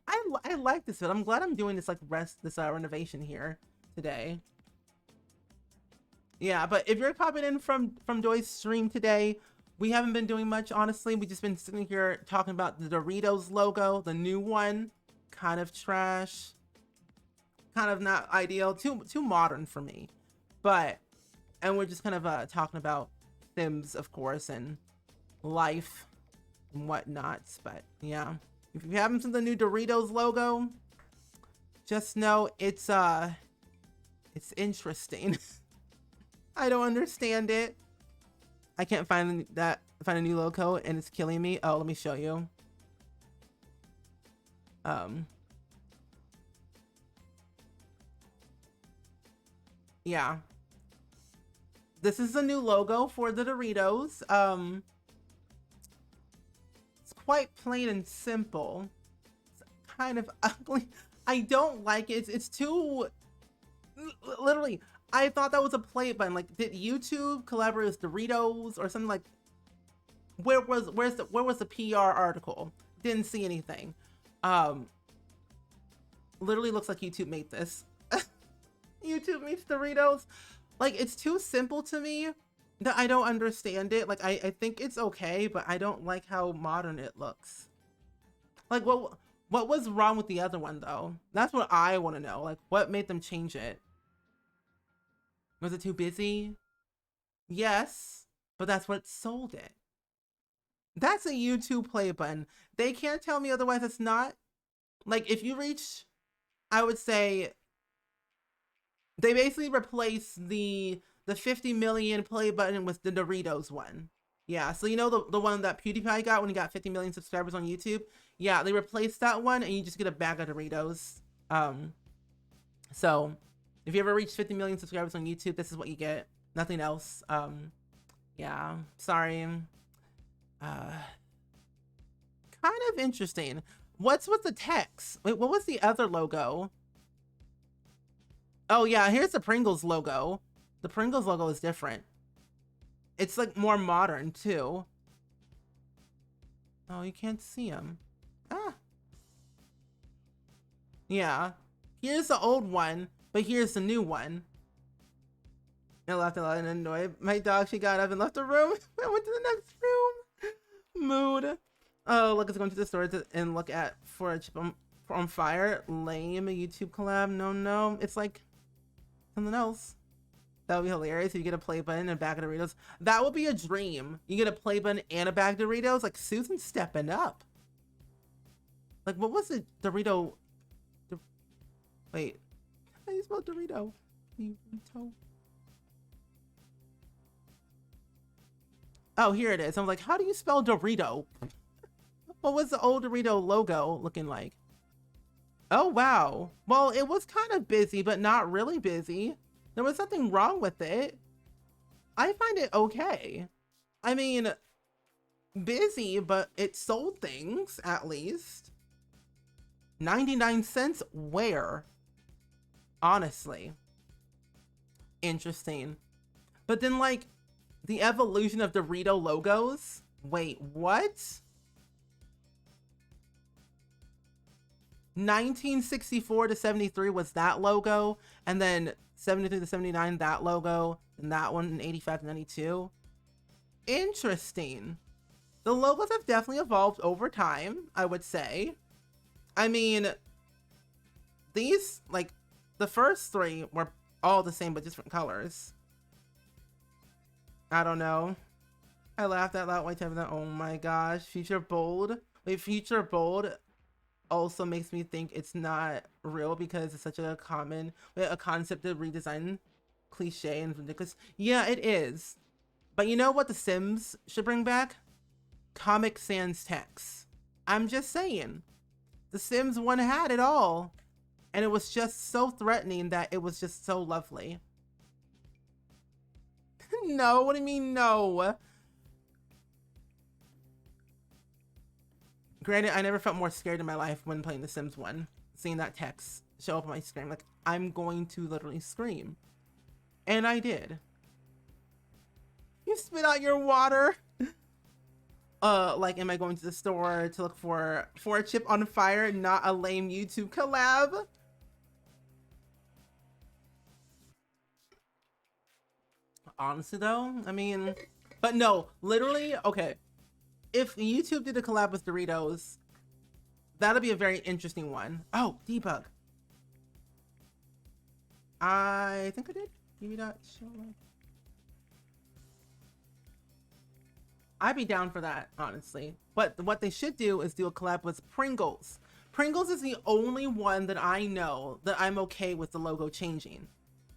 I I like this build. I'm glad I'm doing this like this renovation here today. Yeah, but if you're popping in from Joy's stream today, we haven't been doing much, honestly. We just been sitting here talking about the Doritos logo, the new one. Kind of trash. Kind of not ideal. Too modern for me. But, and we're just kind of talking about Sims, of course, and life and whatnot. But yeah, if you haven't seen the new Doritos logo, just know it's interesting. I don't understand it. I can't find a new logo and it's killing me. Oh, let me show you. Yeah. This is the new logo for the Doritos. It's quite plain and simple. It's kind of ugly. I don't like it. It's too, literally, I thought that was a play button. Like, did YouTube collaborate with Doritos or something? Like, where was the PR article? Didn't see anything. Literally looks like YouTube made this. YouTube meets Doritos. Like, it's too simple to me that I don't understand it. Like, I think it's okay, but I don't like how modern it looks. Like, what was wrong with the other one though? That's what I want to know. Like, what made them change it? Was it too busy? Yes, but that's what sold it. That's a YouTube play button. They can't tell me otherwise. It's not. Like, if you reach, I would say, they basically replaced the 50 million play button with the Doritos one. Yeah, so you know the one that PewDiePie got when he got 50 million subscribers on YouTube? Yeah, they replaced that one and you just get a bag of Doritos. So if you ever reach 50 million subscribers on YouTube, this is what you get. Nothing else. Yeah, sorry. Kind of interesting. What's with the text? Wait, what was the other logo? Oh yeah, here's the Pringles logo. The Pringles logo is different. It's like more modern too. Oh, you can't see them. Ah. Yeah. Here's the old one, but here's the new one. I laughed a lot and annoyed. My dog, she got up and left the room. I went to the next room. Mood. Oh, look, it's going to the store and look at for a chip on fire. Lame. A YouTube collab. No. It's like something else. That would be hilarious if you get a play button and a bag of Doritos. That would be a dream. You get a play button and a bag of Doritos. Like, Susan's stepping up. Like, what was it? Dorito. Wait. How do you spell Dorito? Dorito. Oh, here it is. I'm like, how do you spell Dorito? What was the old Dorito logo looking like? Oh, wow. Well, it was kind of busy, but not really busy. There was nothing wrong with it. I find it okay. I mean, busy, but it sold things, at least. 99 cents where? Honestly. Interesting. But then, like, the evolution of Dorito logos? Wait, what? 1964 to 73 was that logo, and then 73 to 79 that logo, and that one in 85 to 92. Interesting. The logos have definitely evolved over time, I would say. I mean, these, like, the first three were all the same but different colors. I don't know. I laughed out loud while typing that. Oh my gosh. Future Bold. Wait, Future Bold also makes me think it's not real because it's such a concept of redesign cliche and ridiculous. Yeah, it is. But you know what the Sims should bring back? Comic Sans text. I'm just saying. The Sims 1 had it all. And it was just so threatening that it was just so lovely. No, what do you mean no? Granted, I never felt more scared in my life when playing The Sims 1. Seeing that text show up on my screen. Like, I'm going to literally scream. And I did. You spit out your water. Like, am I going to the store to look for a chip on fire, not a lame YouTube collab? Honestly though, I mean, but no, literally, okay. If YouTube did a collab with Doritos, that'll be a very interesting one. Oh, debug. I think I did. Maybe not. I'd be down for that, honestly. But what they should do is do a collab with Pringles. Pringles is the only one that I know that I'm okay with the logo changing.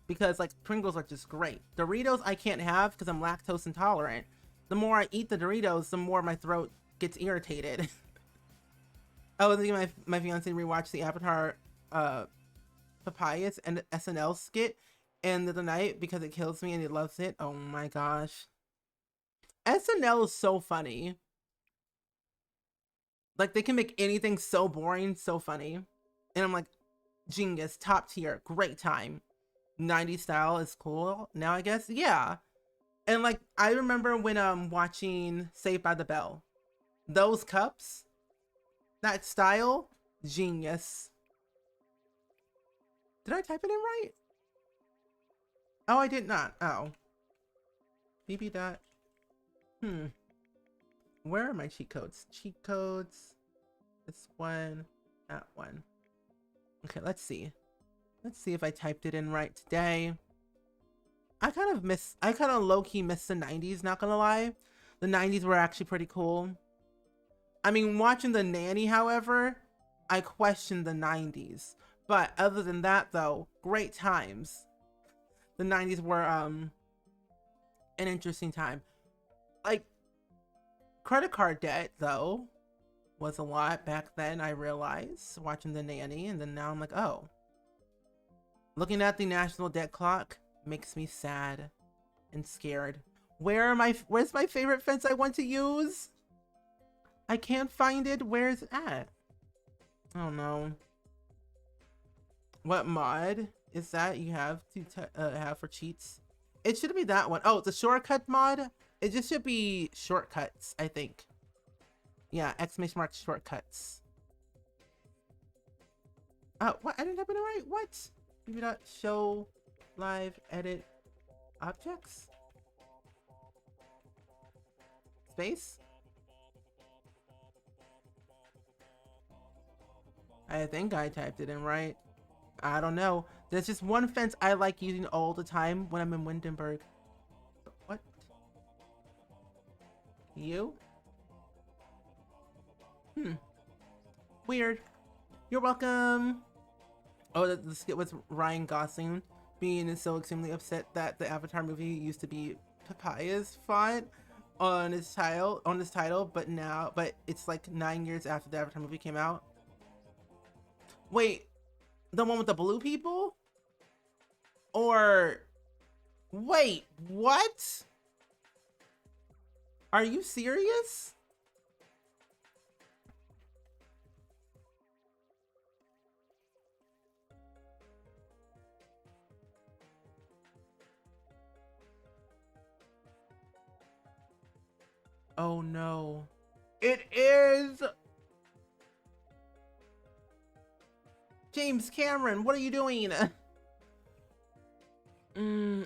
Because like Pringles are just great. Doritos I can't have because I'm lactose intolerant. The more I eat the Doritos, the more my throat gets irritated. Oh, I think my fiance rewatched the Avatar Papayas and SNL skit end of the night because it kills me and he loves it. Oh my gosh. SNL is so funny. Like they can make anything so boring, so funny. And I'm like, genius, top tier, great time. 90s style is cool now, I guess. Yeah. And like I remember when watching Saved by the Bell. Those cups, that style, genius. Did I type it in right? Oh, I did not. Oh. BB dot. Where are my cheat codes? Cheat codes. This one. That one. Okay, let's see. Let's see if I typed it in right today. I kind of low-key miss the 90s, not gonna lie. The 90s were actually pretty cool. I mean, watching The Nanny, however, I questioned the 90s. But other than that, though, great times. The 90s were an interesting time. Like, credit card debt, though, was a lot back then, I realized, watching The Nanny. And then now I'm like, oh. Looking at the national debt clock makes me sad and scared. Where's my favorite fence I want to use? I can't find it. Where's it at? Oh no. What mod is that you have to have for cheats? It should be that one. Oh, it's a shortcut mod. It just should be shortcuts, I think. Yeah, exclamation mark shortcuts. Oh, what? I didn't type it right. What? Maybe not show live edit objects. Space. I think I typed it in right. I don't know. There's just one fence I like using all the time when I'm in Windenburg. What? You? Weird. You're welcome. Oh, the skit was Ryan Gosling being so extremely upset that the Avatar movie used to be Papaya's font on his title, but it's like 9 years after the Avatar movie came out. Wait, the one with the blue people? Or wait, what? Are you serious? Oh no. It is James Cameron. What are you doing?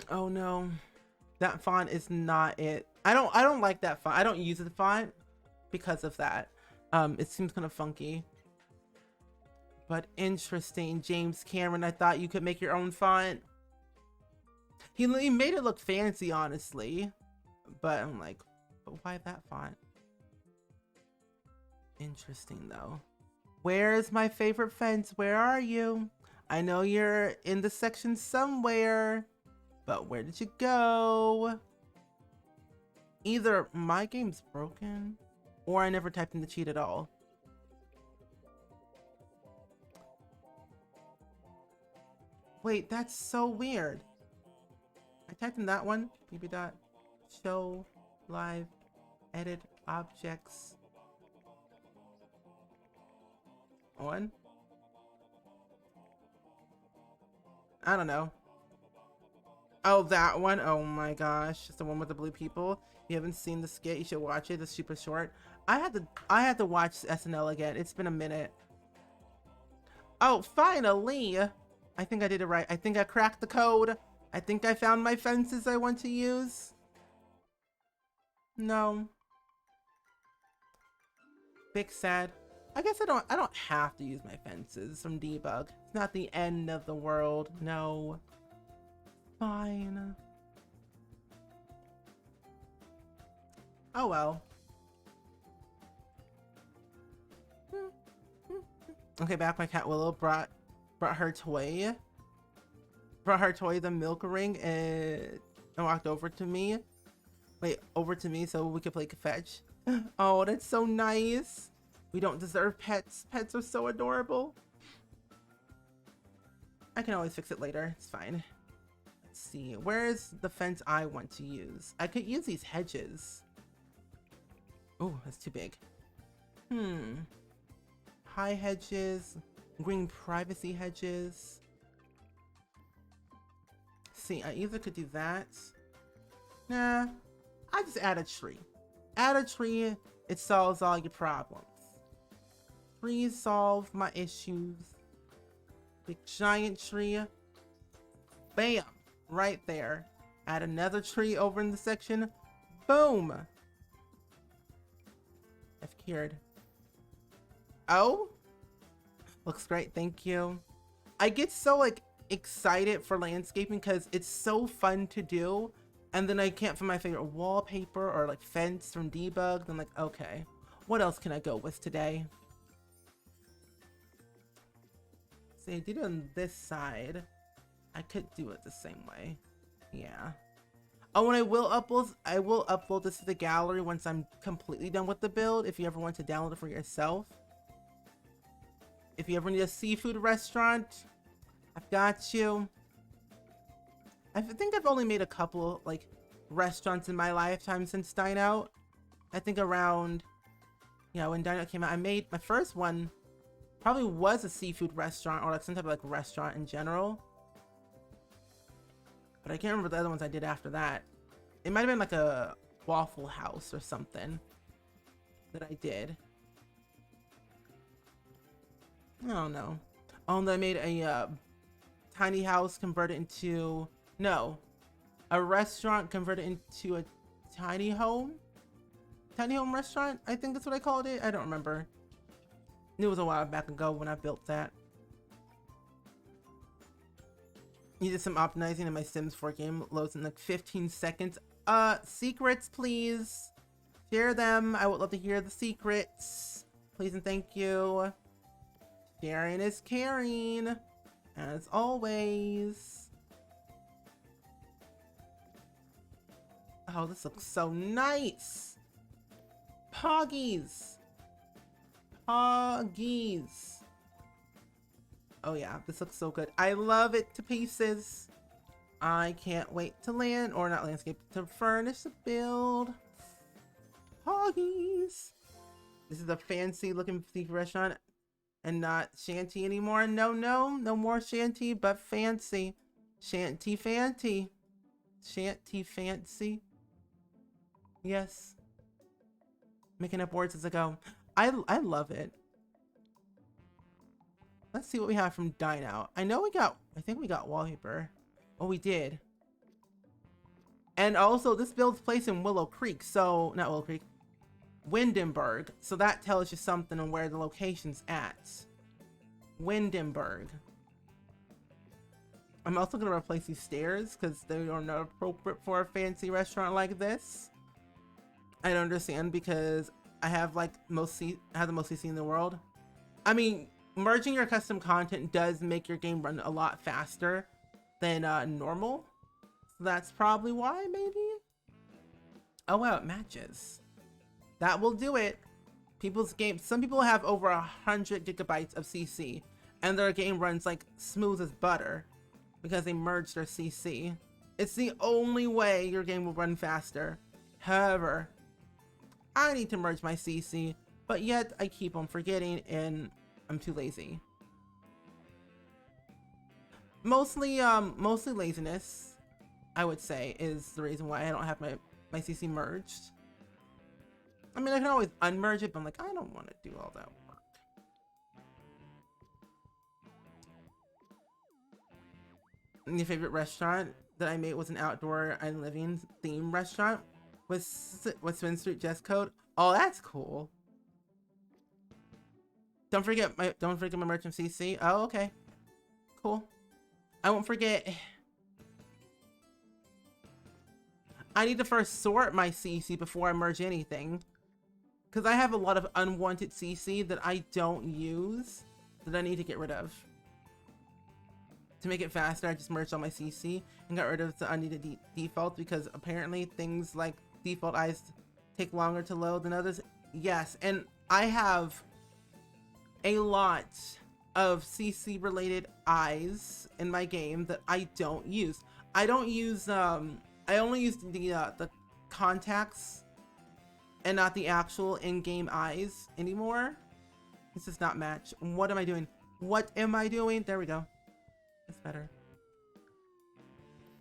Oh no. That font is not it. I don't like that font. I don't use the font because of that. It seems kind of funky. But interesting, James Cameron. I thought you could make your own font. He made it look fancy, honestly. But I'm like, but why that font? Interesting though. Where's my favorite fence? Where are you? I know you're in the section somewhere, but where did you go? Either my game's broken or I never typed in the cheat at all. Wait, that's so weird. I typed in that one. bb dot show live edit objects on. I don't know. Oh, that one. Oh my gosh, it's the one with the blue people. you haven't seen the skit, you should watch it. It's super short. I had to watch SNL again. It's been a minute. Oh, finally! I think I did it right. I think I cracked the code. I think I found my fences I want to use. No. Big sad. I guess I don't have to use my fences from debug. It's not the end of the world. No. Fine. Oh well. Okay, back my cat Willow brought her toy. Brought her toy the milk ring and walked over to me. Wait, over to me so we could play fetch. Oh, that's so nice. We don't deserve pets. Pets are so adorable. I can always fix it later. It's fine. Let's see. Where is the fence I want to use? I could use these hedges. Oh, that's too big. High hedges. Green privacy hedges. See, I either could do that. Nah. I just add a tree. Add a tree. It solves all your problems. Trees solve my issues. Big giant tree. Bam! Right there. Add another tree over in the section. Boom! I've cured. Oh? Looks great, thank you. I get so like excited for landscaping because it's so fun to do. And then I can't find my favorite wallpaper or like fence from debug. Then like, okay, what else can I go with today? See, I did it on this side. I could do it the same way. Yeah. Oh, and I will upload this to the gallery once I'm completely done with the build. If you ever want to download it for yourself. If you ever need a seafood restaurant, I've got you. I think I've only made a couple like restaurants in my lifetime since Dine Out. I think around, you know, when Dine Out came out, I made my first one probably was a seafood restaurant or like some type of like restaurant in general. But I can't remember the other ones I did after that. It might have been like a Waffle House or something that I did. I don't know. Oh, and I made a tiny house converted into, no, a restaurant converted into a tiny home? Tiny home restaurant? I think that's what I called it. I don't remember. It was a while back ago when I built that. Needed some optimizing in my Sims 4 game. Loads in like 15 seconds. Secrets, please. Share them. I would love to hear the secrets. Please and thank you. Sharing is caring. As always. Oh, this looks so nice. Poggies. Poggies. Oh yeah, this looks so good. I love it to pieces. I can't wait to land, or not landscape, to furnish the build. Poggies. This is a fancy looking seafood restaurant and not shanty anymore. No more shanty, but fancy. Shanty fancy. Shanty fancy. Yes. Making up words as I go. I love it. Let's see what we have from Dine Out. I think we got wallpaper. Oh, we did. And also, this build's placed in Willow Creek, so, not Willow Creek, Windenburg. So that tells you something on where the location's at. Windenburg. I'm also going to replace these stairs because they are not appropriate for a fancy restaurant like this. I don't understand because I have like the most CC in the world. I mean, merging your custom content does make your game run a lot faster than normal. So that's probably why, maybe? Oh wow, it matches. That will do it. People's games, some people have over 100 gigabytes of CC and their game runs like smooth as butter because they merged their CC. It's the only way your game will run faster. However, I need to merge my CC, but yet I keep on forgetting and I'm too lazy. Mostly laziness, I would say, is the reason why I don't have my CC merged. I mean, I can always unmerge it, but I'm like, I don't want to do all that work. And your favorite restaurant that I made was an outdoor and living theme restaurant with Swin Street Jess code. Oh, that's cool. Don't forget my merchant CC. Oh, okay. Cool. I won't forget. I need to first sort my CC before I merge anything. Because I have a lot of unwanted CC that I don't use that I need to get rid of. To make it faster, I just merged all my CC and got rid of the unneeded defaults because apparently things like default eyes take longer to load than others. Yes, and I have a lot of CC related eyes in my game that I don't use. I don't use I only use the contacts and not the actual in-game eyes anymore. This does not match. What am I doing? What am I doing? There we go. That's better.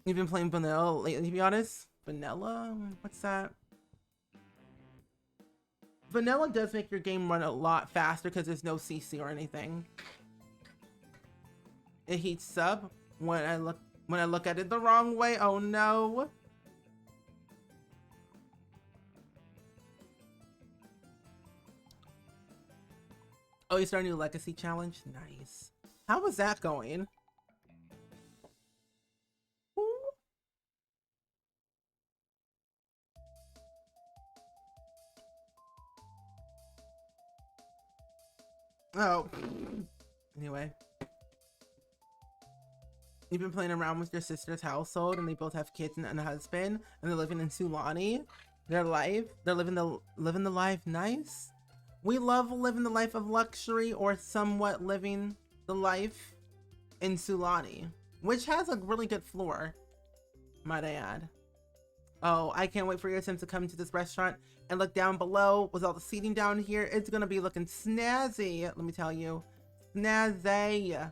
You've been playing vanilla lately, to be honest. Vanilla? What's that? Vanilla does make your game run a lot faster because there's no CC or anything. It heats up when I look at it the wrong way. Oh no. Oh, you started a new legacy challenge? Nice. How was that going? Ooh. Oh. Anyway. You've been playing around with your sister's household and they both have kids and a husband and they're living in Sulani. They're living the life. Nice. We love living the life of luxury or somewhat living the life in Sulani, which has a really good floor, might I add. Oh, I can't wait for your Sims to come to this restaurant and look down below with all the seating down here. It's gonna be looking snazzy, let me tell you. Snazzy.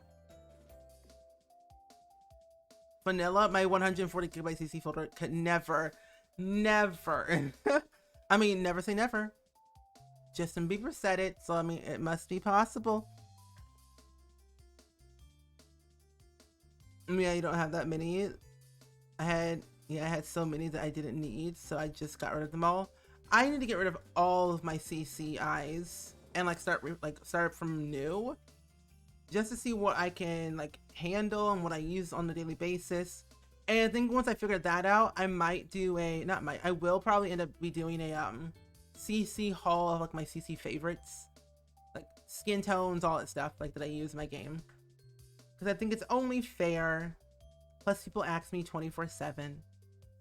Vanilla, my 140 gigabyte CC folder could never. I mean, never say never. Justin Bieber said it, so I mean, it must be possible. Yeah, you don't have that many. I had so many that I didn't need, so I just got rid of them all. I need to get rid of all of my CC eyes and like start from new, just to see what I can like handle and what I use on a daily basis. And I think once I figure that out, I might do I will probably end up be doing a CC haul of like my CC favorites, like skin tones, all that stuff like that I use in my game, because I think it's only fair. Plus people ask me 24/7,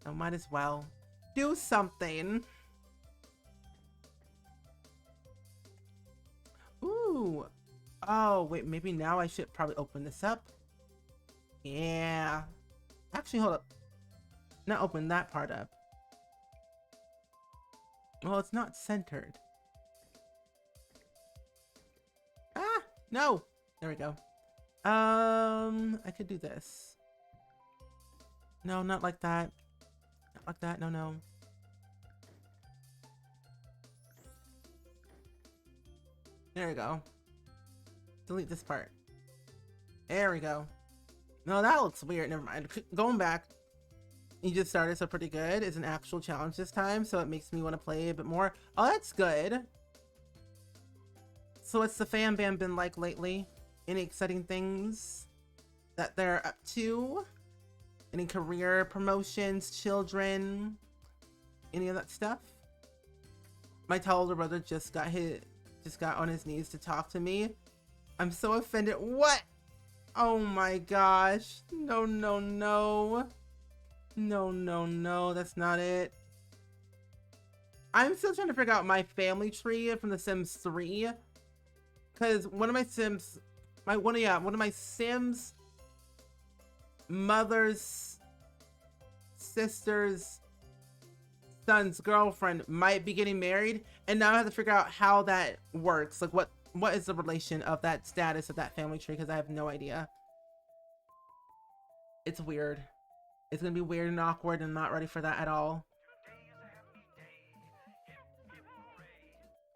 so might as well do something. Ooh. Oh wait, maybe now I should probably open this up. Yeah, actually hold up, not open that part up. Well, it's not centered. Ah, no. There we go. I could do this. No, not like that. Not like that. No, no. There we go. Delete this part. There we go. No, that looks weird. Never mind. Going back. You just started, so pretty good. It's an actual challenge this time, so it makes me want to play a bit more. Oh, that's good. So what's the fan band been like lately? Any exciting things that they're up to? Any career promotions, children, any of that stuff? My tall older brother just got on his knees to talk to me. I'm so offended. What? Oh my gosh. No, no, no. No, no, no, that's not it. I'm still trying to figure out my family tree from The Sims 3. Because one of my Sims mother's sister's son's girlfriend might be getting married, and now I have to figure out how that works. Like what is the relation of that status of that family tree, because I have no idea. It's weird. It's gonna be weird and awkward and I'm not ready for that at all.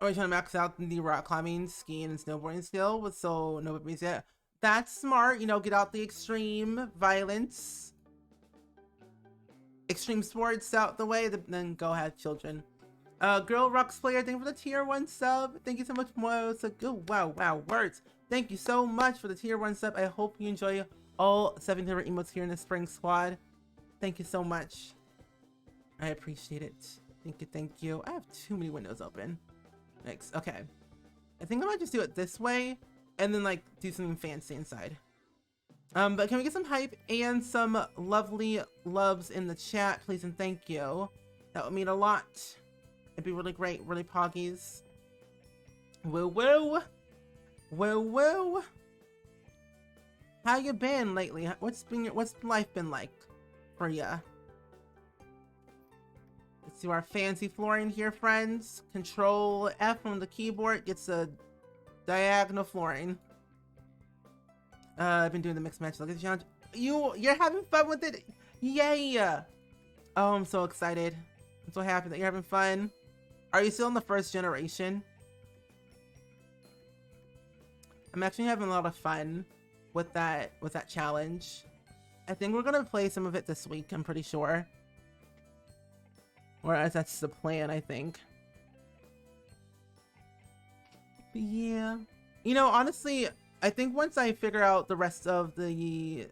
Or trying to max out the rock climbing, skiing, and snowboarding skill with so no babies yet. That's smart, you know, get out the extreme violence, extreme sports out the way, then go ahead, children. Girl Rocks Player, thank you for the tier 1 sub. Thank you so much, Mo. So good. Wow, words. Thank you so much for the tier 1 sub. I hope you enjoy all 7 favorite emotes here in the Spring Squad. Thank you so much. I appreciate it. Thank you. I have too many windows open. Next, okay. I think I might just do it this way and then like do something fancy inside. But can we get some hype and some lovely loves in the chat, please and thank you. That would mean a lot. It'd be really great, really poggies. Woo woo. Woo woo. How you been lately? What's life been like for ya? Let's do our fancy flooring here, friends. Control F on the keyboard gets a diagonal flooring. I've been doing the mixed match luggage challenge. You're having fun with it? Yay! Oh, I'm so excited. I'm so happy that you're having fun. Are you still in the first generation? I'm actually having a lot of fun with that challenge. I think we're gonna play some of it this week, I'm pretty sure. Or that's the plan, I think. But yeah. You know, honestly, I think once I figure out the rest of the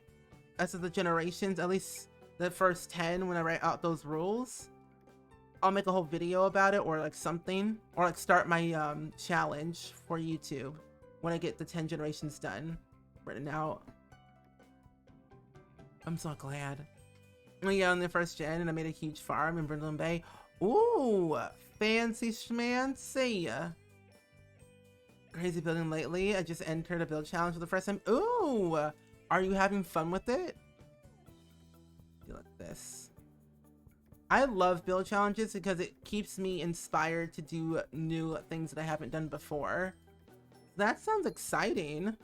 generations, at least the first 10, when I write out those rules, I'll make a whole video about it or like something. Or like start my challenge for YouTube when I get the 10 generations done. Written out. I'm so glad. Yeah, on the first gen, and I made a huge farm in Brindle Bay. Ooh, fancy schmancy. Crazy building lately. I just entered a build challenge for the first time. Ooh, are you having fun with it? Do like this. I love build challenges because it keeps me inspired to do new things that I haven't done before. That sounds exciting.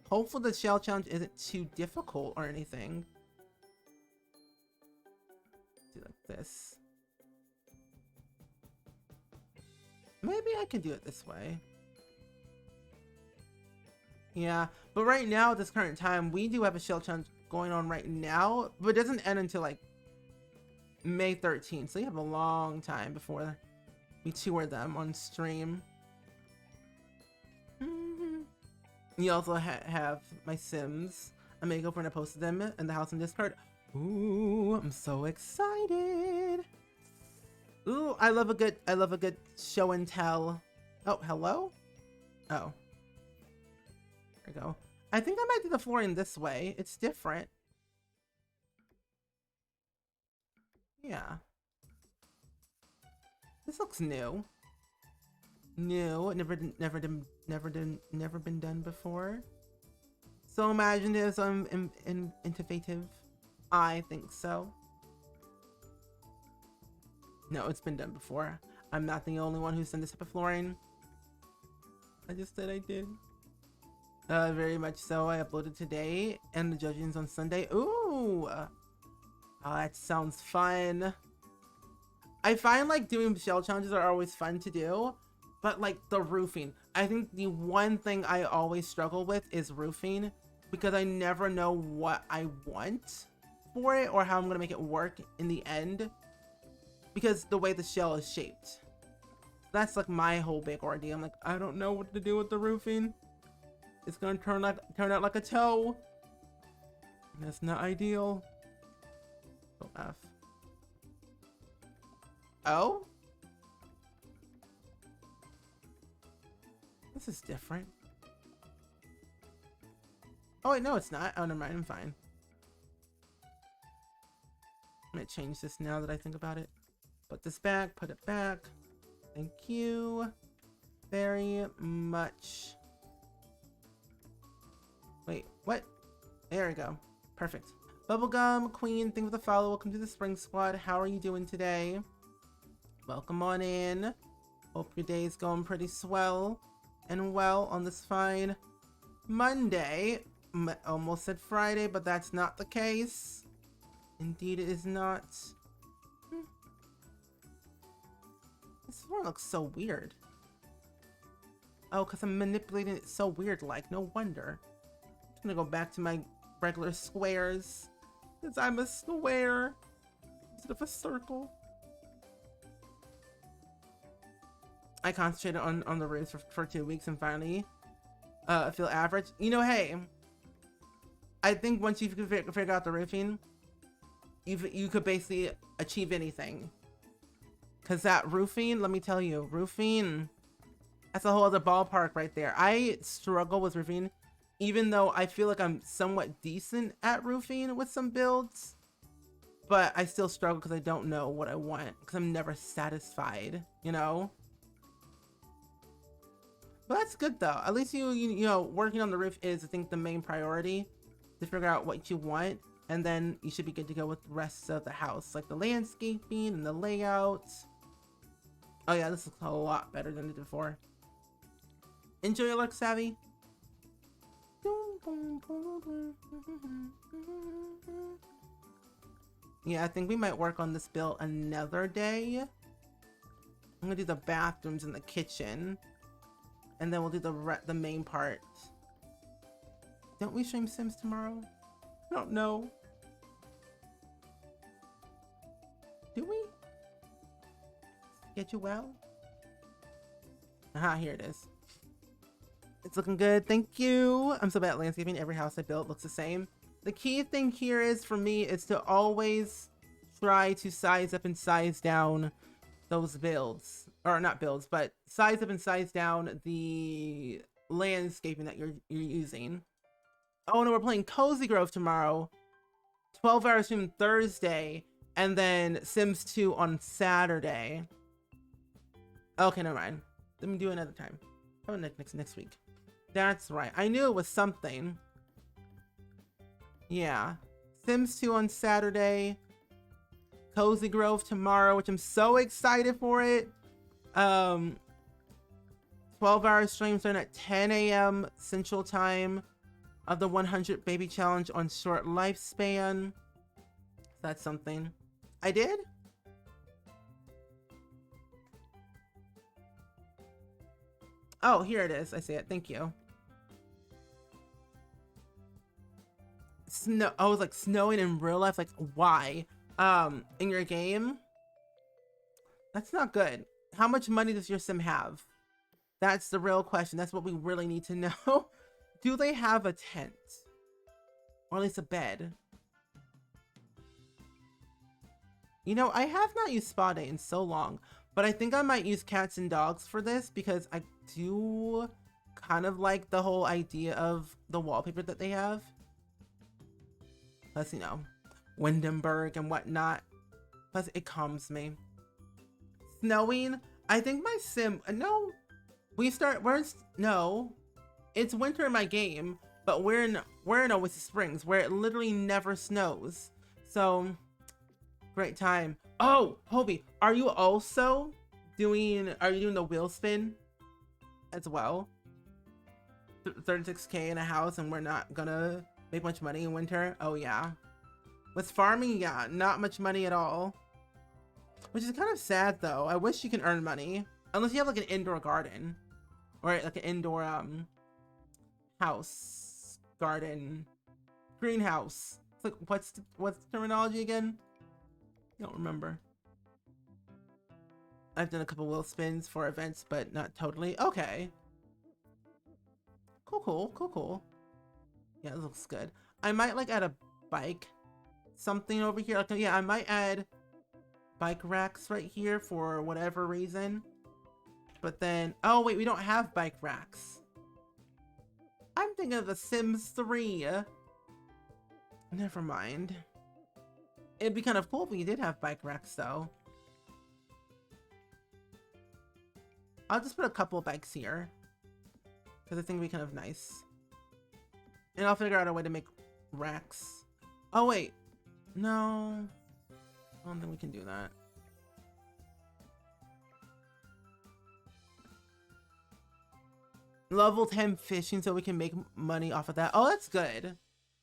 Hopefully the shell challenge isn't too difficult or anything. Do like this. Maybe I can do it this way. Yeah, but right now at this current time, we do have a shell challenge going on right now, but it doesn't end until like May 13th. So you have a long time before we tour them on stream. You also have my Sims. I made over and I posted them in the house in Discord. Ooh, I'm so excited. Ooh, I love a good show and tell. Oh, hello? Oh. There we go. I think I might do the flooring this way. It's different. Yeah. This looks new. New, never been done before. So imaginative, so innovative. I think so. No, it's been done before. I'm not the only one who's done this type of flooring. I just said I did. Very much so. I uploaded today, and the judging's on Sunday. Ooh, oh, that sounds fun. I find like doing shell challenges are always fun to do. But like the roofing, I think the one thing I always struggle with is roofing because I never know what I want for it or how I'm gonna make it work in the end because the way the shell is shaped. That's like my whole big ordeal. I'm like, I don't know what to do with the roofing. It's gonna turn out like a toe. And that's not ideal. Oh, F. Oh? This is different. Oh wait, no it's not. Oh, never mind, I'm fine. I'm gonna change this now that I think about it. Put this back, put it back. Thank you very much. Wait, what? There we go. Perfect. Bubblegum Queen, thank you for the follow. Welcome to the Spring Squad. How are you doing today? Welcome on in. Hope your day is going pretty swell and well on this fine Monday. Almost said Friday, but that's not the case. Indeed, it is not. This one looks so weird. Oh, because I'm manipulating it so weird like. No wonder. I'm gonna go back to my regular squares. Because I'm a square instead of a circle. I concentrated on the roofs for 2 weeks and finally feel average. You know, hey, I think once you figure out the roofing, you could basically achieve anything. Because that roofing, let me tell you, roofing, that's a whole other ballpark right there. I struggle with roofing, even though I feel like I'm somewhat decent at roofing with some builds. But I still struggle because I don't know what I want. Because I'm never satisfied, you know? But that's good though. At least you know, working on the roof is, I think, the main priority. To figure out what you want. And then you should be good to go with the rest of the house. Like the landscaping and the layout. Oh yeah, this looks a lot better than it did before. Enjoy your luck, Savvy. Yeah, I think we might work on this build another day. I'm gonna do the bathrooms and the kitchen. And then we'll do the main part. Don't we stream Sims tomorrow? I don't know. Do we? Get you well? Aha, here it is. It's looking good, thank you. I'm so bad at landscaping. Every house I built looks the same. The key thing here is, for me, is to always try to size up and size down those builds. Or not builds, but size up and size down the landscaping that you're using. Oh no, we're playing Cozy Grove tomorrow. 12-hour stream Thursday. And then Sims 2 on Saturday. Okay, never mind. Let me do it another time. Oh, next week. That's right. I knew it was something. Yeah. Sims 2 on Saturday. Cozy Grove tomorrow, which I'm so excited for it. 12-hour stream starting at 10 a.m. Central Time of the 100 Baby Challenge on short lifespan. That's something. I did? Oh, here it is. I see it. Thank you. Snow. I was like, snowing in real life. Like, why? In your game? That's not good. How much money does your sim have? That's the real question. That's what we really need to know. Do they have a tent? Or at least a bed? You know, I have not used spa day in so long, but I think I might use cats and dogs for this because I do kind of like the whole idea of the wallpaper that they have. Plus, you know, Windenburg and whatnot. Plus, it calms me. Snowing. I think my sim. No, no, it's winter in my game, but we're in Oasis Springs where it literally never snows. So, great time. Oh, Hobie, are you doing the wheel spin as well? 36K in a house and we're not gonna make much money in winter? Oh yeah. With farming, yeah, not much money at all. Which is kind of sad though. I wish you can earn money. Unless you have like an indoor garden. Or like an indoor house. Garden. Greenhouse. It's like what's the terminology again? I don't remember. I've done a couple wheel spins for events, but not totally. Okay. Cool. Yeah, it looks good. I might like add a bike something over here. Like, yeah, I might add bike racks right here for whatever reason. But then, oh wait, we don't have bike racks. I'm thinking of The Sims 3. Never mind. It'd be kind of cool if we did have bike racks though. I'll just put a couple bikes here. Because I think it'd be kind of nice. And I'll figure out a way to make racks. Oh wait. No. I don't think we can do that. Level 10 fishing so we can make money off of that. Oh, that's good.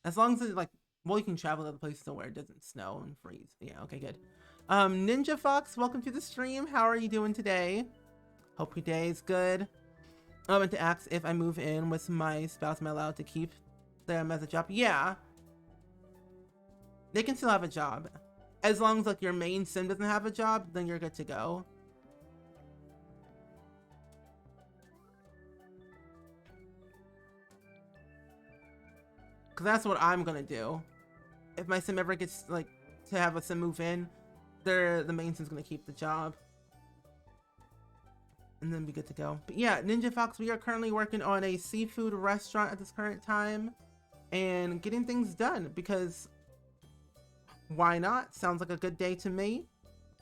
As long as it's like, well, you can travel to other places where it doesn't snow and freeze. Yeah, okay, good. Ninja Fox, welcome to the stream. How are you doing today? Hope your day is good. I went to ask if I move in with my spouse, am I allowed to keep them as a job? Yeah. They can still have a job. As long as like your main sim doesn't have a job, then you're good to go. Cause that's what I'm gonna do. If my sim ever gets like to have a sim move in, the main sim's gonna keep the job. And then be good to go. But yeah, Ninja Fox, we are currently working on a seafood restaurant at this current time and getting things done because why not? Sounds like a good day to me.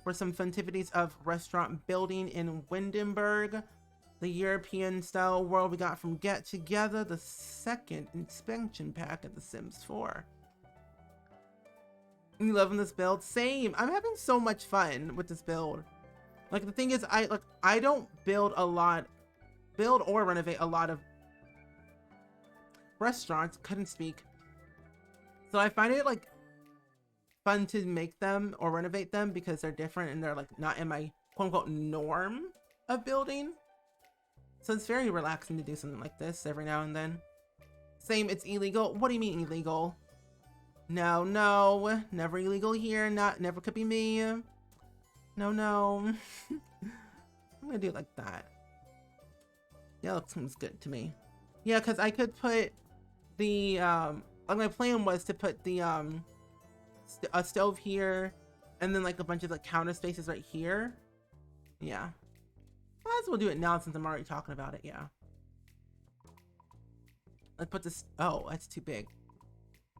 For some festivities of restaurant building in Windenburg, the European style world we got from Get Together, the second expansion pack of The Sims 4. You loving this build? Same. I'm having so much fun with this build. Like the thing is, I don't build or renovate a lot of restaurants. Couldn't speak. So I find it like fun to make them or renovate them because they're different and they're like not in my quote unquote norm of building. So it's very relaxing to do something like this every now and then. Same, it's illegal. What do you mean illegal? No, no, never illegal here. Never could be me. No, no. I'm gonna do it like that. Yeah, that seems good to me. Yeah, because I could put the like my plan was to put the a stove here and then like a bunch of like counter spaces right here. Yeah, might as well do it now since I'm already talking about it. Yeah, let's put this. Oh, that's too big.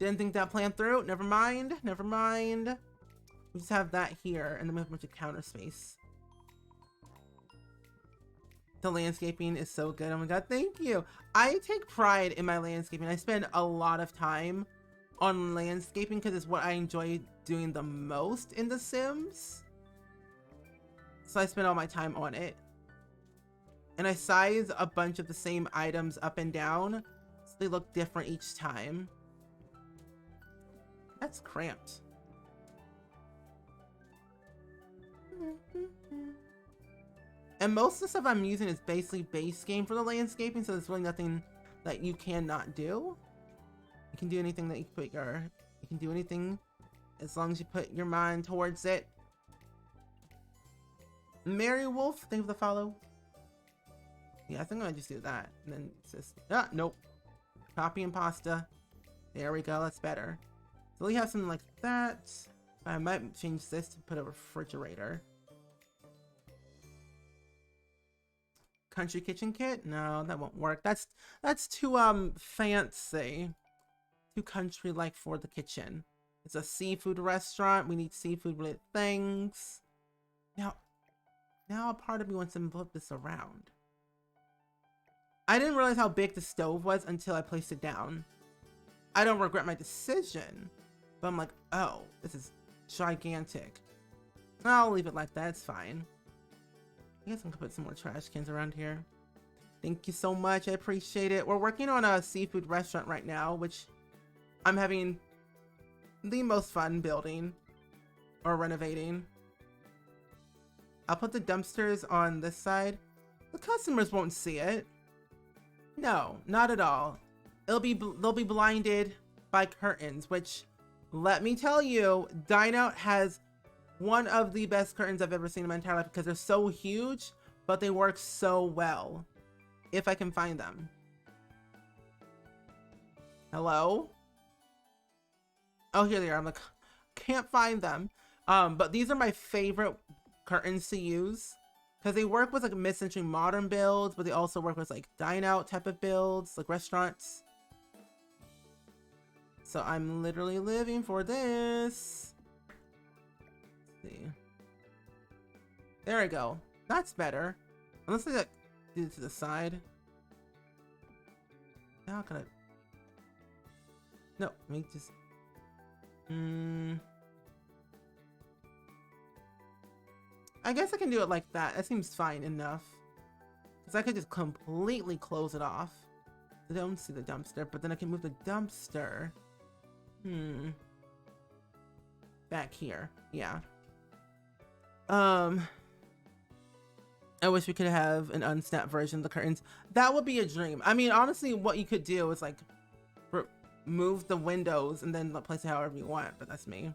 Didn't think that plan through. Never mind, never mind. We just have that here and then we have a bunch of counter space. The landscaping is so good. Oh my god, thank you. I take pride in my landscaping. I spend a lot of time on landscaping because it's what I enjoy doing the most in The Sims. So I spend all my time on it. And I size a bunch of the same items up and down so they look different each time. That's cramped. And most of the stuff I'm using is basically base game for the landscaping, so there's really nothing that you cannot do. You can do anything that you can do anything as long as you put your mind towards it. Mary Wolf, thank you for the follow. Yeah, I think I'm gonna just do that. And then it's just, nope. Copy and pasta. There we go, that's better. So we have something like that. I might change this to put a refrigerator. Country kitchen kit? No, that won't work. That's too fancy. Too country-like for the kitchen. It's a seafood restaurant. We need seafood-related things. Now a part of me wants to flip this around. I didn't realize how big the stove was until I placed it down. I don't regret my decision, but I'm like, oh, this is gigantic. I'll leave it like that. It's fine. I guess I'm gonna put some more trash cans around here. Thank you so much. I appreciate it. We're working on a seafood restaurant right now, which I'm having the most fun building or renovating. I'll put the dumpsters on this side. The customers won't see it. No, not at all. They'll be blinded by curtains, which, let me tell you, Dine Out has one of the best curtains I've ever seen in my entire life because they're so huge, but they work so well. If I can find them. Hello? Oh, here they are. I'm like, can't find them. But these are my favorite curtains to use because they work with like mid-century modern builds, but they also work with like dine out type of builds, like restaurants. So I'm literally living for this. Let's see. There we go. That's better. Unless I like do it to the side. How can I? No, let me just. I guess I can do it like that. That seems fine enough. Because I could just completely close it off. I don't see the dumpster, but then I can move the dumpster. Back here. Yeah. Um, I wish we could have an unsnap version of the curtains. That would be a dream. I mean, honestly, what you could do is like move the windows and then place it however you want, but that's me.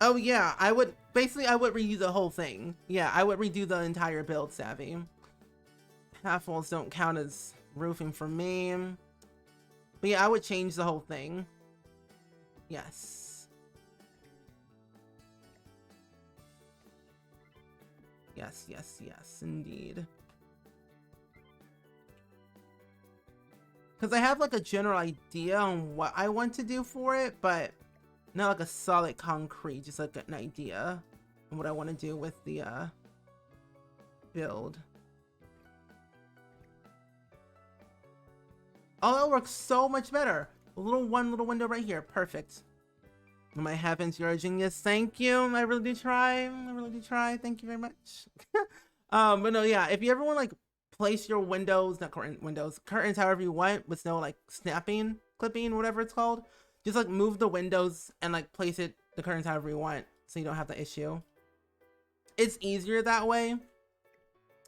Oh yeah, I would redo the whole thing. Yeah, I would redo the entire build, Savvy. Half walls don't count as roofing for me. But yeah, I would change the whole thing. Yes. Yes, yes, yes, indeed. Because I have like a general idea on what I want to do for it, but not like a solid concrete, just like an idea on what I want to do with the build. Oh, it works so much better. One little window right here. Perfect. Am I happens? You're a genius. Thank you. I really do try. I really do try. Thank you very much. But no, yeah. If you ever want to like place your windows, not windows, curtains, however you want, with no like snapping, clipping, whatever it's called, just like move the windows and like place the curtains however you want, so you don't have the issue. It's easier that way.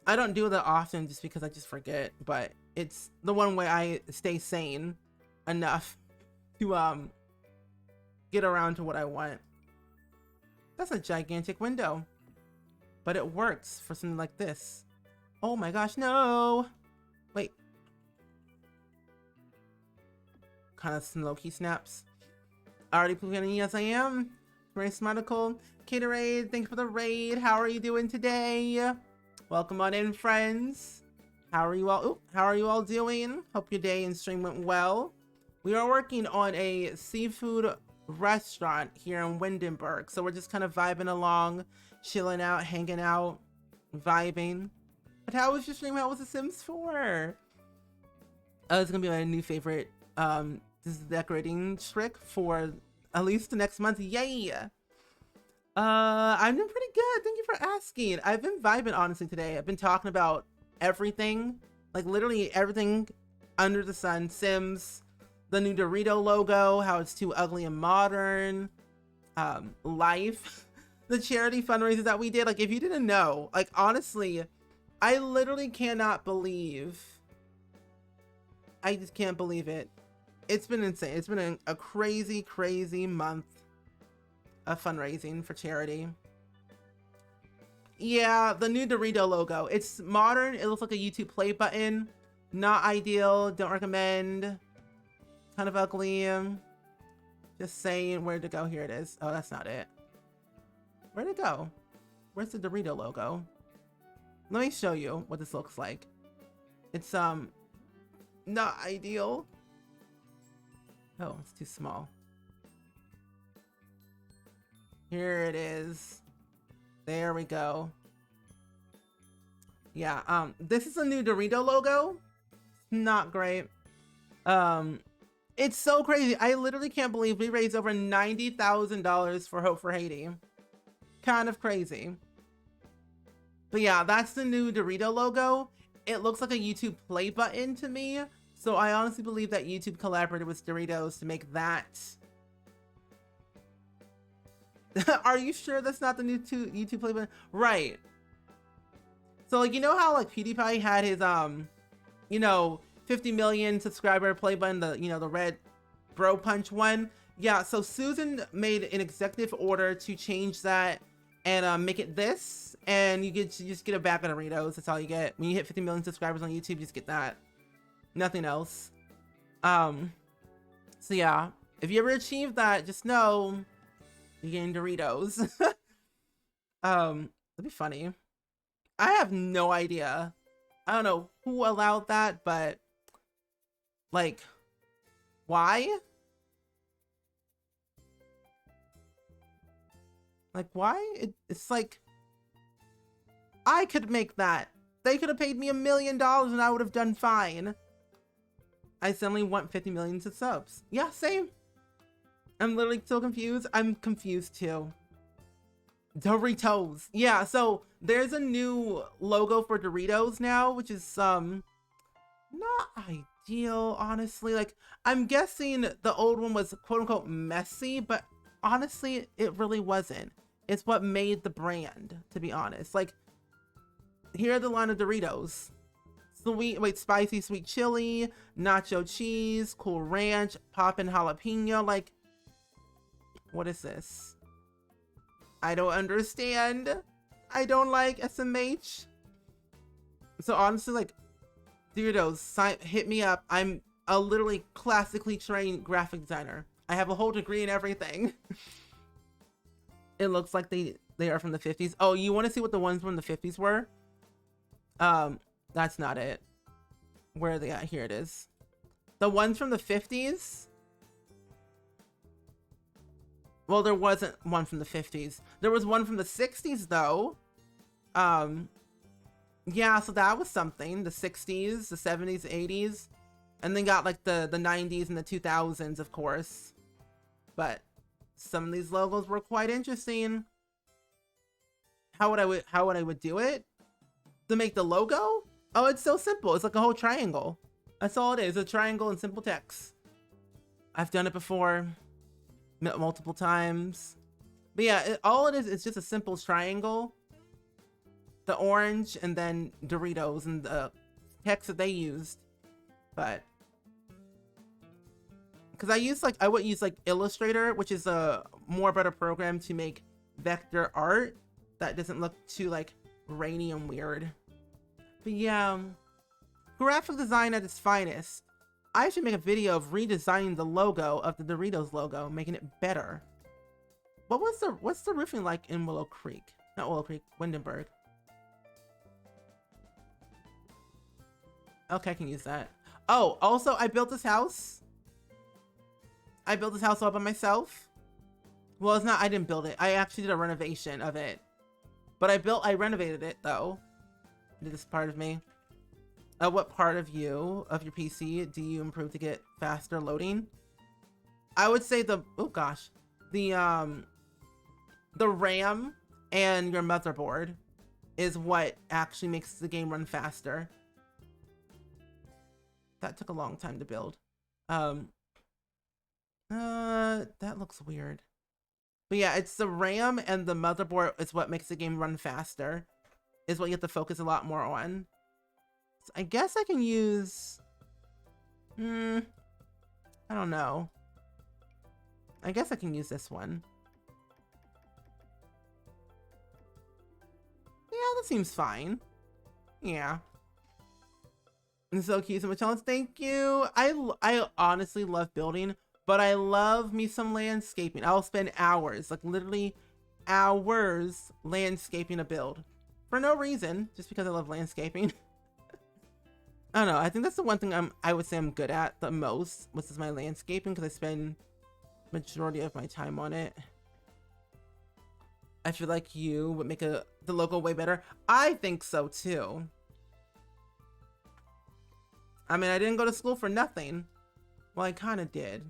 I don't do that often just because I just forget, but it's the one way I stay sane enough to get around to what I want. That's a gigantic window, but it works for something like this. Oh my gosh, no! Wait. Kind of low-key snaps. Already pooping? Yes, I am. Very smarticle. Caterade, thanks for the raid. How are you doing today? Welcome on in, friends. How are you all? Ooh, how are you all doing? Hope your day and stream went well. We are working on a seafood restaurant here in Windenburg, so we're just kind of vibing along, chilling out, hanging out, vibing. But how was your stream? How was The Sims 4? It's gonna be my new favorite this is the decorating trick for at least the next month. Yay! I'm doing pretty good. Thank you for asking. I've been vibing honestly today. I've been talking about everything, like literally everything under the sun. Sims, the new Dorito logo, how it's too ugly and modern, life, the charity fundraisers that we did. Like if you didn't know, like honestly, I literally cannot believe. I just can't believe it. It's been insane. It's been a crazy, crazy month of fundraising for charity. Yeah, the new Dorito logo. It's modern. It looks like a YouTube play button. Not ideal. Don't recommend. Kind of ugly. Just saying where to go. Here it is. Oh, that's not it. Where'd it go? Where's the Dorito logo? Let me show you what this looks like. It's not ideal. Oh, it's too small. Here it is. There we go. Yeah, this is a new Dorito logo. Not great. It's so crazy. I literally can't believe we raised over $90,000 for Hope for Haiti. Kind of crazy. But yeah, that's the new Dorito logo. It looks like a YouTube play button to me. So I honestly believe that YouTube collaborated with Doritos to make that. Are you sure that's not the new YouTube play button? Right. So like, you know how like PewDiePie had his, you know, 50 million subscriber play button, the red bro punch one. Yeah, so Susan made an executive order to change that and make it this, and you just get a bag of Doritos. That's all you get. When you hit 50 million subscribers on YouTube, you just get that. Nothing else. So yeah, if you ever achieve that, just know you're getting Doritos. That'd be funny. I have no idea. I don't know who allowed that, but like, why? Like, why? It's like, I could make that. They could have paid me $1 million and I would have done fine. I suddenly want 50 million subs. Yeah, same. I'm literally so confused. I'm confused too. Doritos. Yeah, so there's a new logo for Doritos now, which is not ideal, honestly. Like, I'm guessing the old one was quote unquote messy, but honestly, it really wasn't. It's what made the brand, to be honest. Like, here are the line of Doritos. Spicy sweet chili, nacho cheese, cool ranch, poppin' jalapeno. Like, what is this? I don't understand. I don't like SMH. So honestly, like, Doritos, hit me up. I'm a literally classically trained graphic designer. I have a whole degree in everything. It looks like they are from the 50s. Oh, you want to see what the ones from the 50s were? That's not it. Where are they at? Here it is. The ones from the 50s. Well, there wasn't one from the 50s. There was one from the 60s though. Yeah, so that was something. The 60s, the 70s, 80s, and then got like the 90s and the 2000s, of course. But some of these logos were quite interesting. How would I do it? To make the logo? Oh, it's so simple. It's like a whole triangle. That's all it is, a triangle and simple text. I've done it before, multiple times. But yeah, all it is just a simple triangle. The orange and then Doritos and the text that they used. But because I would use like Illustrator, which is a more better program to make vector art that doesn't look too like rainy and weird. But yeah, graphic design at its finest. I should make a video of redesigning the logo of the Doritos logo, making it better. What's the roofing like in Willow Creek? Not Willow Creek, Windenburg. Okay, I can use that. Oh, also, I built this house. I built this house all by myself. Well, it's not, I didn't build it. I actually did a renovation of it. But I renovated it, though. Did this part of me. What part of your PC do you improve to get faster loading? I would say the RAM and your motherboard is what actually makes the game run faster. That took a long time to build. That looks weird. But yeah, it's the RAM and the motherboard is what makes the game run faster. Is what you have to focus a lot more on. So I guess I can use... I don't know. I guess I can use this one. Yeah, that seems fine. Yeah. And so cute, so much challenge. Thank you. I honestly love building, but I love me some landscaping. I'll spend hours, like literally hours landscaping a build. For no reason, just because I love landscaping. I don't know, I think that's the one thing I would say I'm good at the most, which is my landscaping, because I spend majority of my time on it. I feel like you would make the logo way better. I think so too. I mean, I didn't go to school for nothing. Well, I kind of did.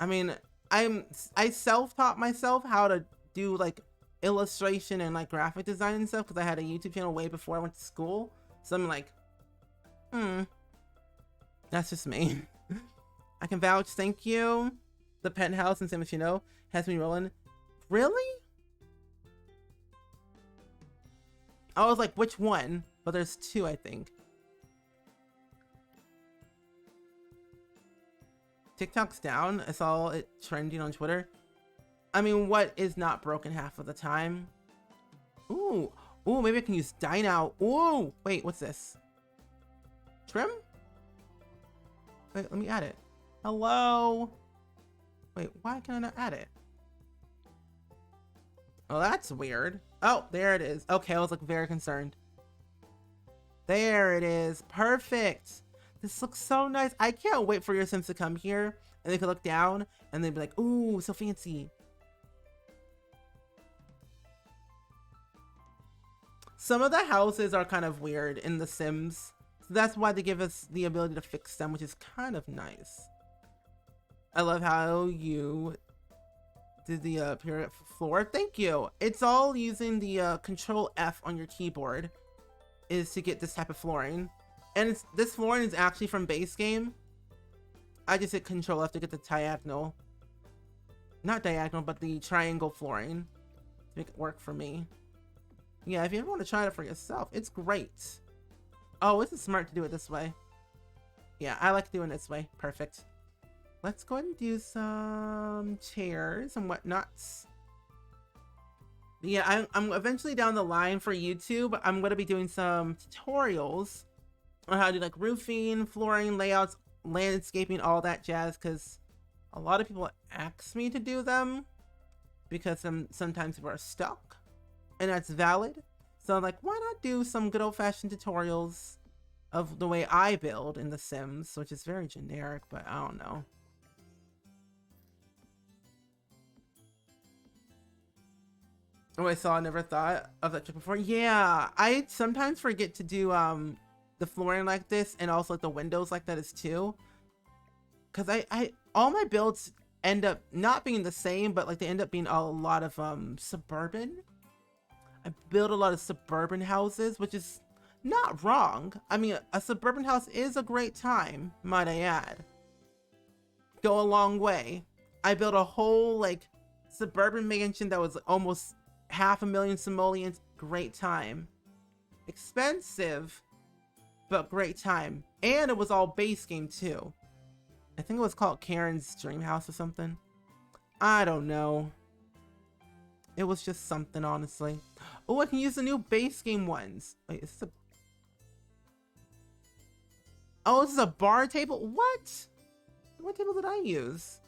I mean, I self-taught myself how to do like illustration and like graphic design and stuff because I had a YouTube channel way before I went to school. So I'm like, that's just me. I can vouch, thank you. The penthouse in San Francisco has me rolling. Really? I was like, which one? But there's two, I think. TikTok's down. I saw it trending on Twitter. I mean, what is not broken half of the time? Ooh, maybe I can use dye now. Ooh, wait, what's this? Trim? Wait, let me add it. Hello? Wait, why can I not add it? Oh, that's weird. Oh, there it is. Okay, I was like very concerned. There it is. Perfect. This looks so nice. I can't wait for your Sims to come here and they could look down and they'd be like, ooh, so fancy. Some of the houses are kind of weird in The Sims. So that's why they give us the ability to fix them, which is kind of nice. I love how you did the pyramid floor. Thank you. It's all using the Control F on your keyboard is to get this type of flooring. And this flooring is actually from base game. I just hit Control F to get the diagonal. Not diagonal, but the triangle flooring. To make it work for me. Yeah, if you ever want to try it for yourself, it's great. Oh, it's smart to do it this way. Yeah, I like doing it this way. Perfect. Let's go ahead and do some chairs and whatnots. Yeah, I'm eventually down the line for YouTube. I'm going to be doing some tutorials on how to do like roofing, flooring, layouts, landscaping, all that jazz, because a lot of people ask me to do them because sometimes we're stuck, and that's valid. So I'm like, why not do some good old-fashioned tutorials of the way I build in The Sims, which is very generic, but I don't know. Oh, I saw, I never thought of that trick before. Yeah, I sometimes forget to do the flooring like this, and also like the windows like that is too. Cause I all my builds end up not being the same, but like they end up being a lot of suburban. I build a lot of suburban houses, which is not wrong. I mean, a suburban house is a great time, might I add. Go a long way. I built a whole like suburban mansion that was almost 500,000 simoleons. Great time. Expensive, but great time. And it was all base game too. I think it was called Karen's Dream House or something. I don't know. It was just something, honestly. Oh, I can use the new base game ones. Wait, is this a... Oh, this is a bar table? What? What table did I use?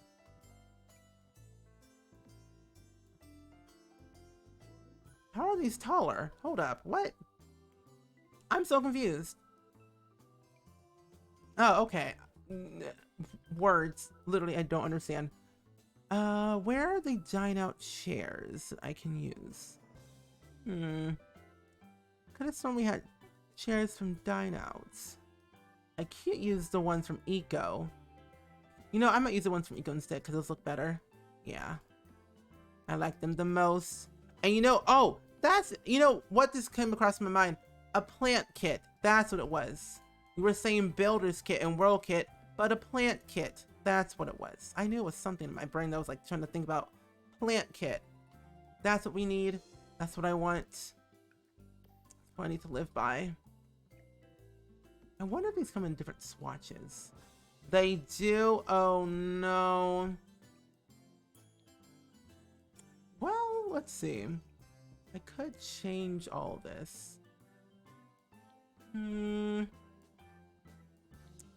How are these taller? Hold up, what? I'm so confused. Oh, okay. Words. Literally, I don't understand. Where are the dine out chairs I can use? Could have sworn we had chairs from dine outs. I can't use the ones from Eco. You know, I might use the ones from Eco instead because those look better. Yeah. I like them the most. And you know, oh, that's, you know what, this came across my mind? A plant kit. That's what it was. We were saying builder's kit and world kit, but a plant kit. That's what it was. I knew it was something in my brain that was like trying to think about plant kit. That's what we need. That's what I want. That's what I need to live by. I wonder if these come in different swatches. They do? Oh no. Well, let's see. I could change all this.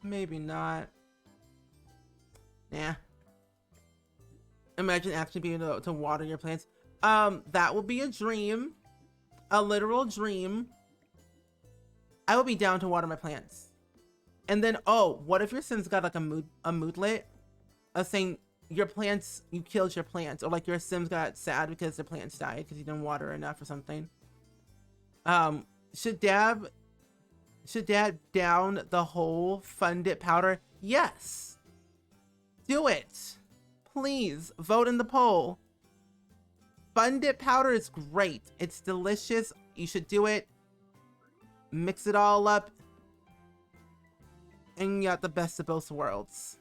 Maybe not. Nah. Imagine actually being able to water your plants. That would be a dream. A literal dream. I would be down to water my plants. And then, oh, what if your Sims got like a moodlet? Saying your plants, you killed your plants. Or like your Sims got sad because their plants died because you didn't water enough or something. Should dad down the whole funded powder? Yes. Do it. Please vote in the poll. Funded powder is great. It's delicious. You should do it. Mix it all up. And you got the best of both worlds.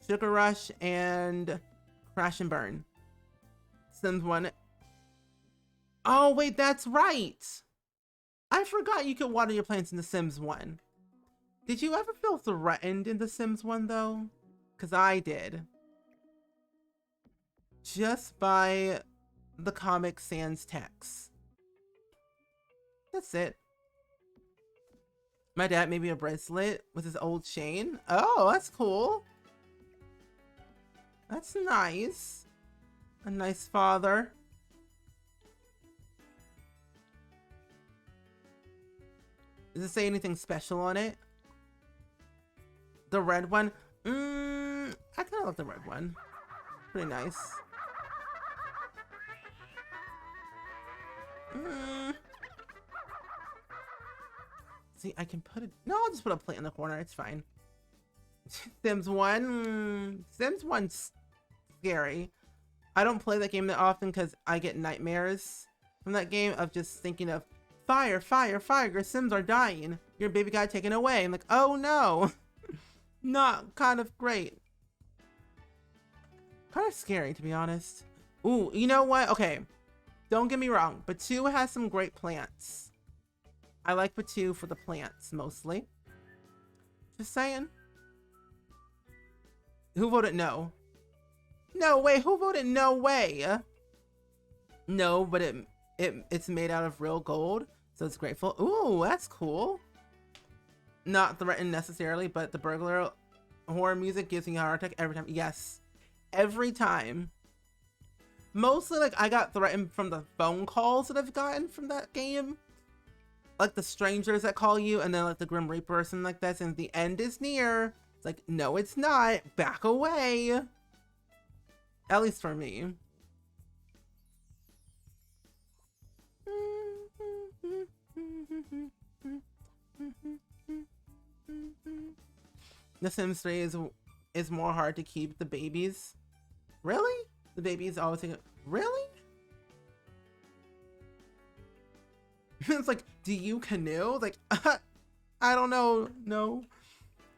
Sugar Rush and Crash and Burn. Sims 1. Oh, wait, that's right. I forgot you could water your plants in The Sims 1. Did you ever feel threatened in The Sims 1, though? Because I did. Just by the Comic Sans text. That's it. My dad made me a bracelet with his old chain. Oh, that's cool. That's nice. A nice father. Does it say anything special on it? The red one? I kind of like the red one. Pretty nice. See, I can put it... No, I'll just put a plate in the corner. It's fine. Sims 1? Sims 1's scary. I don't play that game that often because I get nightmares from that game of just thinking of fire, fire, fire, your Sims are dying. your baby got taken away. And like, oh no. Not kind of great. Kind of scary, to be honest. Ooh, you know what? Okay. Don't get me wrong. Batu has some great plants. I like Batu for the plants, mostly. Just saying. Who voted no? No way. Who voted no way? No, but it's made out of real gold. So it's grateful. Ooh, that's cool. Not threatened necessarily, but the burglar horror music gives me a heart attack every time. Yes. Every time. Mostly, like, I got threatened from the phone calls that I've gotten from that game. Like, the strangers that call you, and then, like, the Grim Reaper or something like that, and the end is near. It's like, no, it's not. Back away. At least for me. The Sims 3 is more hard to keep the babies. Really? The babies always think, really? It's like, do you canoe? Like, I don't know. No.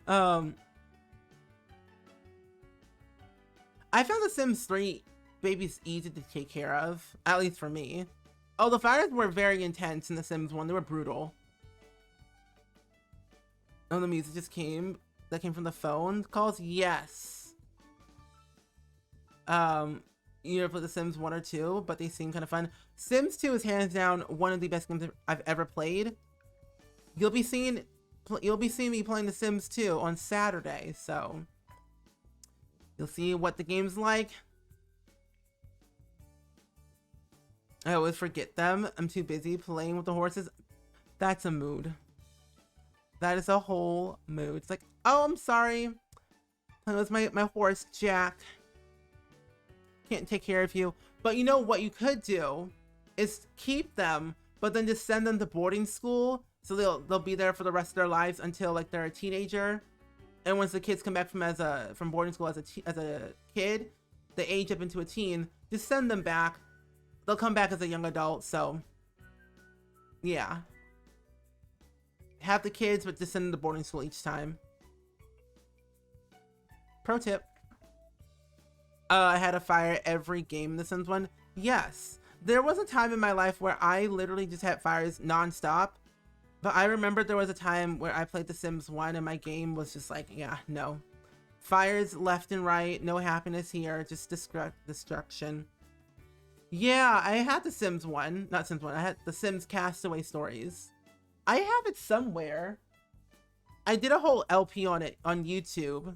I found the Sims 3 babies easy to take care of, at least for me. Oh, the fires were very intense in the Sims 1. They were brutal. Oh, the music just came. That came from the phone calls? Yes. You ever play the Sims 1 or 2, but they seem kind of fun. Sims 2 is hands down one of the best games I've ever played. You'll be seeing me playing the Sims 2 on Saturday, so you'll see what the game's like. I always forget them. I'm too busy playing with the horses. That's a mood. That is a whole mood. It's like, oh, I'm sorry. Playing with my horse, Jack. Can't take care of you. But you know what you could do is keep them, but then just send them to boarding school, so they'll be there for the rest of their lives until like they're a teenager. And once the kids come back from boarding school as a kid, they age up into a teen. Just send them back. They'll come back as a young adult. So yeah, have the kids, but just send them to boarding school each time. Pro tip. I had a fire every game in the Sims 1. Yes. There was a time in my life where I literally just had fires nonstop. But I remember there was a time where I played the Sims 1 and my game was just like, yeah, no. Fires left and right. No happiness here. Just destruction. Yeah, I had the Sims 1. Not Sims 1. I had the Sims Castaway Stories. I have it somewhere. I did a whole LP on it on YouTube.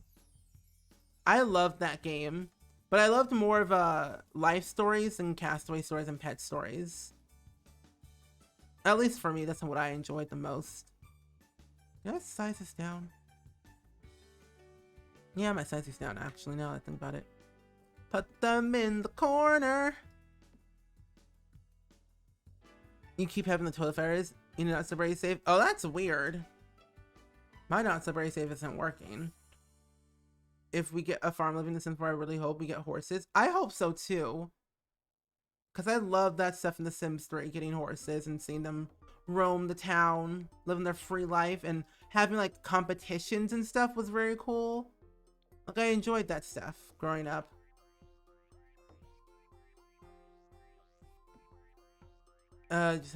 I loved that game. But I loved more of life stories and castaway stories and pet stories. At least for me, that's what I enjoyed the most. Did I size this down? Yeah, my size is down actually, now that I think about it. Put them in the corner. You keep having the toilet fires. You know, not so very safe. Oh, that's weird. My not so very safe isn't working. If we get a farm living in the Sims 4, I really hope we get horses. I hope so too. Because I love that stuff in the Sims 3, getting horses and seeing them roam the town, living their free life, and having like competitions and stuff was very cool. Like I enjoyed that stuff growing up. Just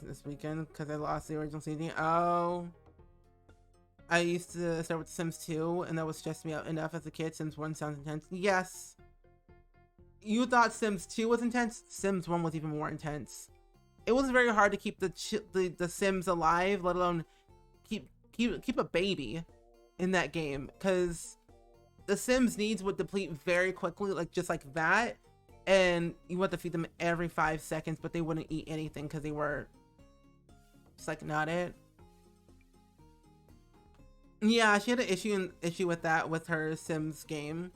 this weekend because I lost the original CD. Oh. I used to start with Sims 2, and that was stressed me out enough as a kid. Sims 1 sounds intense. Yes. You thought Sims 2 was intense? Sims 1 was even more intense. It was very hard to keep the Sims alive, let alone keep a baby in that game, because the Sims needs would deplete very quickly, like just like that, and you want to feed them every 5 seconds, but they wouldn't eat anything because they were just like not it. Yeah, she had an issue with that with her Sims game.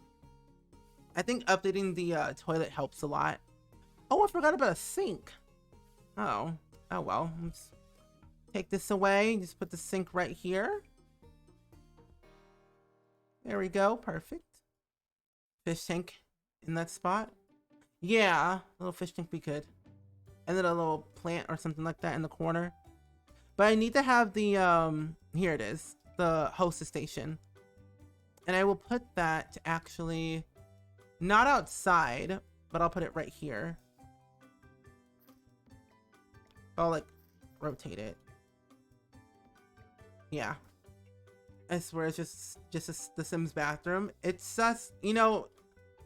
I think updating the toilet helps a lot. Oh, I forgot about a sink. Oh well. Let's take this away. Just put the sink right here. There we go. Perfect. Fish tank in that spot. Yeah, a little fish tank be good. And then a little plant or something like that in the corner. But I need to have the, here it is, the hostess station. And I will put that to actually, not outside, but I'll put it right here. I'll like rotate it. Yeah. I swear it's just the Sims bathroom. It's just, you know,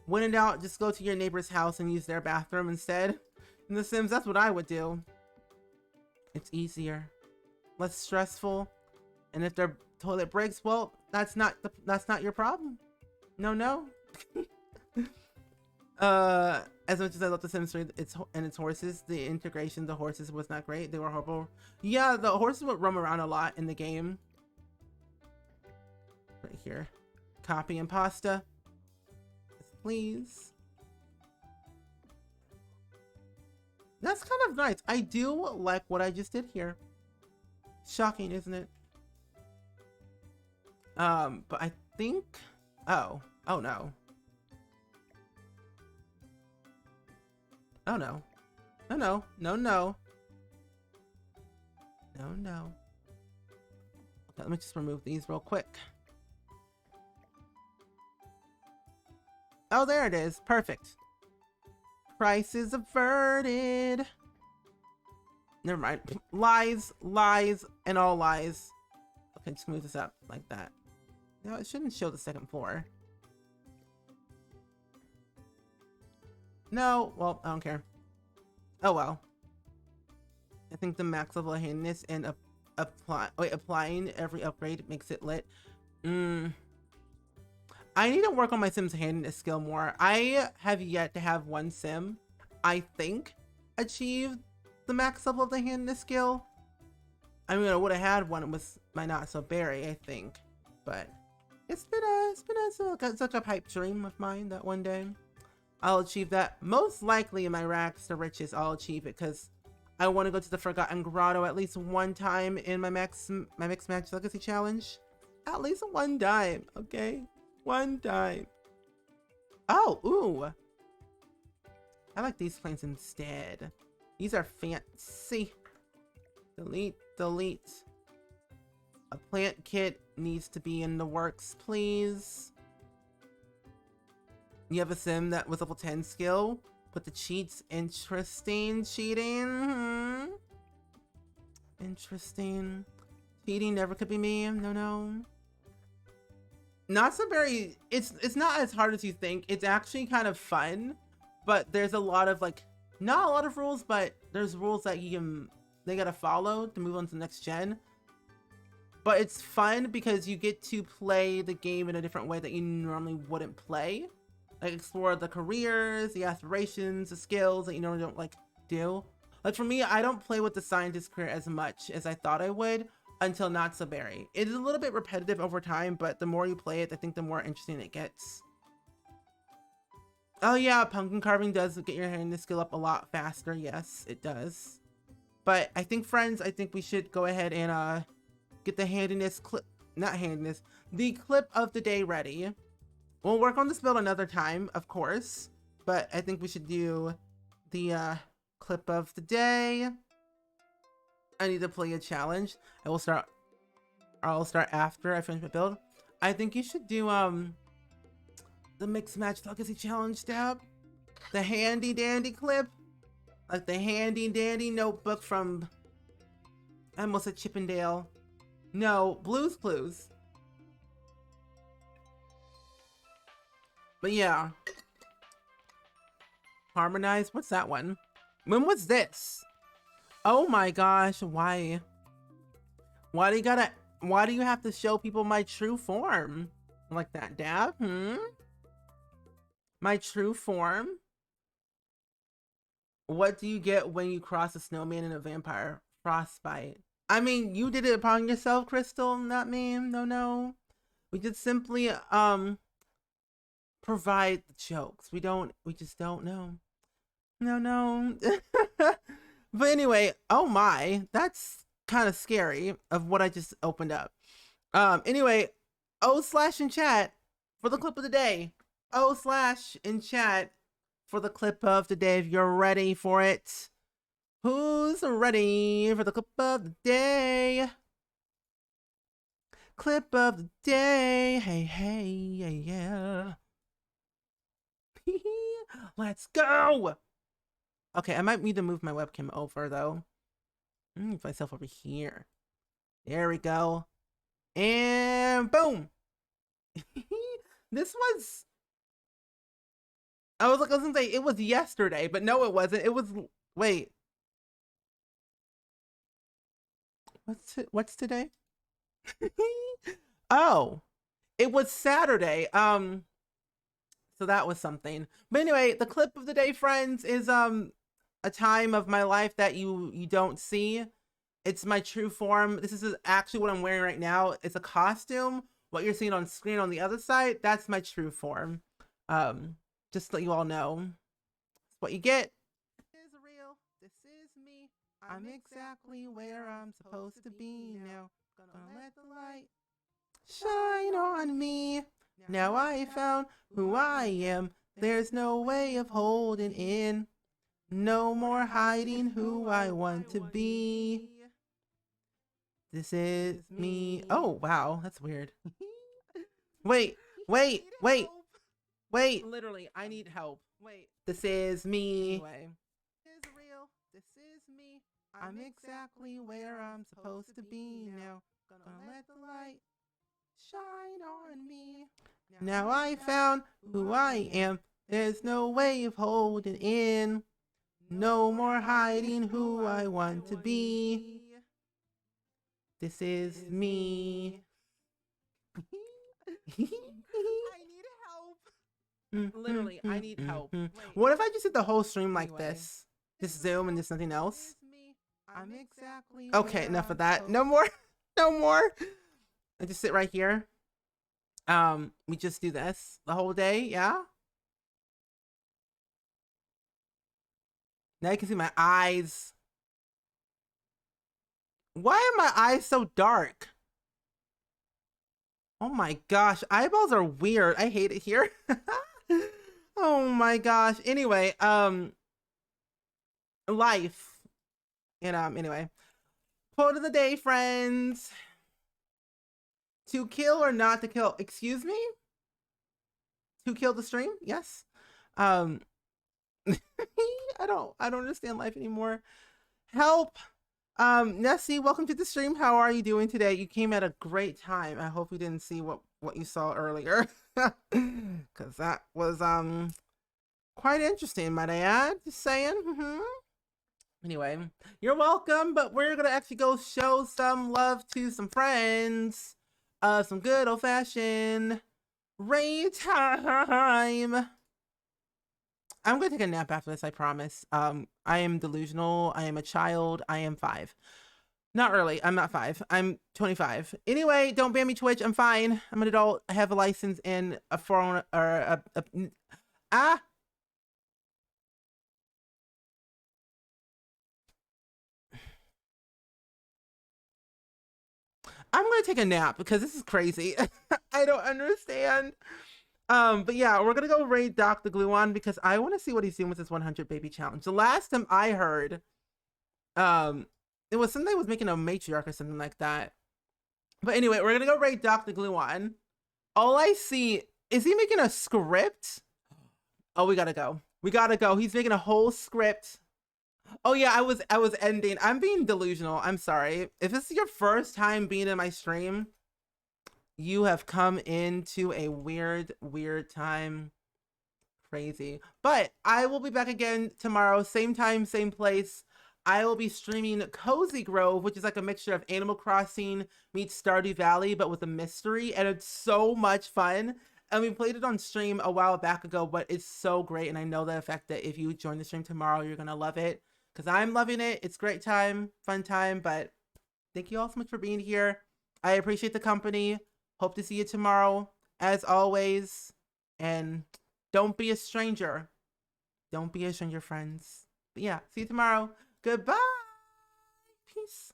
when in doubt, just go to your neighbor's house and use their bathroom instead. In The Sims, that's what I would do. It's easier, less stressful, and if their toilet breaks, well, that's not your problem. No. As much as I love The Sims 3, its horses, the integration of the horses was not great. They were horrible. Yeah, the horses would roam around a lot in the game. Right here, copy and pasta. Yes, please. That's kind of nice. I do like what I just did here. Shocking, isn't it? But I think, oh no. Oh no. No. Okay, let me just remove these real quick. Oh, there it is. Perfect. Crisis averted. Never mind. Lies, and all lies. Okay, just move this up like that. No, it shouldn't show the second floor. No, well, I don't care. Oh well. I think the max level of handiness and applying every upgrade makes it lit. I need to work on my Sims handiness skill more. I have yet to have one Sim, I think, achieve the max level of the handiness skill. I mean, I would have had one with my Not So Berry, I think, but it's been such a pipe dream of mine that one day I'll achieve that. Most likely in my rags to riches, I'll achieve it because I want to go to the Forgotten Grotto at least one time in my Mixed Match Legacy Challenge. At least one time, okay? One time. Oh, ooh. I like these plants instead. These are fancy. Delete. A plant kit needs to be in the works, please. You have a Sim that was level 10 skill. Put the cheats. Interesting. Cheating. Interesting. Cheating never could be me. No. Not so very. It's not as hard as you think. It's actually kind of fun, but there's a lot of like, not a lot of rules, but there's rules that they gotta follow to move on to the next gen. But it's fun because you get to play the game in a different way that you normally wouldn't play. Like explore the careers, the aspirations, the skills that you normally don't like do. Like for me, I don't play with the scientist career as much as I thought I would until Not So Berry. It is a little bit repetitive over time, but the more you play it, I think the more interesting it gets. Oh yeah, pumpkin carving does get your handiness skill up a lot faster. Yes, it does. But I think, friends, we should go ahead and get the handiness clip, not handiness, the clip of the day ready. We'll work on this build another time, of course, but I think we should do the clip of the day. I need to play a challenge. I'll start after I finish my build. I think you should do the Mixed Match Legacy Challenge tab. The handy dandy clip. Like the handy dandy notebook from, I almost said Chippendale. No, Blue's Clues. But yeah. Harmonize? What's that one? When was this? Oh my gosh, why? Why do you have to show people my true form? Like that, Dab? My true form? What do you get when you cross a snowman and a vampire? Frostbite. I mean, you did it upon yourself, Crystal, not me. No. We just simply, provide the jokes. We just don't know. No. But anyway, oh my, that's kind of scary of what I just opened up. Anyway, /in chat for the clip of the day. /in chat for the clip of the day if you're ready for it. Who's ready for the clip of the day? Clip of the day. Hey, hey, yeah, yeah. Let's go. Okay, I might need to move my webcam over though. Move myself over here. There we go. And boom. This was, I was gonna say it was yesterday, but no, it wasn't. It was, wait. What's today? Oh, it was Saturday. So that was something. But anyway, the clip of the day, friends, is a time of my life that you don't see. It's my true form. This is actually what I'm wearing right now. It's a costume. What you're seeing on screen on the other side, that's my true form. Just to let you all know. That's what you get. This is real. This is me. I'm exactly where I'm supposed to be now. Gonna let the light shine on me. Now I found who I am. There's no way of holding in. No more hiding who I want to be. This is me. Oh, wow. That's weird. Wait. Literally, I need help. Wait. This is me. Anyway. This is real. This is me. I'm exactly where I'm supposed to be now. Gonna let the light shine on me. Now I found who I am. There's no way of holding in. No more hiding who I want to be. This is me. I need help. Literally, I need help. What if I just did the whole stream like this? Just zoom and just nothing else? I'm exactly. Okay, enough of that. No more. No more. I just sit right here. We just do this the whole day, yeah? Now you can see my eyes. Why are my eyes so dark? Oh my gosh, eyeballs are weird. I hate it here. Oh my gosh. Anyway, life. And anyway. Quote of the day, friends. To kill or not to kill? Excuse me? To kill the stream? Yes. I don't understand life anymore. Help. Nessie, welcome to the stream. How are you doing today? You came at a great time. I hope you didn't see what you saw earlier. Cause that was quite interesting, might I add. Just saying. Anyway, you're welcome, but we're gonna actually go show some love to some friends. Some good old-fashioned raid time. I'm gonna take a nap after this, I promise. I am delusional. I am a child. I am 5. Not really. I'm not 5. I'm 25. Anyway, don't ban me Twitch. I'm fine. I'm an adult. I have a license and a phone or I'm gonna take a nap because this is crazy. I don't understand. But yeah, we're gonna go raid Dr. Gluon because I want to see what he's doing with this 100 baby challenge. The last time I heard, it was something was making a matriarch or something like that. But anyway, we're gonna go raid Dr. Gluon. All I see is he making a script. Oh, we gotta go. We gotta go. He's making a whole script. Oh yeah, I was ending. I'm being delusional. I'm sorry. If this is your first time being in my stream, you have come into a weird time. Crazy. But I will be back again tomorrow, same time, same place. I will be streaming Cozy Grove, which is like a mixture of Animal Crossing meets Stardew Valley, but with a mystery, and it's so much fun. And we played it on stream a while back ago, but it's so great, and I know the effect that if you join the stream tomorrow, you're gonna love it. Because I'm loving it. It's great time, fun time, but thank you all so much for being here. I appreciate the company. Hope to see you tomorrow, as always. And don't be a stranger. Don't be a stranger, friends. But yeah, see you tomorrow. Goodbye. Peace.